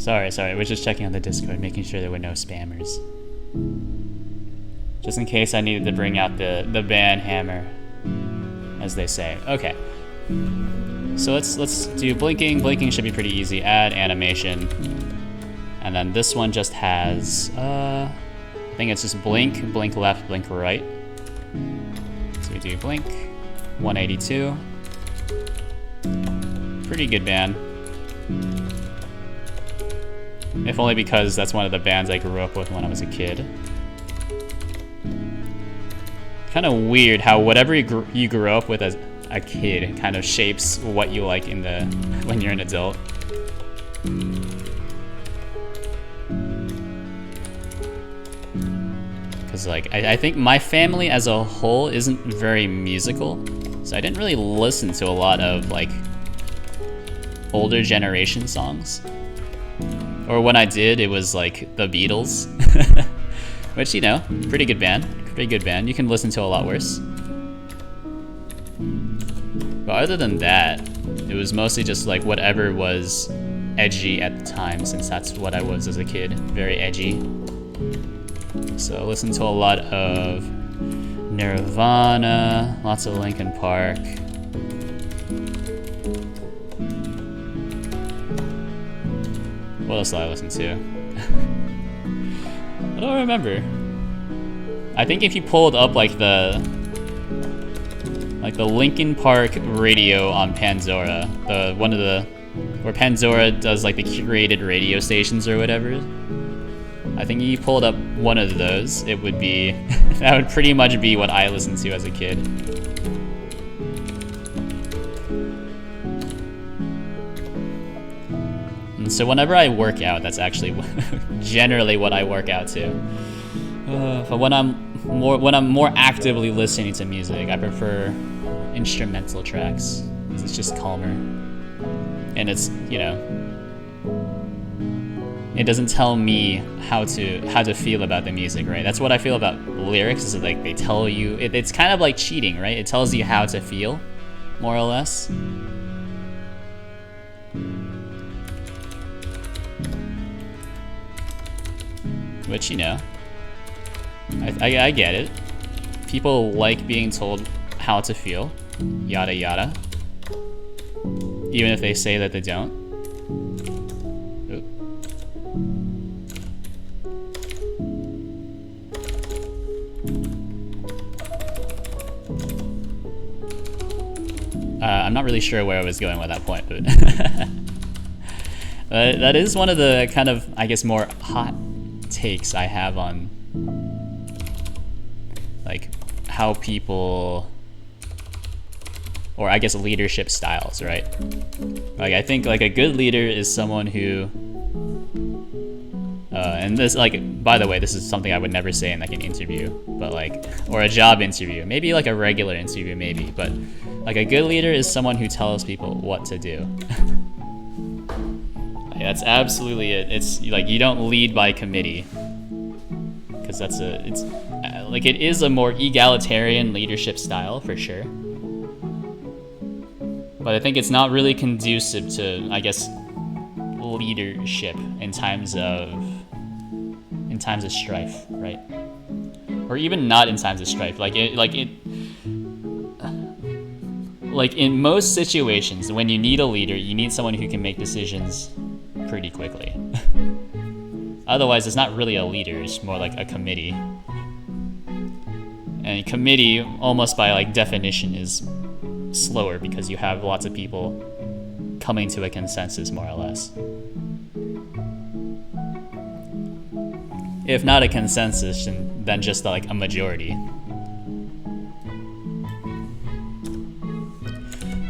A: Sorry, we're just checking on the Discord, making sure there were no spammers. Just in case I needed to bring out the ban hammer, as they say. Okay. So let's do blinking. Blinking should be pretty easy. Add animation. And then this one just has, I think it's just blink, blink left, blink right. So we do blink, 182. Pretty good ban. If only because that's one of the bands I grew up with when I was a kid. Kind of weird how whatever you grew up with as a kid kind of shapes what you like when you're an adult. Because like I think my family as a whole isn't very musical, so I didn't really listen to a lot of like older generation songs. Or when I did, it was like the Beatles, which, you know, pretty good band. Pretty good band. You can listen to a lot worse. But other than that, it was mostly just like whatever was edgy at the time, since that's what I was as a kid. Very edgy. So I listened to a lot of Nirvana, lots of Linkin Park. What else did I listen to? I don't remember. I think if you pulled up like the Linkin Park radio on Pandora, where Pandora does like the curated radio stations or whatever. I think if you pulled up one of those, it would be that would pretty much be what I listened to as a kid. So whenever I work out, that's actually generally what I work out to. But when I'm more actively listening to music, I prefer instrumental tracks. It's just calmer, and it's, you know, it doesn't tell me how to feel about the music, right? That's what I feel about lyrics. Is like they tell you it's kind of like cheating, right? It tells you how to feel, more or less. Which, you know, I get it. People like being told how to feel, yada yada. Even if they say that they don't. Oop. I'm not really sure where I was going with that point, but that is one of the kind of, I guess, more hot takes I have on like how people, or I guess leadership styles, right? Like I think like a good leader is someone who and this, like, by the way, this is something I would never say in like an interview, but like, or a job interview, maybe like a regular interview maybe, but like a good leader is someone who tells people what to do. That's absolutely it. It's like you don't lead by committee, because it's like it is a more egalitarian leadership style for sure. But I think it's not really conducive to, I guess, leadership in times of strife, right? Or even not in times of strife. Like in most situations, when you need a leader, you need someone who can make decisions pretty quickly. Otherwise, it's not really a leader, it's more like a committee. And committee, almost by like definition, is slower because you have lots of people coming to a consensus, more or less. If not a consensus, then just like a majority.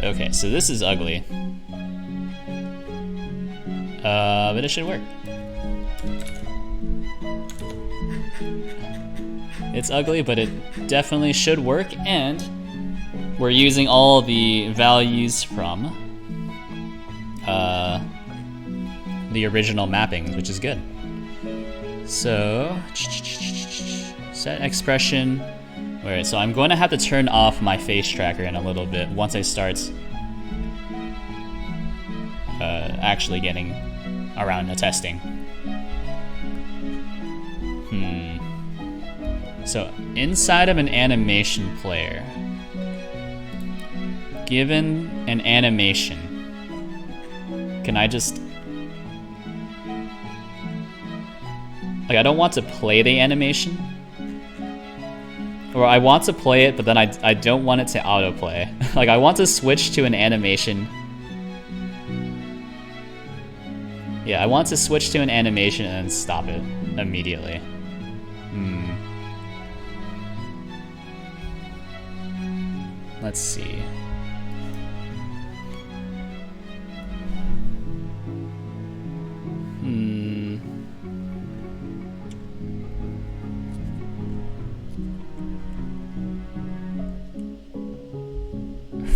A: Okay, so this is ugly. But it should work. It's ugly, but it definitely should work, and we're using all the values from the original mappings, which is good. So, set expression. Alright, so I'm going to have to turn off my face tracker in a little bit once I start actually getting around a testing. So inside of an animation player, given an animation, can I just... Like, I don't want to play the animation. Or I want to play it, but then I don't want it to autoplay. Like, I want to switch to an animation. Yeah, I want to switch to an animation and then stop it immediately. Let's see.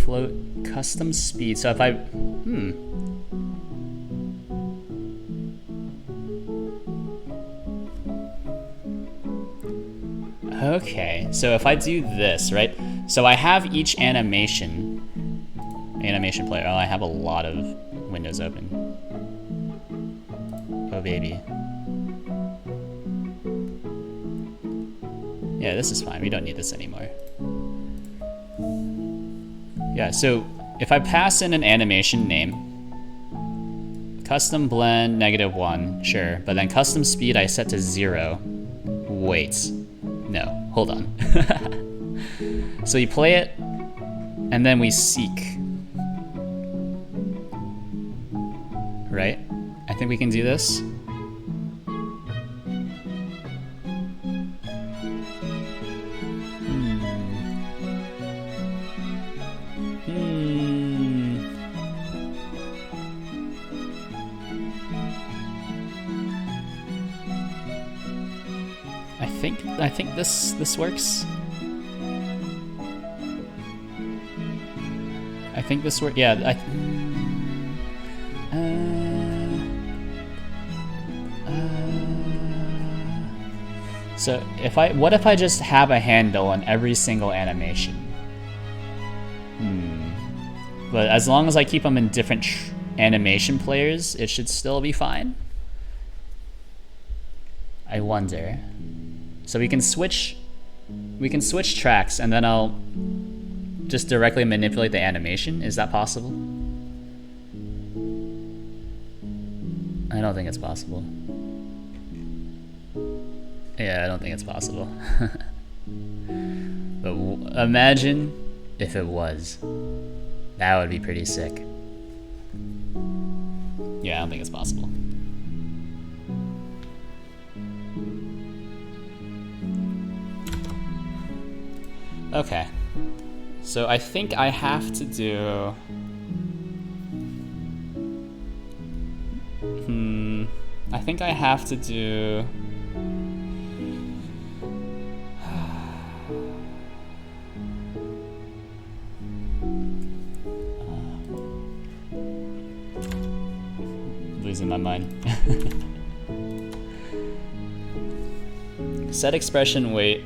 A: Float custom speed. So if I... Okay, so if I do this, right? So I have each animation player. Oh, I have a lot of windows open. Oh, baby. Yeah, this is fine. We don't need this anymore. Yeah, so if I pass in an animation name, custom blend -1, sure, but then custom speed I set to 0. Wait, no, hold on. So you play it, and then we seek. Right? I think we can do this. I think this works. I think this works. Yeah. So what if I just have a handle on every single animation? But as long as I keep them in different animation players, it should still be fine. I wonder. So we can switch tracks, and then I'll just directly manipulate the animation. Is that possible? I don't think it's possible. Yeah, I don't think it's possible. But imagine if it was. That would be pretty sick. Yeah, I don't think it's possible. Okay, so I think I have to do... I think I have to do... Losing my mind. Set expression weight.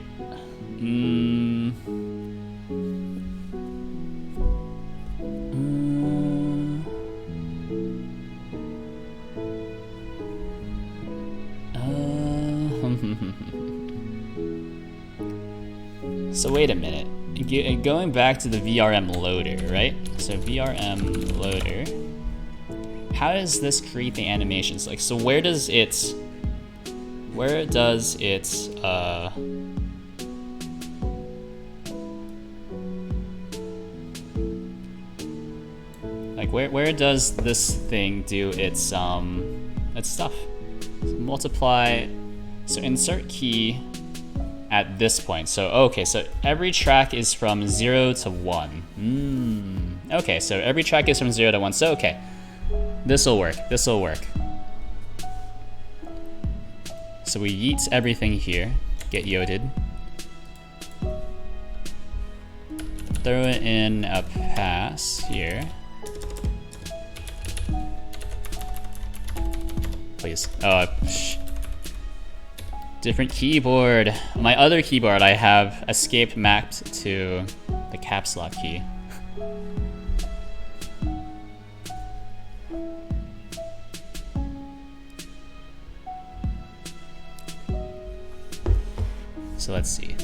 A: So wait a minute. Going back to the VRM loader, right? So VRM loader. How does this create the animations? Like, so where does it like where does this thing do its stuff? So multiply, so insert key at this point. So okay, so every track is from 0 to 1. Okay, so every track is from 0 to 1. So okay, this'll work. So we yeet everything here, get yoted. Throw it in a pass here. Please. Oh, different keyboard. My other keyboard, I have escape mapped to the caps lock key. So let's see.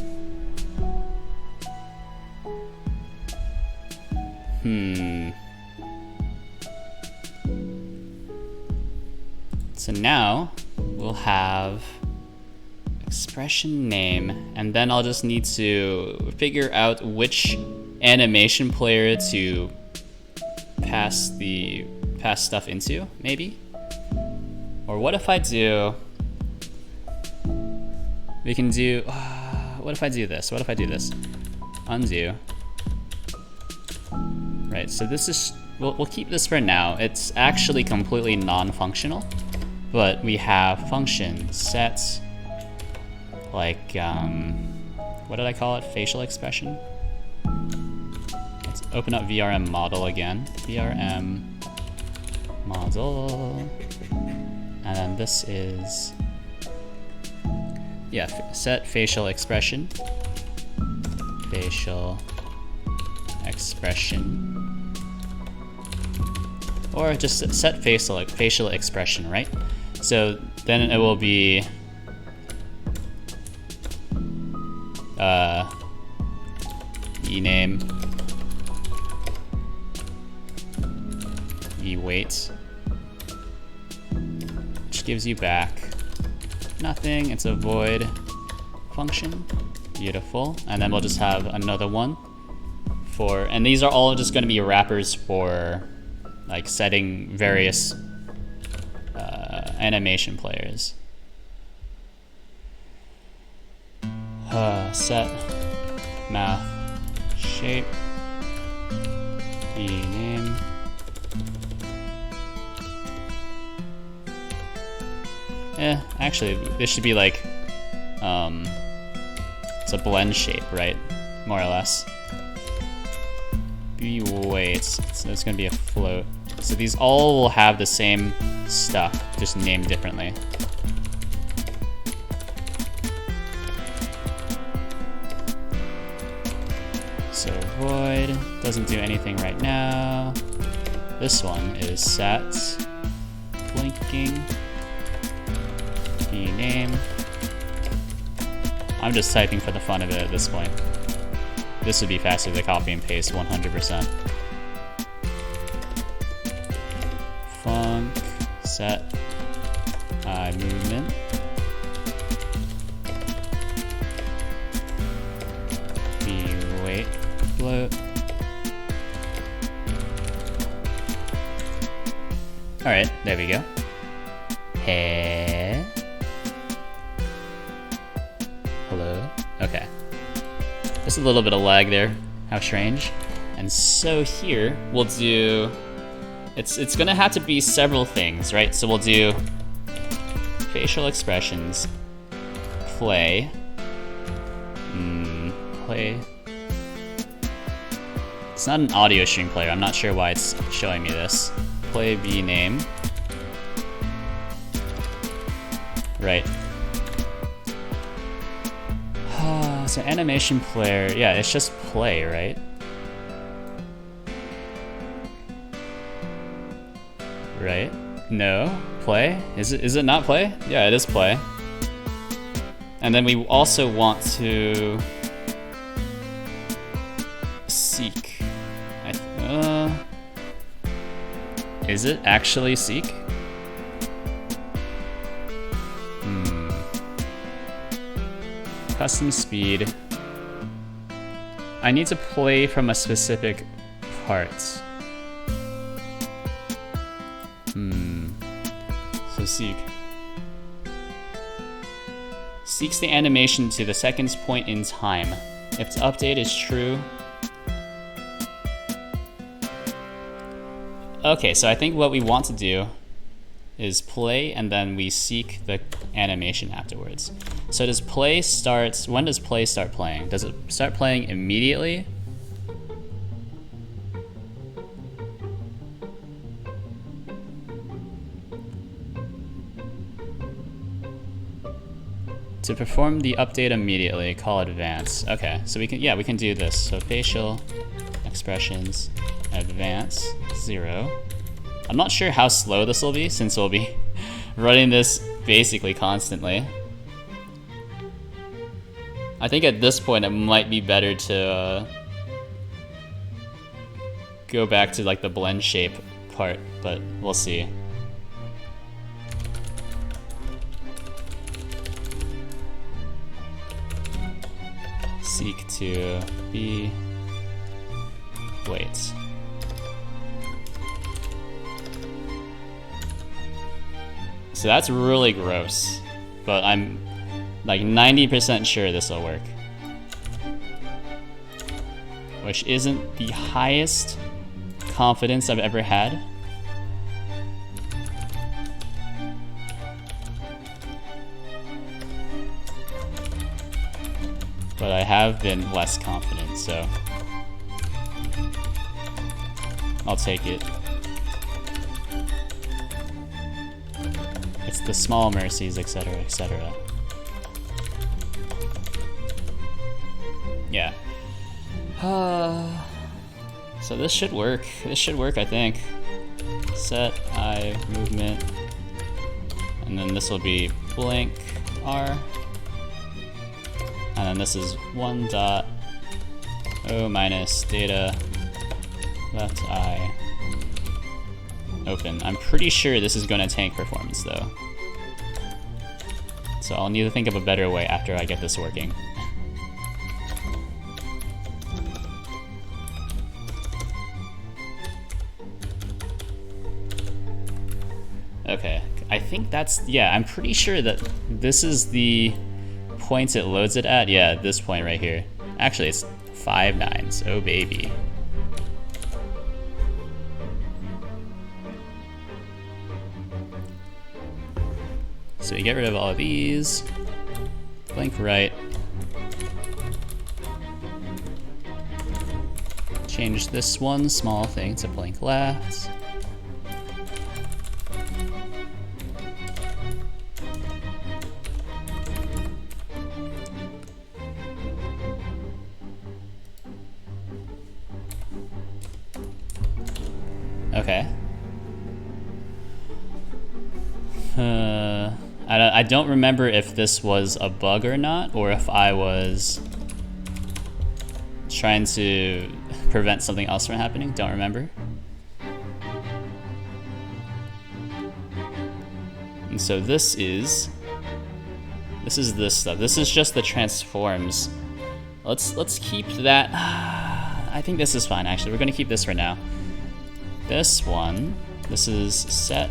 A: So now we'll have expression name, and then I'll just need to figure out which animation player to pass stuff into, maybe? Or what if I do, we can do, what if I do this? What if I do this? Undo. Right, so this is, we'll keep this for now. It's actually completely non-functional, but we have function set, like, what did I call it? Facial expression? Let's open up VRM model again. VRM model. And then this is, yeah, set facial expression. Facial expression. Or just set facial expression, right? So then it will be ename, eweight, which gives you back nothing. It's a void function. Beautiful. And then we'll just have another one for, and these are all just going to be wrappers for like setting various animation players. Set math shape ename actually this should be like it's a blend shape, right? More or less. Wait, so it's gonna be a float. So these all will have the same stuff, just named differently. So void doesn't do anything right now. This one is set blinking ename. I'm just typing for the fun of it at this point. This would be faster to copy and paste 100%. Func set eye movement. Wait float. Alright, there we go. Hey. Hello. Okay. Just a little bit of lag there. How strange. And so here we'll do, it's gonna have to be several things, right? So we'll do facial expressions, play, play. It's not an audio stream player. I'm not sure why it's showing me this. Play B name. Right. So animation player, yeah, it's just play, right? Right? No, play? Is it not play? Yeah, it is play. And then we also want to seek. Is it actually seek? Custom speed. I need to play from a specific part. So seek. Seeks the animation to the seconds point in time. If the update is true. Okay, so I think what we want to do is play and then we seek the animation afterwards. So does play start, when does play start playing? Does it start playing immediately? To perform the update immediately, call advance. Okay, so we can do this. So facial expressions, advance, 0. I'm not sure how slow this will be since we'll be running this basically constantly. I think at this point it might be better to go back to like the blend shape part, but we'll see. Seek to be... wait. So that's really gross, but I'm like 90% sure this will work. Which isn't the highest confidence I've ever had. But I have been less confident, so I'll take it. It's the small mercies, etc., etc. Yeah. So this should work. This should work, I think. Set I movement, and then this will be blank R, and then this is 1 dot O minus data left eye open. I'm pretty sure this is going to tank performance though, so I'll need to think of a better way after I get this working. Okay, I think that's, yeah, I'm pretty sure that this is the points it loads it at. Yeah, this point right here. Actually, it's 5 nines. Oh, baby. So you get rid of all of these. Blank right. Change this one small thing to blank left. Okay. I don't remember if this was a bug or not, or if I was trying to prevent something else from happening. Don't remember. And so this is this stuff. This is just the transforms. Let's keep that. I think this is fine, actually. We're gonna keep this for now. This one, this is set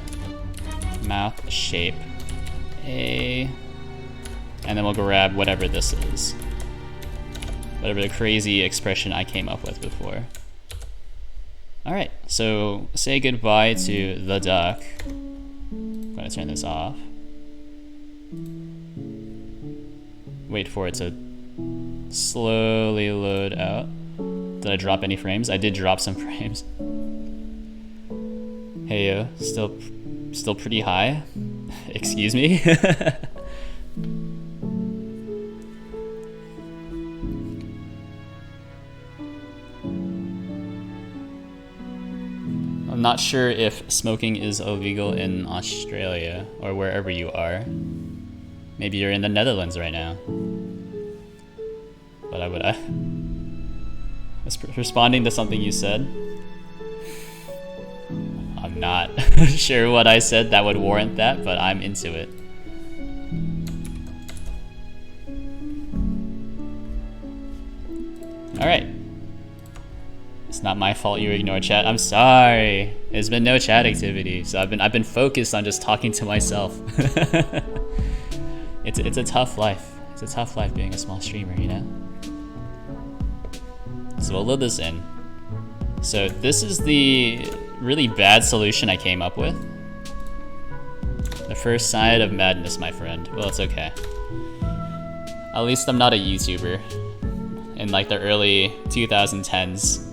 A: mouth shape A, and then we'll grab whatever this is. Whatever the crazy expression I came up with before. Alright, so say goodbye to the duck. I'm gonna turn this off. Wait for it to slowly load out. Did I drop any frames? I did drop some frames. Hey yo, still pretty high. Excuse me. I'm not sure if smoking is illegal in Australia or wherever you are. Maybe you're in the Netherlands right now. But I was responding to something you said. I'm not sure what I said that would warrant that, but I'm into it. Alright. It's not my fault you ignore chat. I'm sorry. There's been no chat activity, so I've been focused on just talking to myself. It's a tough life. It's a tough life being a small streamer, you know? So we'll load this in. So this is the really bad solution I came up with. The first sign of madness, my friend. Well, it's okay. At least I'm not a YouTuber in like the early 2010s.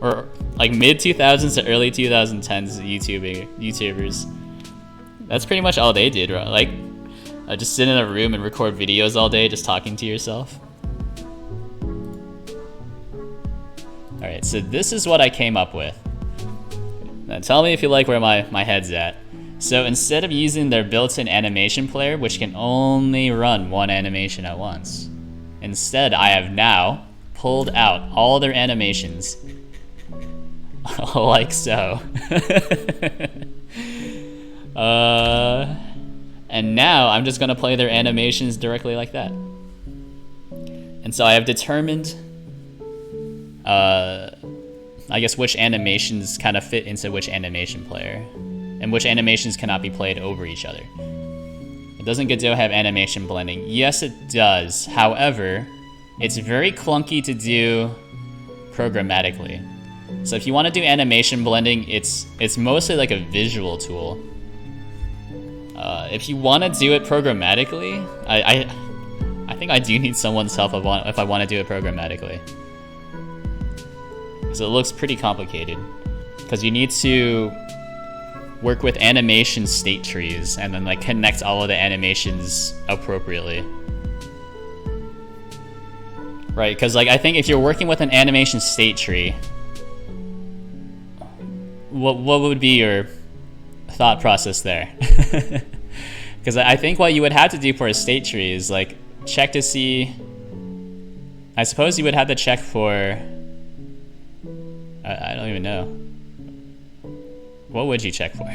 A: Or like mid 2000s to early 2010s YouTubers. That's pretty much all they did, right? Like, just sit in a room and record videos all day just talking to yourself. Alright, so this is what I came up with. Now tell me if you like where my head's at. So instead of using their built-in animation player, which can only run one animation at once, Instead, I have now pulled out all their animations. Like so. And now I'm just gonna play their animations directly like that. And so I have determined, I guess, which animations kind of fit into which animation player, and which animations cannot be played over each other. Doesn't Godot have animation blending? Yes, it does. However, it's very clunky to do programmatically. So if you want to do animation blending, it's mostly like a visual tool. If you want to do it programmatically, I think I do need someone's help if I want to do it programmatically. Because it looks pretty complicated. Because you need to work with animation state trees and then like connect all of the animations appropriately. Right, because like I think if you're working with an animation state tree, what would be your thought process there? Because I think what you would have to do for a state tree is like check to see. I suppose you would have to check for. I don't even know. What would you check for?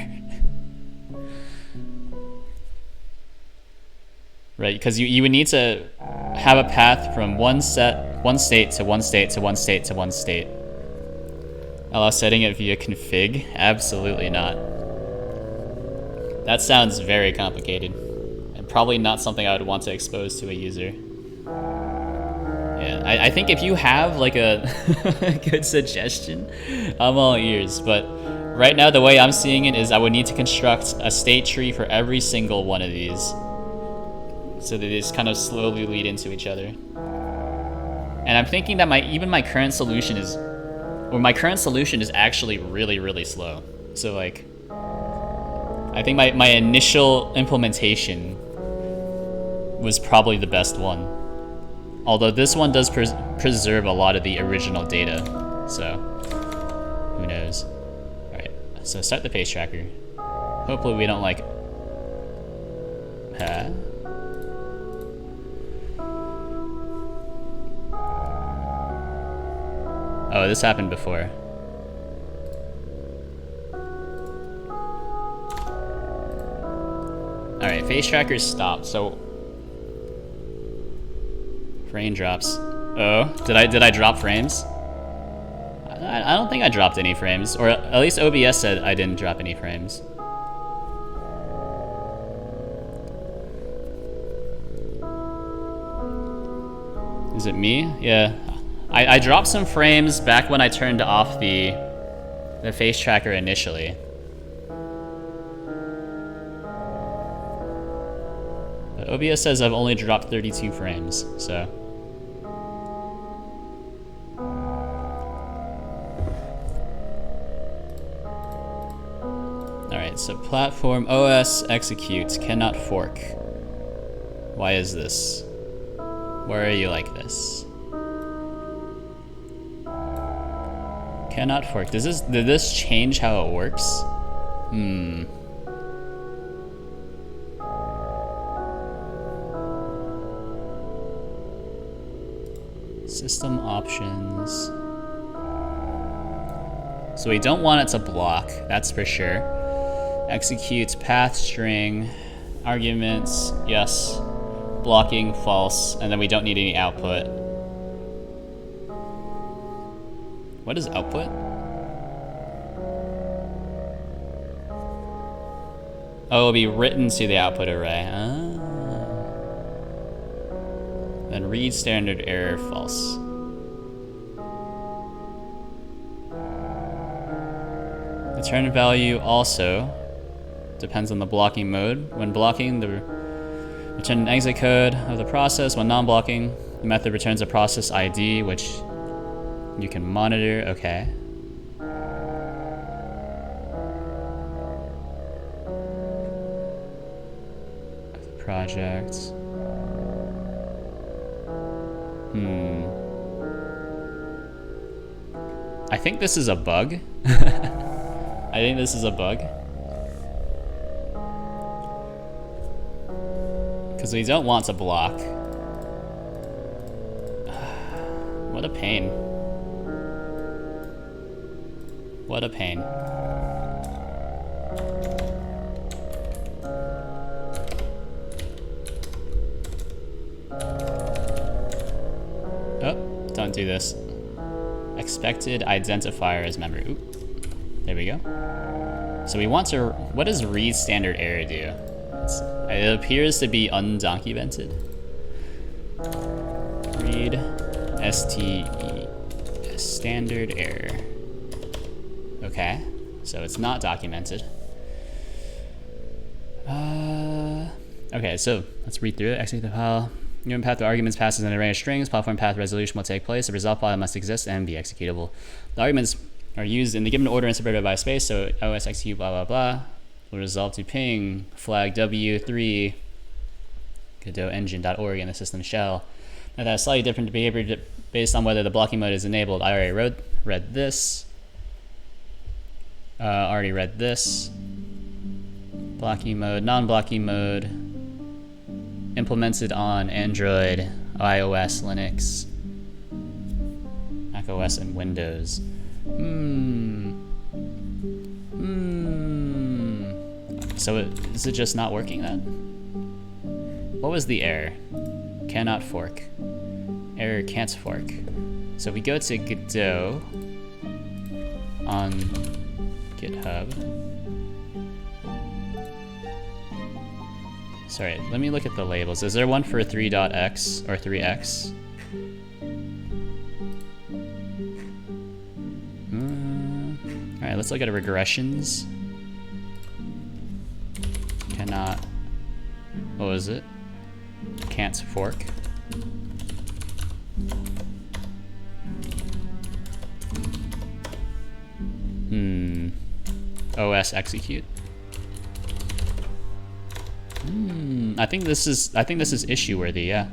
A: Right, because you would need to have a path from one state to one state to one state to one state. Allow setting it via config? Absolutely not. That sounds very complicated, and probably not something I would want to expose to a user. Yeah, I think if you have like a good suggestion, I'm all ears, but right now the way I'm seeing it is I would need to construct a state tree for every single one of these, so that they just kind of slowly lead into each other. And I'm thinking that my current solution is actually really, really slow. So like, I think my initial implementation was probably the best one. Although this one does preserve a lot of the original data, so who knows. Alright, so start the pace tracker. Hopefully we don't like... Huh? Oh, this happened before. Alright, face tracker stopped, so... Frame drops. Oh, did I drop frames? I don't think I dropped any frames, or at least OBS said I didn't drop any frames. Is it me? Yeah. I dropped some frames back when I turned off the face tracker initially. But OBS says I've only dropped 32 frames, so. Alright, so platform OS execute cannot fork. Why is this? Why are you like this? Cannot fork. Did this change how it works? System options. So we don't want it to block, that's for sure. Execute path string, arguments, yes. Blocking, false, and then we don't need any output. What is output? Oh, it'll be written to the output array. Ah. Then read standard error false. Return value also depends on the blocking mode. When blocking, the return an exit code of the process. When non-blocking, the method returns a process ID, which you can monitor. Okay. Project. I think this is a bug. I think this is a bug. Because we don't want to block. What a pain. What a pain. Oh, don't do this. Expected identifier as memory. Oop. There we go. So we want to, what does read standard error do? It appears to be undocumented. Read STE standard error. Okay, so it's not documented. Okay, so let's read through it. Execute the file. Given path of arguments passes an array of strings. Platform path resolution will take place. The result file must exist and be executable. The arguments are used in the given order and separated by space. So OS execute blah blah blah will resolve to ping flag W3 Godot engine.org in the system shell. Now that has slightly different behavior based on whether the blocking mode is enabled. I already read this. Already read this. Blocking mode, non-blocking mode. Implemented on Android, iOS, Linux, macOS, and Windows. So is it just not working then? What was the error? Cannot fork. Error can't fork. So we go to Godot on GitHub. Sorry, let me look at the labels. Is there one for 3.x or 3x? Alright, let's look at regressions. Cannot. What was it? Can't fork. OS execute. I think this is issue worthy, yeah.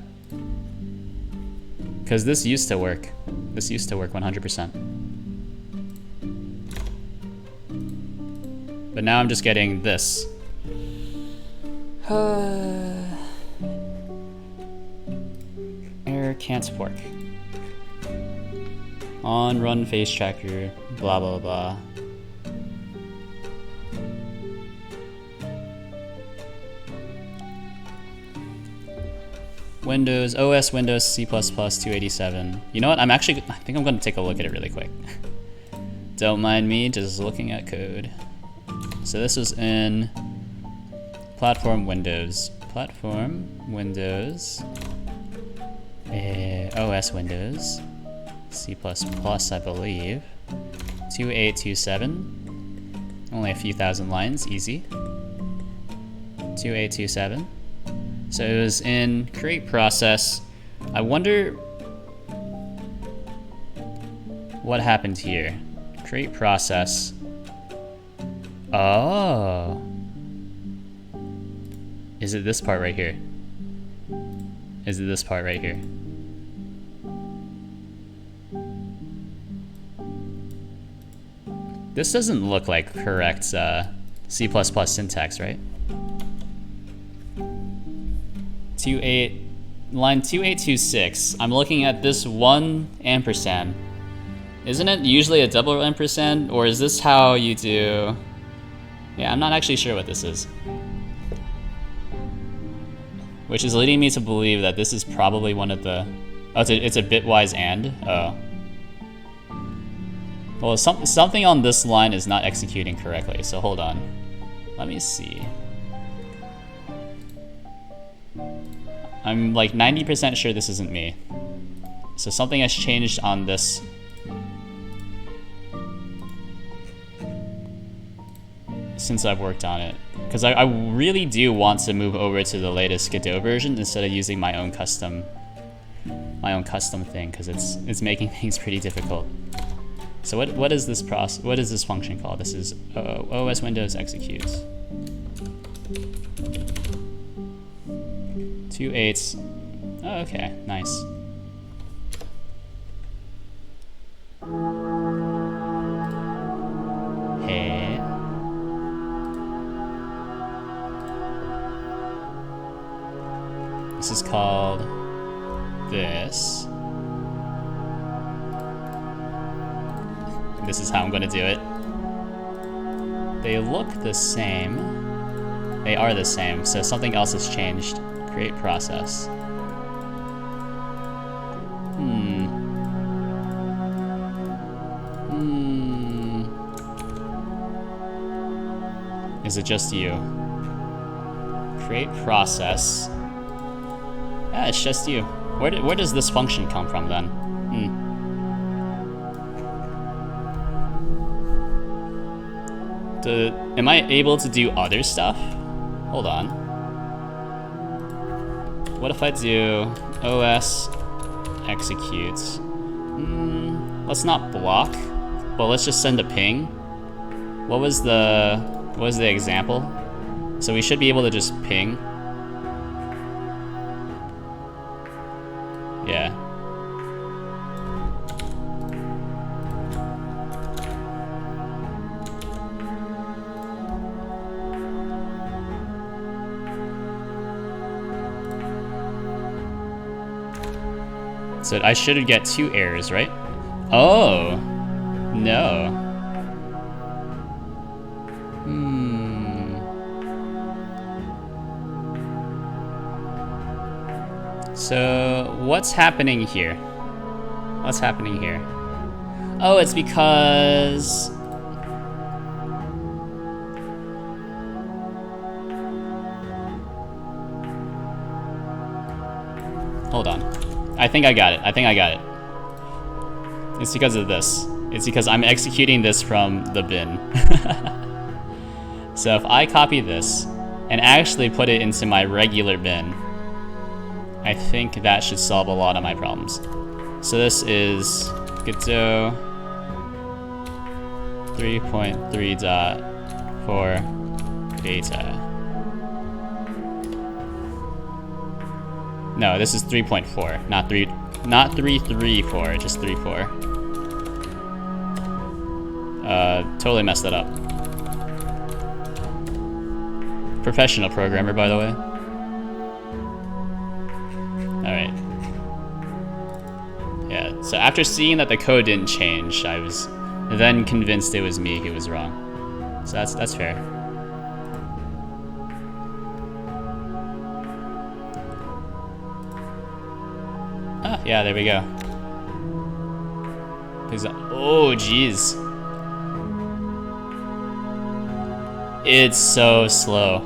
A: Because this used to work. This used to work 100%. But now I'm just getting this. Error can't fork. On run face tracker, blah blah blah. Windows, OS, Windows, C++, 287. You know what? I think I'm going to take a look at it really quick. Don't mind me, just looking at code. So this was in platform Windows. Platform Windows. OS Windows. C++, I believe. 2827. Only a few thousand lines, easy. 2827. So it was in create process. I wonder what happened here. Create process. Oh. Is it this part right here? Is it this part right here? This doesn't look like correct C++ syntax, right? Line 2826. I'm looking at this one ampersand. Isn't it usually a double ampersand, or is this how you do? Yeah, I'm not actually sure what this is. Which is leading me to believe that this is probably one of the. Oh, it's a bitwise and. Oh. Well, something on this line is not executing correctly. So hold on. Let me see. I'm like 90% sure this isn't me. So something has changed on this. Since I've worked on it. Because I really do want to move over to the latest Godot version instead of using my own custom thing, because it's making things pretty difficult. So what is this process? What is this function called? This is OS Windows executes. 2 8s. Oh, okay, nice. Hey. This is called this. this is how I'm gonna do it. They look the same. They are the same, so something else has changed. Create process. Is it just you? Create process. Yeah, it's just you. Where does this function come from then? Am I able to do other stuff? Hold on. What if I do OS execute? Let's not block, but let's just send a ping. What was the example? So we should be able to just ping. Yeah. So I should get 2 errors, right? Oh, no. So what's happening here? What's happening here? Oh, it's because... Hold on. I think I got it. It's because of this. It's because I'm executing this from the bin. So if I copy this and actually put it into my regular bin, I think that should solve a lot of my problems. So this is Godot 3.3.4 beta. No, this is 3.4, not 3.3.4, just 3.4. Totally messed that up. Professional programmer, by the way. Alright. Yeah, so after seeing that the code didn't change, I was then convinced it was me who was wrong. So that's fair. Ah, yeah, there we go. Please, oh, jeez. It's so slow.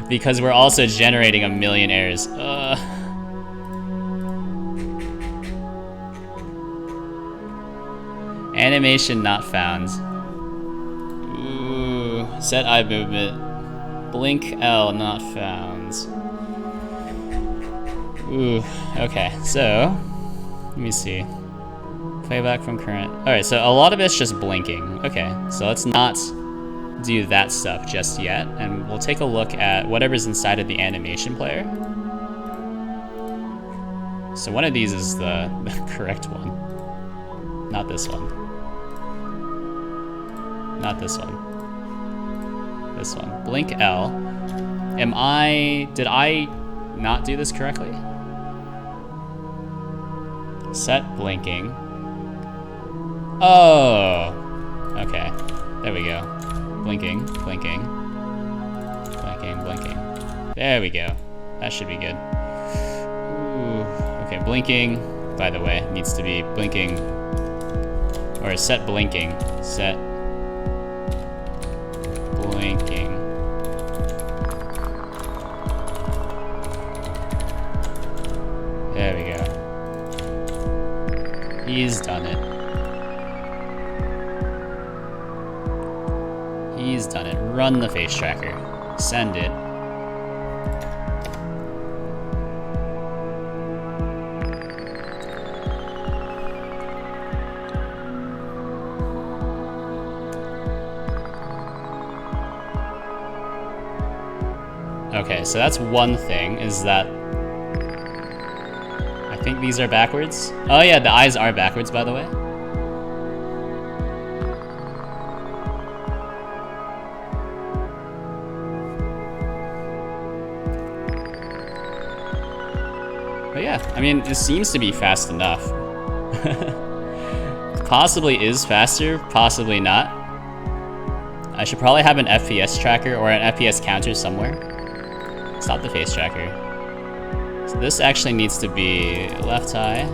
A: Because we're also generating a million errors. Animation not found. Ooh, set eye movement. Blink L not found. Ooh, okay, so let me see. Playback from current. Alright, so a lot of it's just blinking. Okay, so let's not do that stuff just yet, and we'll take a look at whatever's inside of the animation player. So one of these is the correct one. Not this one. Not this one. This one. Blink L. Did I not do this correctly? Set blinking. Oh, okay. There we go. Blinking, blinking, blinking, blinking. There we go. That should be good. Ooh. Okay, blinking, by the way, needs to be blinking, or set blinking. Set blinking. There we go. He's done it. He's done it. Run the face tracker. Send it. Okay, so that's one thing, is that I think these are backwards. Oh yeah, the eyes are backwards, by the way. But yeah, I mean, it seems to be fast enough. Possibly is faster, possibly not. I should probably have an FPS tracker or an FPS counter somewhere. Stop the face tracker. So this actually needs to be left eye.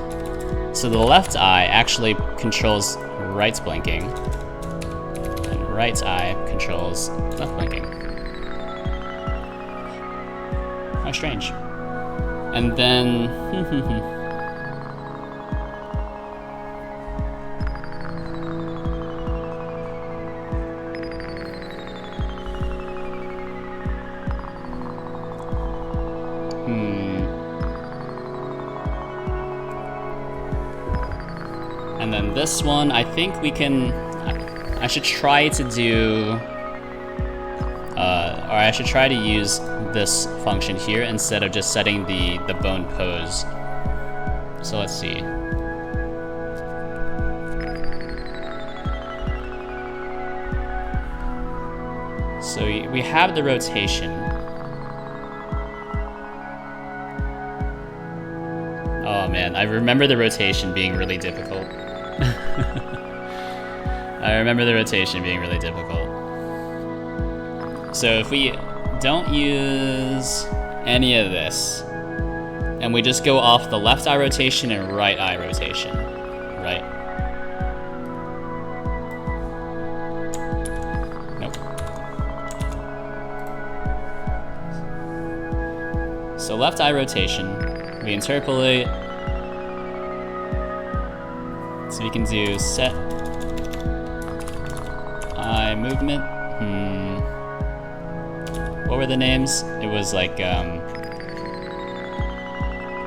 A: So the left eye actually controls right blinking. And right eye controls left blinking. How strange. And then... And then this one, I think we can... I should try to do... or I should try to use this function here instead of just setting the bone pose. So let's see. So we have the rotation. Oh man, I remember the rotation being really difficult. I remember the rotation being really difficult. So if we don't use any of this, and we just go off the left eye rotation and right eye rotation, right? Nope. So left eye rotation, we interpolate. So we can do set eye movement. What were the names? It was like,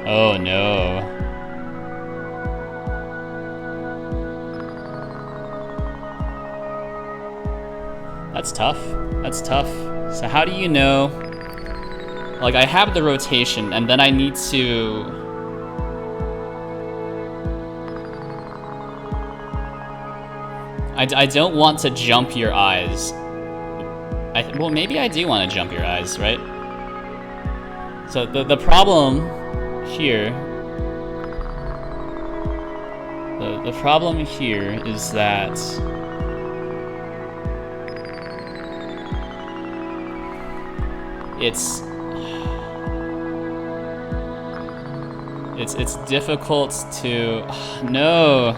A: oh no. That's tough. That's tough. So how do you know? Like, I have the rotation, and then I need to... I don't want to jump your eyes. Well, maybe I do want to jump your eyes, right? So the problem here... The problem here is that... It's difficult to... No!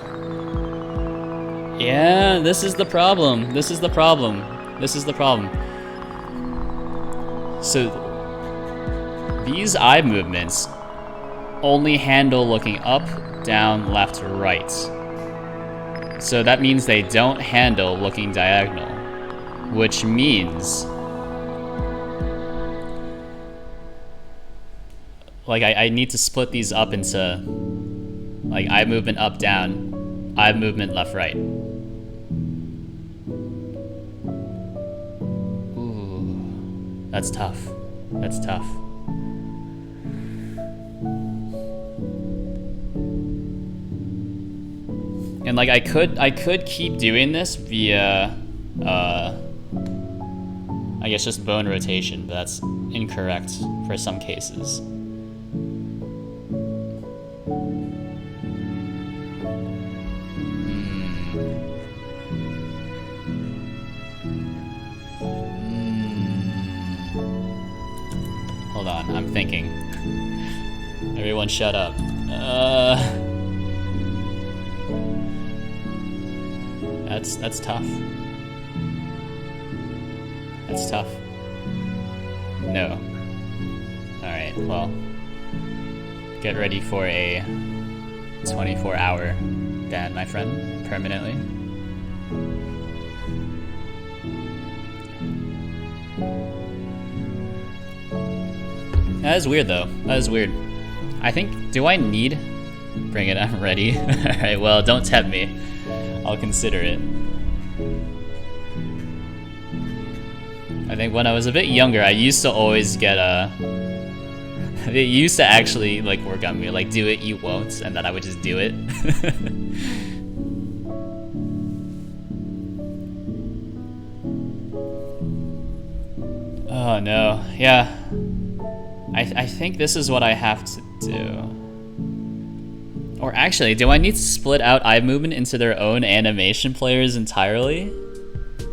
A: Yeah, this is the problem. This is the problem. This is the problem. So, these eye movements only handle looking up, down, left, right. So that means they don't handle looking diagonal, which means... Like, I need to split these up into, like, eye movement up, down, eye movement left, right. Ooh, that's tough. That's tough. And like, I could keep doing this via, I guess just bone rotation, but that's incorrect for some cases. Hold on, I'm thinking. Everyone shut up. That's tough. That's tough. No. Alright, well. Get ready for a 24-hour ban, my friend, permanently. That is weird, though. That is weird. I think, do I need... Bring it, I'm ready. Alright, well, don't tempt me. I'll consider it. I think when I was a bit younger, I used to always get it used to actually, like, work on me. Like, do it, you won't. And then I would just do it. Oh, no. Yeah. I think this is what I have to do. Or actually, do I need to split out eye movement into their own animation players entirely?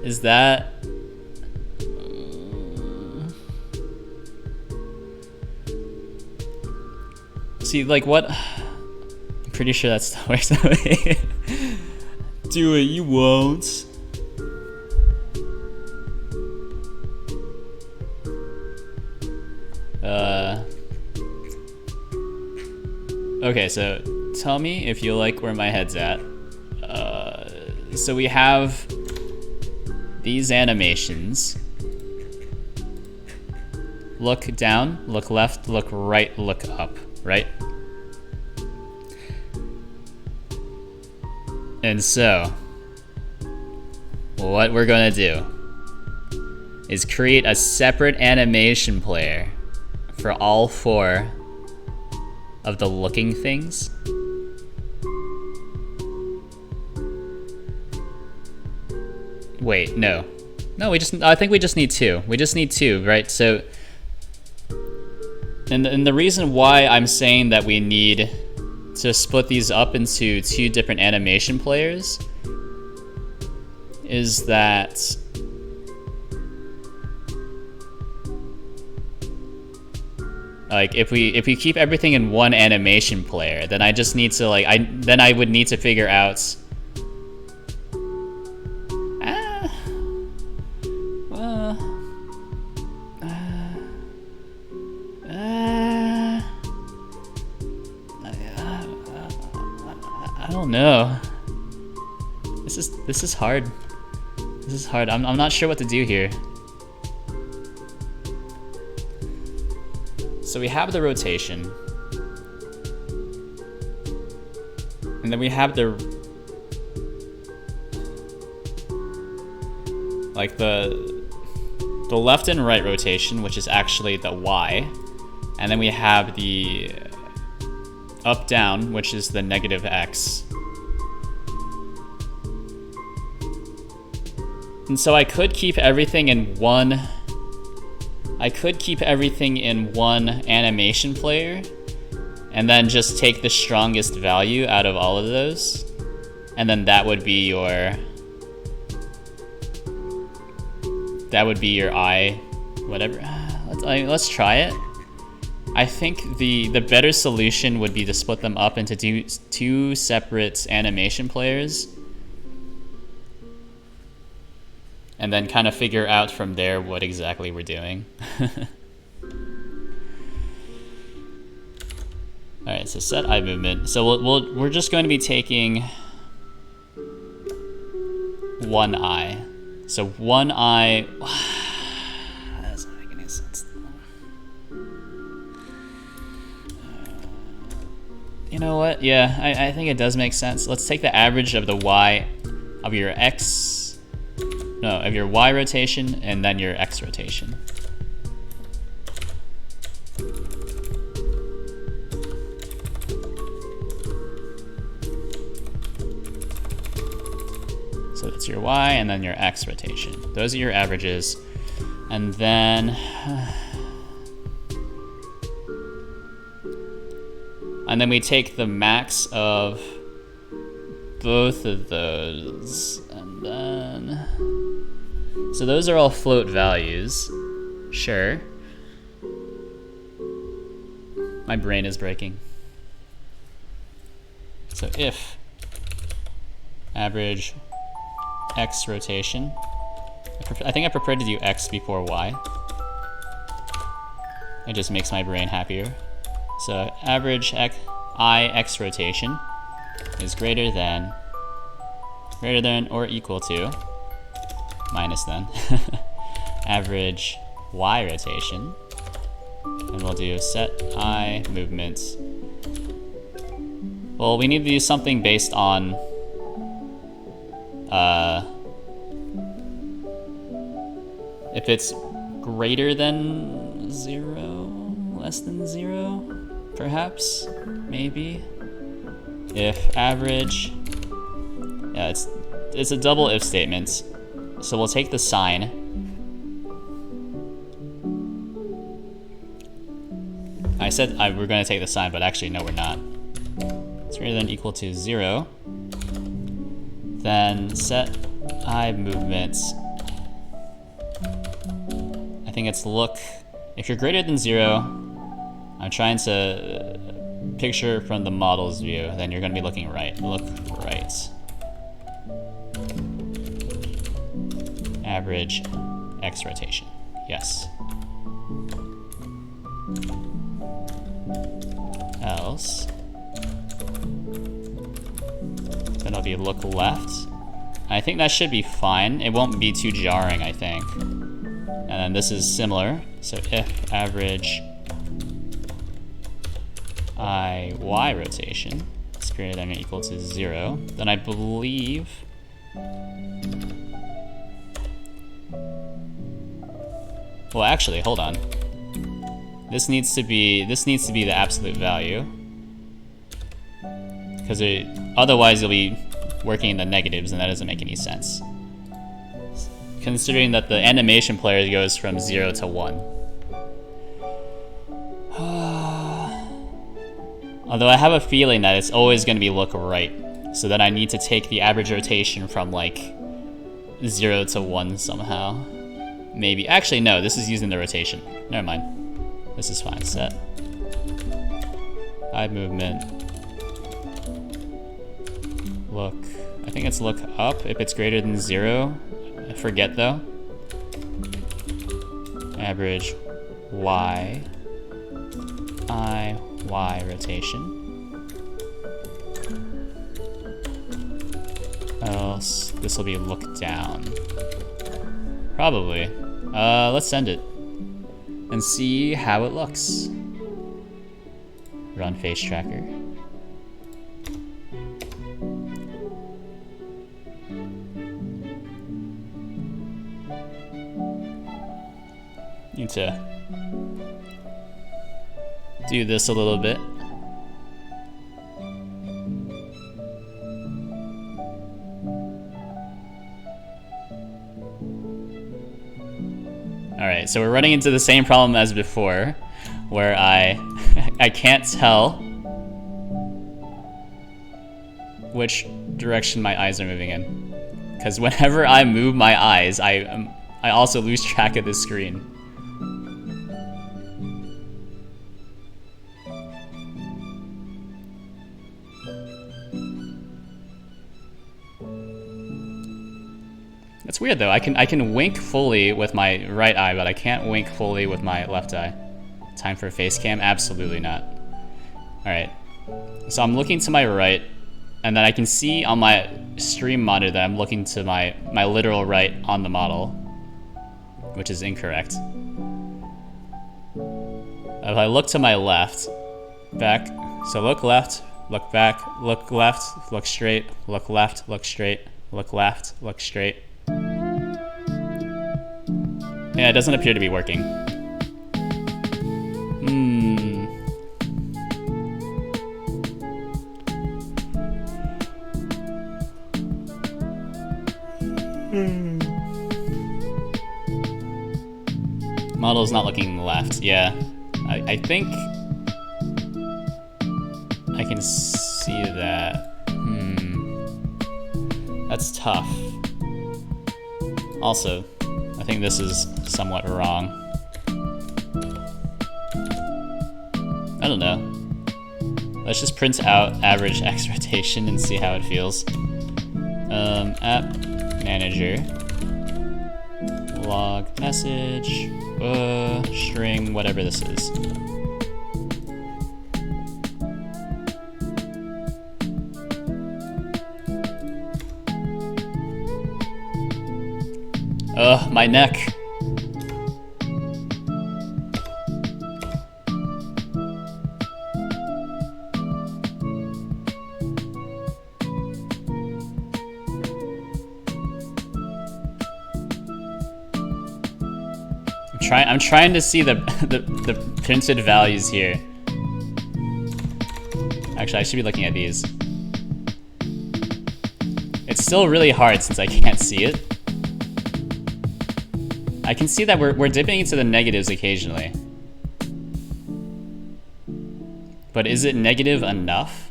A: Is that... See, like, what... I'm pretty sure that still works that way. Do it, you won't. Okay, so tell me if you like where my head's at. So we have these animations. Look down, look left, look right, look up, right? And so, what we're gonna do is create a separate animation player for all 4 of the looking things. Wait, no. No, I think we just need 2. We just need 2, right? So, and the reason why I'm saying that we need to split these up into 2 different animation players is that like if we keep everything in one animation player, then I just need to like I would need to figure out I don't know. This is hard. This is hard. I'm not sure what to do here. So we have the rotation. And then we have the left and right rotation, which is actually the Y. And then we have the up down, which is the negative X. And so I could keep everything in one animation player and then just take the strongest value out of all of those. And then that would be your eye, whatever. Let's try it. I think the better solution would be to split them up into 2 separate animation players. And then kind of figure out from there what exactly we're doing. Alright, so set eye movement. So we're just going to be taking 1 eye. So 1 eye. That doesn't make any sense. You know what? Yeah, I think it does make sense. Let's take the average of the Y of your X. No, of your Y rotation and then your X rotation. So it's your Y and then your X rotation. Those are your averages. And then we take the max of both of those, and then so those are all float values. Sure. My brain is breaking. So if average X rotation, I think I prefer to do X before Y. It just makes my brain happier. So average I X rotation is greater than or equal to minus then average Y rotation, and we'll do set eye movement. Well, we need to do something based on if it's greater than 0, less than 0, perhaps, maybe. If average, yeah, it's a double if statement. So we'll take the sign. I said we're going to take the sign, but actually no, we're not. So is greater than or equal to 0, then set eye movements. I think it's look. If you're greater than 0, I'm trying to picture from the model's view, then you're going to be looking right. Look right. Average X rotation. Yes. Else, then it'll be look left. I think that should be fine. It won't be too jarring, I think. And then this is similar. So if average IY rotation is greater than or equal to 0, then I believe well, actually, hold on. This needs to be the absolute value, because otherwise you'll be working in the negatives, and that doesn't make any sense. Considering that the animation player goes from 0 to 1. Although I have a feeling that it's always going to be look right, so then I need to take the average rotation from like 0 to 1 somehow. Maybe. Actually, no, this is using the rotation. Never mind. This is fine. Set eye movement. Look. I think it's look up if it's greater than 0. I forget though. Average Y. Y rotation. Else this will be look down. Probably. Let's send it and see how it looks. Run face tracker. Need to do this a little bit. Alright, so we're running into the same problem as before, where I can't tell which direction my eyes are moving in. Because whenever I move my eyes, I also lose track of the screen. It's weird though. I can wink fully with my right eye, but I can't wink fully with my left eye. Time for a face cam? Absolutely not. Alright. So I'm looking to my right, and then I can see on my stream monitor that I'm looking to my literal right on the model, which is incorrect. If I look to my left, back, so look left, look back, look left, look straight, look left, look straight, look left, look straight. Yeah, it doesn't appear to be working. Model's not looking left. Yeah, I think I can see that. That's tough. Also, I think this is somewhat wrong. I don't know. Let's just print out average X rotation and see how it feels. App manager. Log message. String, whatever this is. Ugh, my neck. I'm trying to see the printed values here. Actually, I should be looking at these. It's still really hard since I can't see it. I can see that we're dipping into the negatives occasionally. But is it negative enough?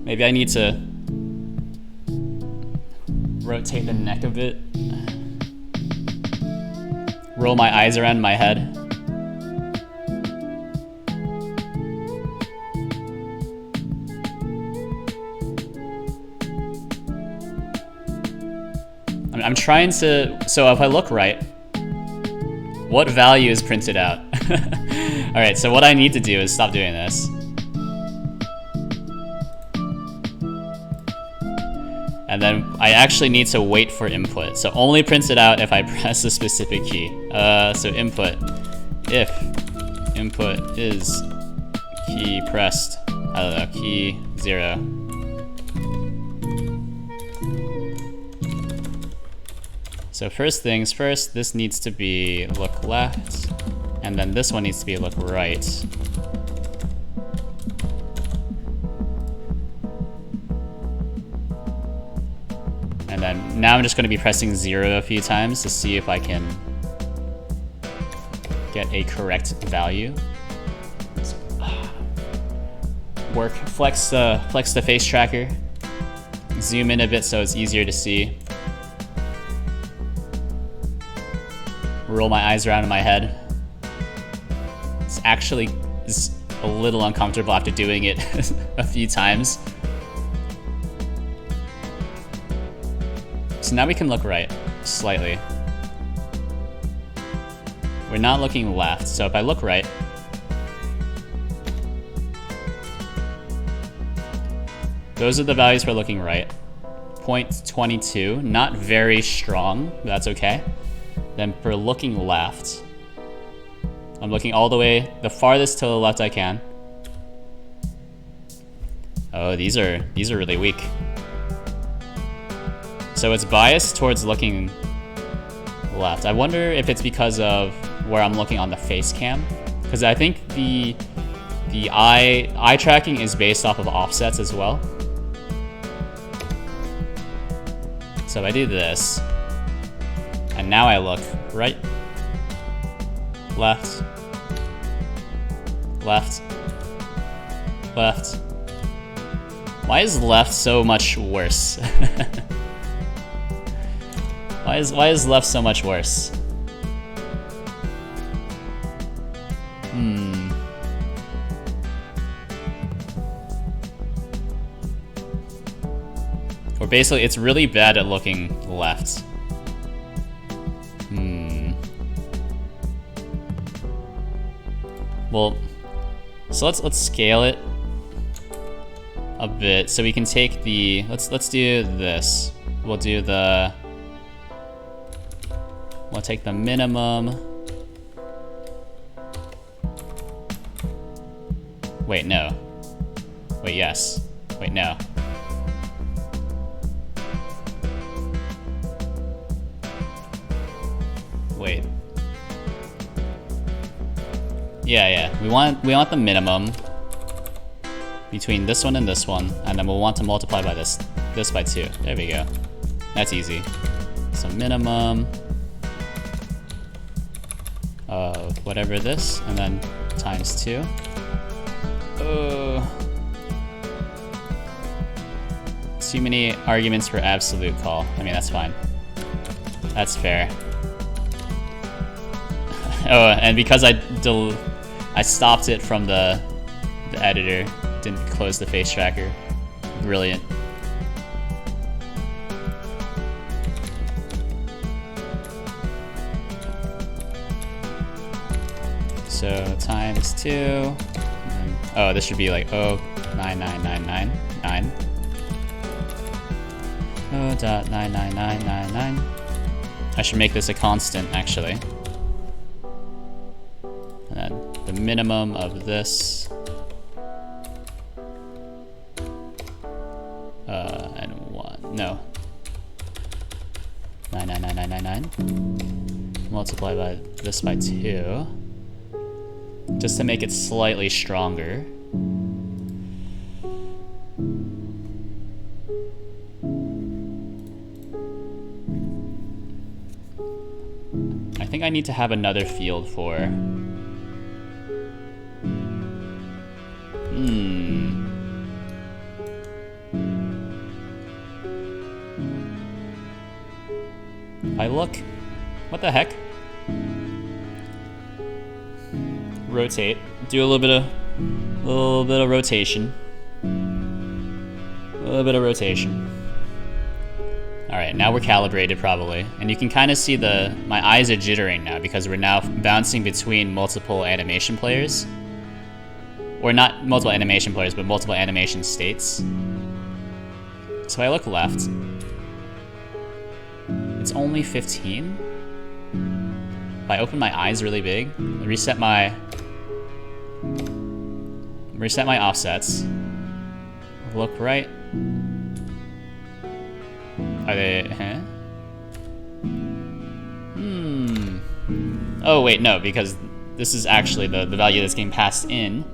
A: Maybe I need to rotate the neck a bit. Roll my eyes around my head. I'm trying to, so if I look right, what value is printed out? All right, so what I need to do is stop doing this. And then I actually need to wait for input. So only prints it out if I press a specific key. So input, if input is key pressed, I don't know, key 0. So first things first, this needs to be look left, and then this one needs to be look right. And then now I'm just going to be pressing 0 a few times to see if I can get a correct value. Work, flex the face tracker, zoom in a bit so it's easier to see. Roll my eyes around in my head. It's actually a little uncomfortable after doing it a few times. So now we can look right, slightly. We're not looking left, so if I look right, those are the values for looking right. 0.22, not very strong, but that's okay. Then for looking left, I'm looking all the way, the farthest to the left I can. Oh, these are really weak. So it's biased towards looking left. I wonder if it's because of where I'm looking on the face cam, because I think the eye tracking is based off of offsets as well. So if I do this, and now I look right, left, left, left. Why is left so much worse? Why is left so much worse? Or basically, it's really bad at looking left. Well, so let's scale it a bit so we can take the, let's do this. We'll take the minimum. Wait, no. Wait, yes. Wait, no. Wait. Yeah. We want the minimum between this one and this one, and then we'll want to multiply by this by 2. There we go. That's easy. So minimum of whatever this, and then times 2. Too many arguments for absolute call. I mean, that's fine. That's fair. Oh, and because I stopped it from the editor, didn't close the face tracker. Brilliant. So times 2. And then, oh, this should be like 0.99999. 0.99999. I should make this a constant, actually. And then the minimum of this. And 1. No. 99999. Multiply by this by 2. Just to make it slightly stronger. I think I need to have another field for... I look, what the heck? Rotate. Do a little bit of rotation. A little bit of rotation. All right, now we're calibrated probably, and you can kind of see my eyes are jittering now because we're now bouncing between multiple animation players, or not multiple animation players, but multiple animation states. So I look left. It's only 15. If I open my eyes really big, reset my offsets. Look right. Are they? Huh? Oh wait, no, because this is actually the value that's getting passed in.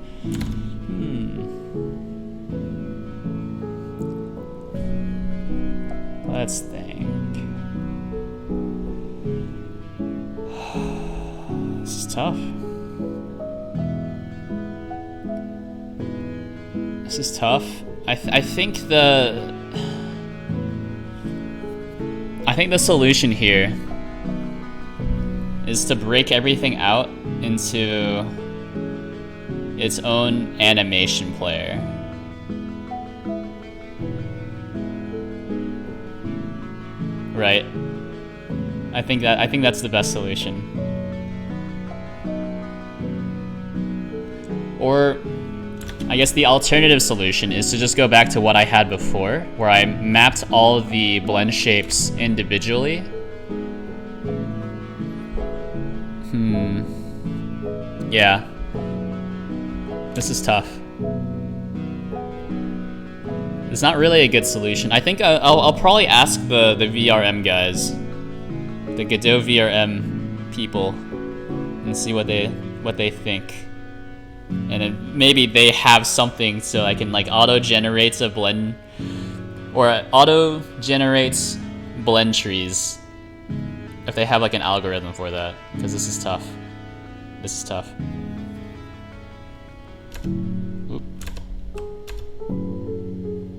A: Let's think. This is tough. This is tough. I think the solution here is to break everything out into its own animation player. Right? I think that's the best solution. Or I guess the alternative solution is to just go back to what I had before, where I mapped all the blend shapes individually. Yeah. This is tough. It's not really a good solution. I think I'll probably ask the VRM guys, the Godot VRM people, and see what they think. And then maybe they have something so I can like auto-generates a blend, or auto-generates blend trees if they have like an algorithm for that, because this is tough. This is tough. Oop.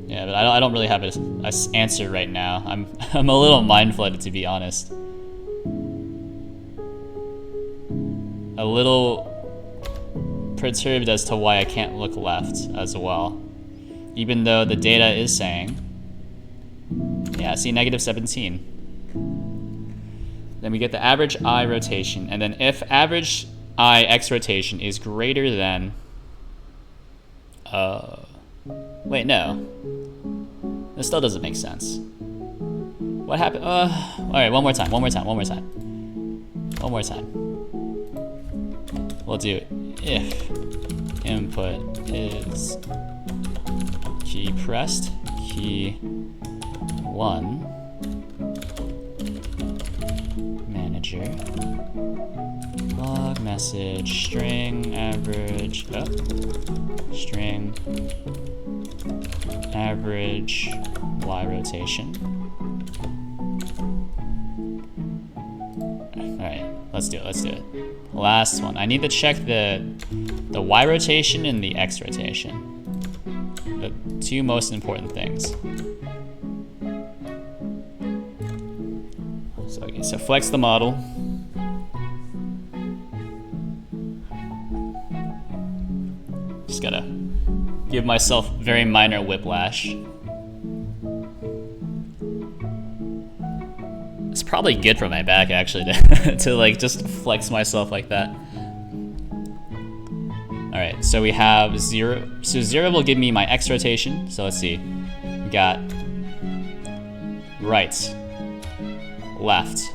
A: Yeah, but I don't really have an answer right now. I'm a little mind-flooded, to be honest. A little perturbed as to why I can't look left as well, even though the data is saying, yeah, see, -17. Then we get the average eye rotation, and then if average eye x rotation is greater than, wait, no, this still doesn't make sense. What happened? All right, one more time. We'll do if input is key pressed, key 1, manager, log message, string average, string average y rotation. Alright, let's do it. Last one. I need to check the y rotation and the x rotation. The two most important things. So flex the model. Just gotta give myself very minor whiplash. It's probably good for my back actually to like just flex myself like that. All right, so we have 0. So 0 will give me my x rotation. So let's see. We got right, left.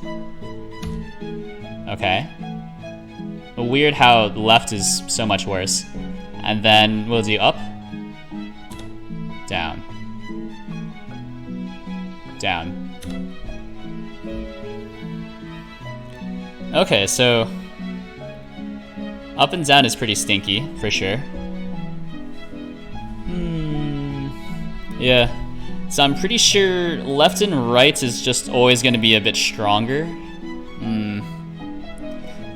A: Okay. Weird how left is so much worse. And then we'll do up, down, down. Okay, so up and down is pretty stinky, for sure. Yeah, so I'm pretty sure left and right is just always going to be a bit stronger.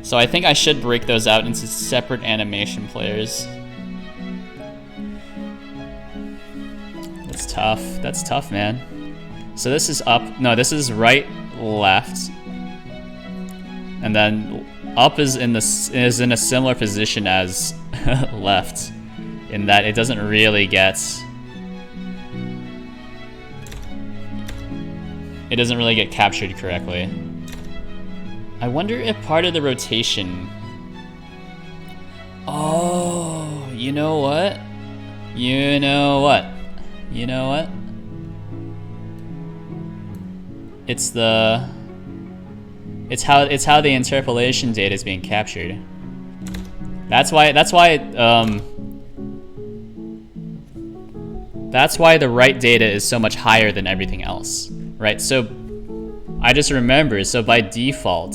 A: So I think I should break those out into separate animation players. That's tough, man. So this is up, no, this is right, left, And then up is in a similar position as left, in that it doesn't really get captured correctly. I wonder if part of the rotation. Oh, you know what? It's how the interpolation data is being captured. That's why the right data is so much higher than everything else, right? So I just remember, so by default,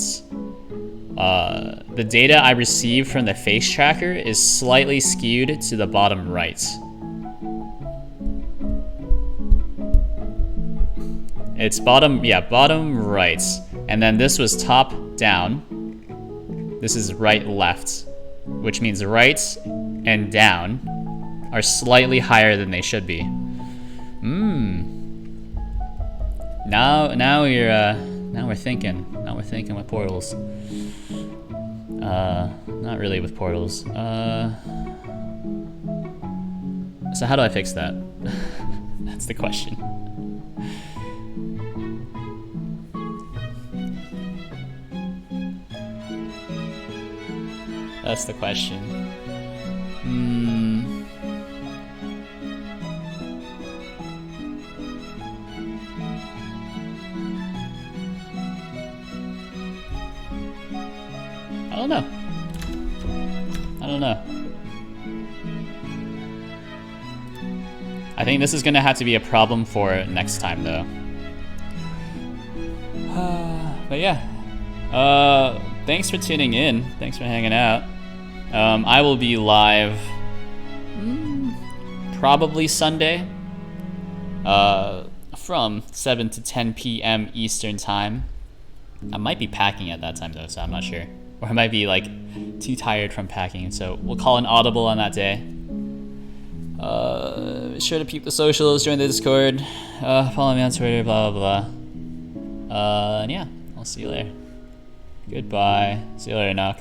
A: the data I receive from the face tracker is slightly skewed to the bottom right. It's bottom right. And then this was top down. This is right left, which means right and down are slightly higher than they should be. Now we're thinking. Now we're thinking with portals. Not really with portals. So how do I fix that? That's the question. That's the question. I don't know. I think this is gonna have to be a problem for next time, though. But yeah. Thanks for tuning in. Thanks for hanging out. I will be live probably Sunday from 7 to 10 p.m. Eastern time. I might be packing at that time though, so I'm not sure. Or I might be like too tired from packing, so we'll call an audible on that day. Be sure to peep the socials, join the Discord, follow me on Twitter, blah blah blah. And yeah, I'll see you later. Goodbye. See you later, Knock.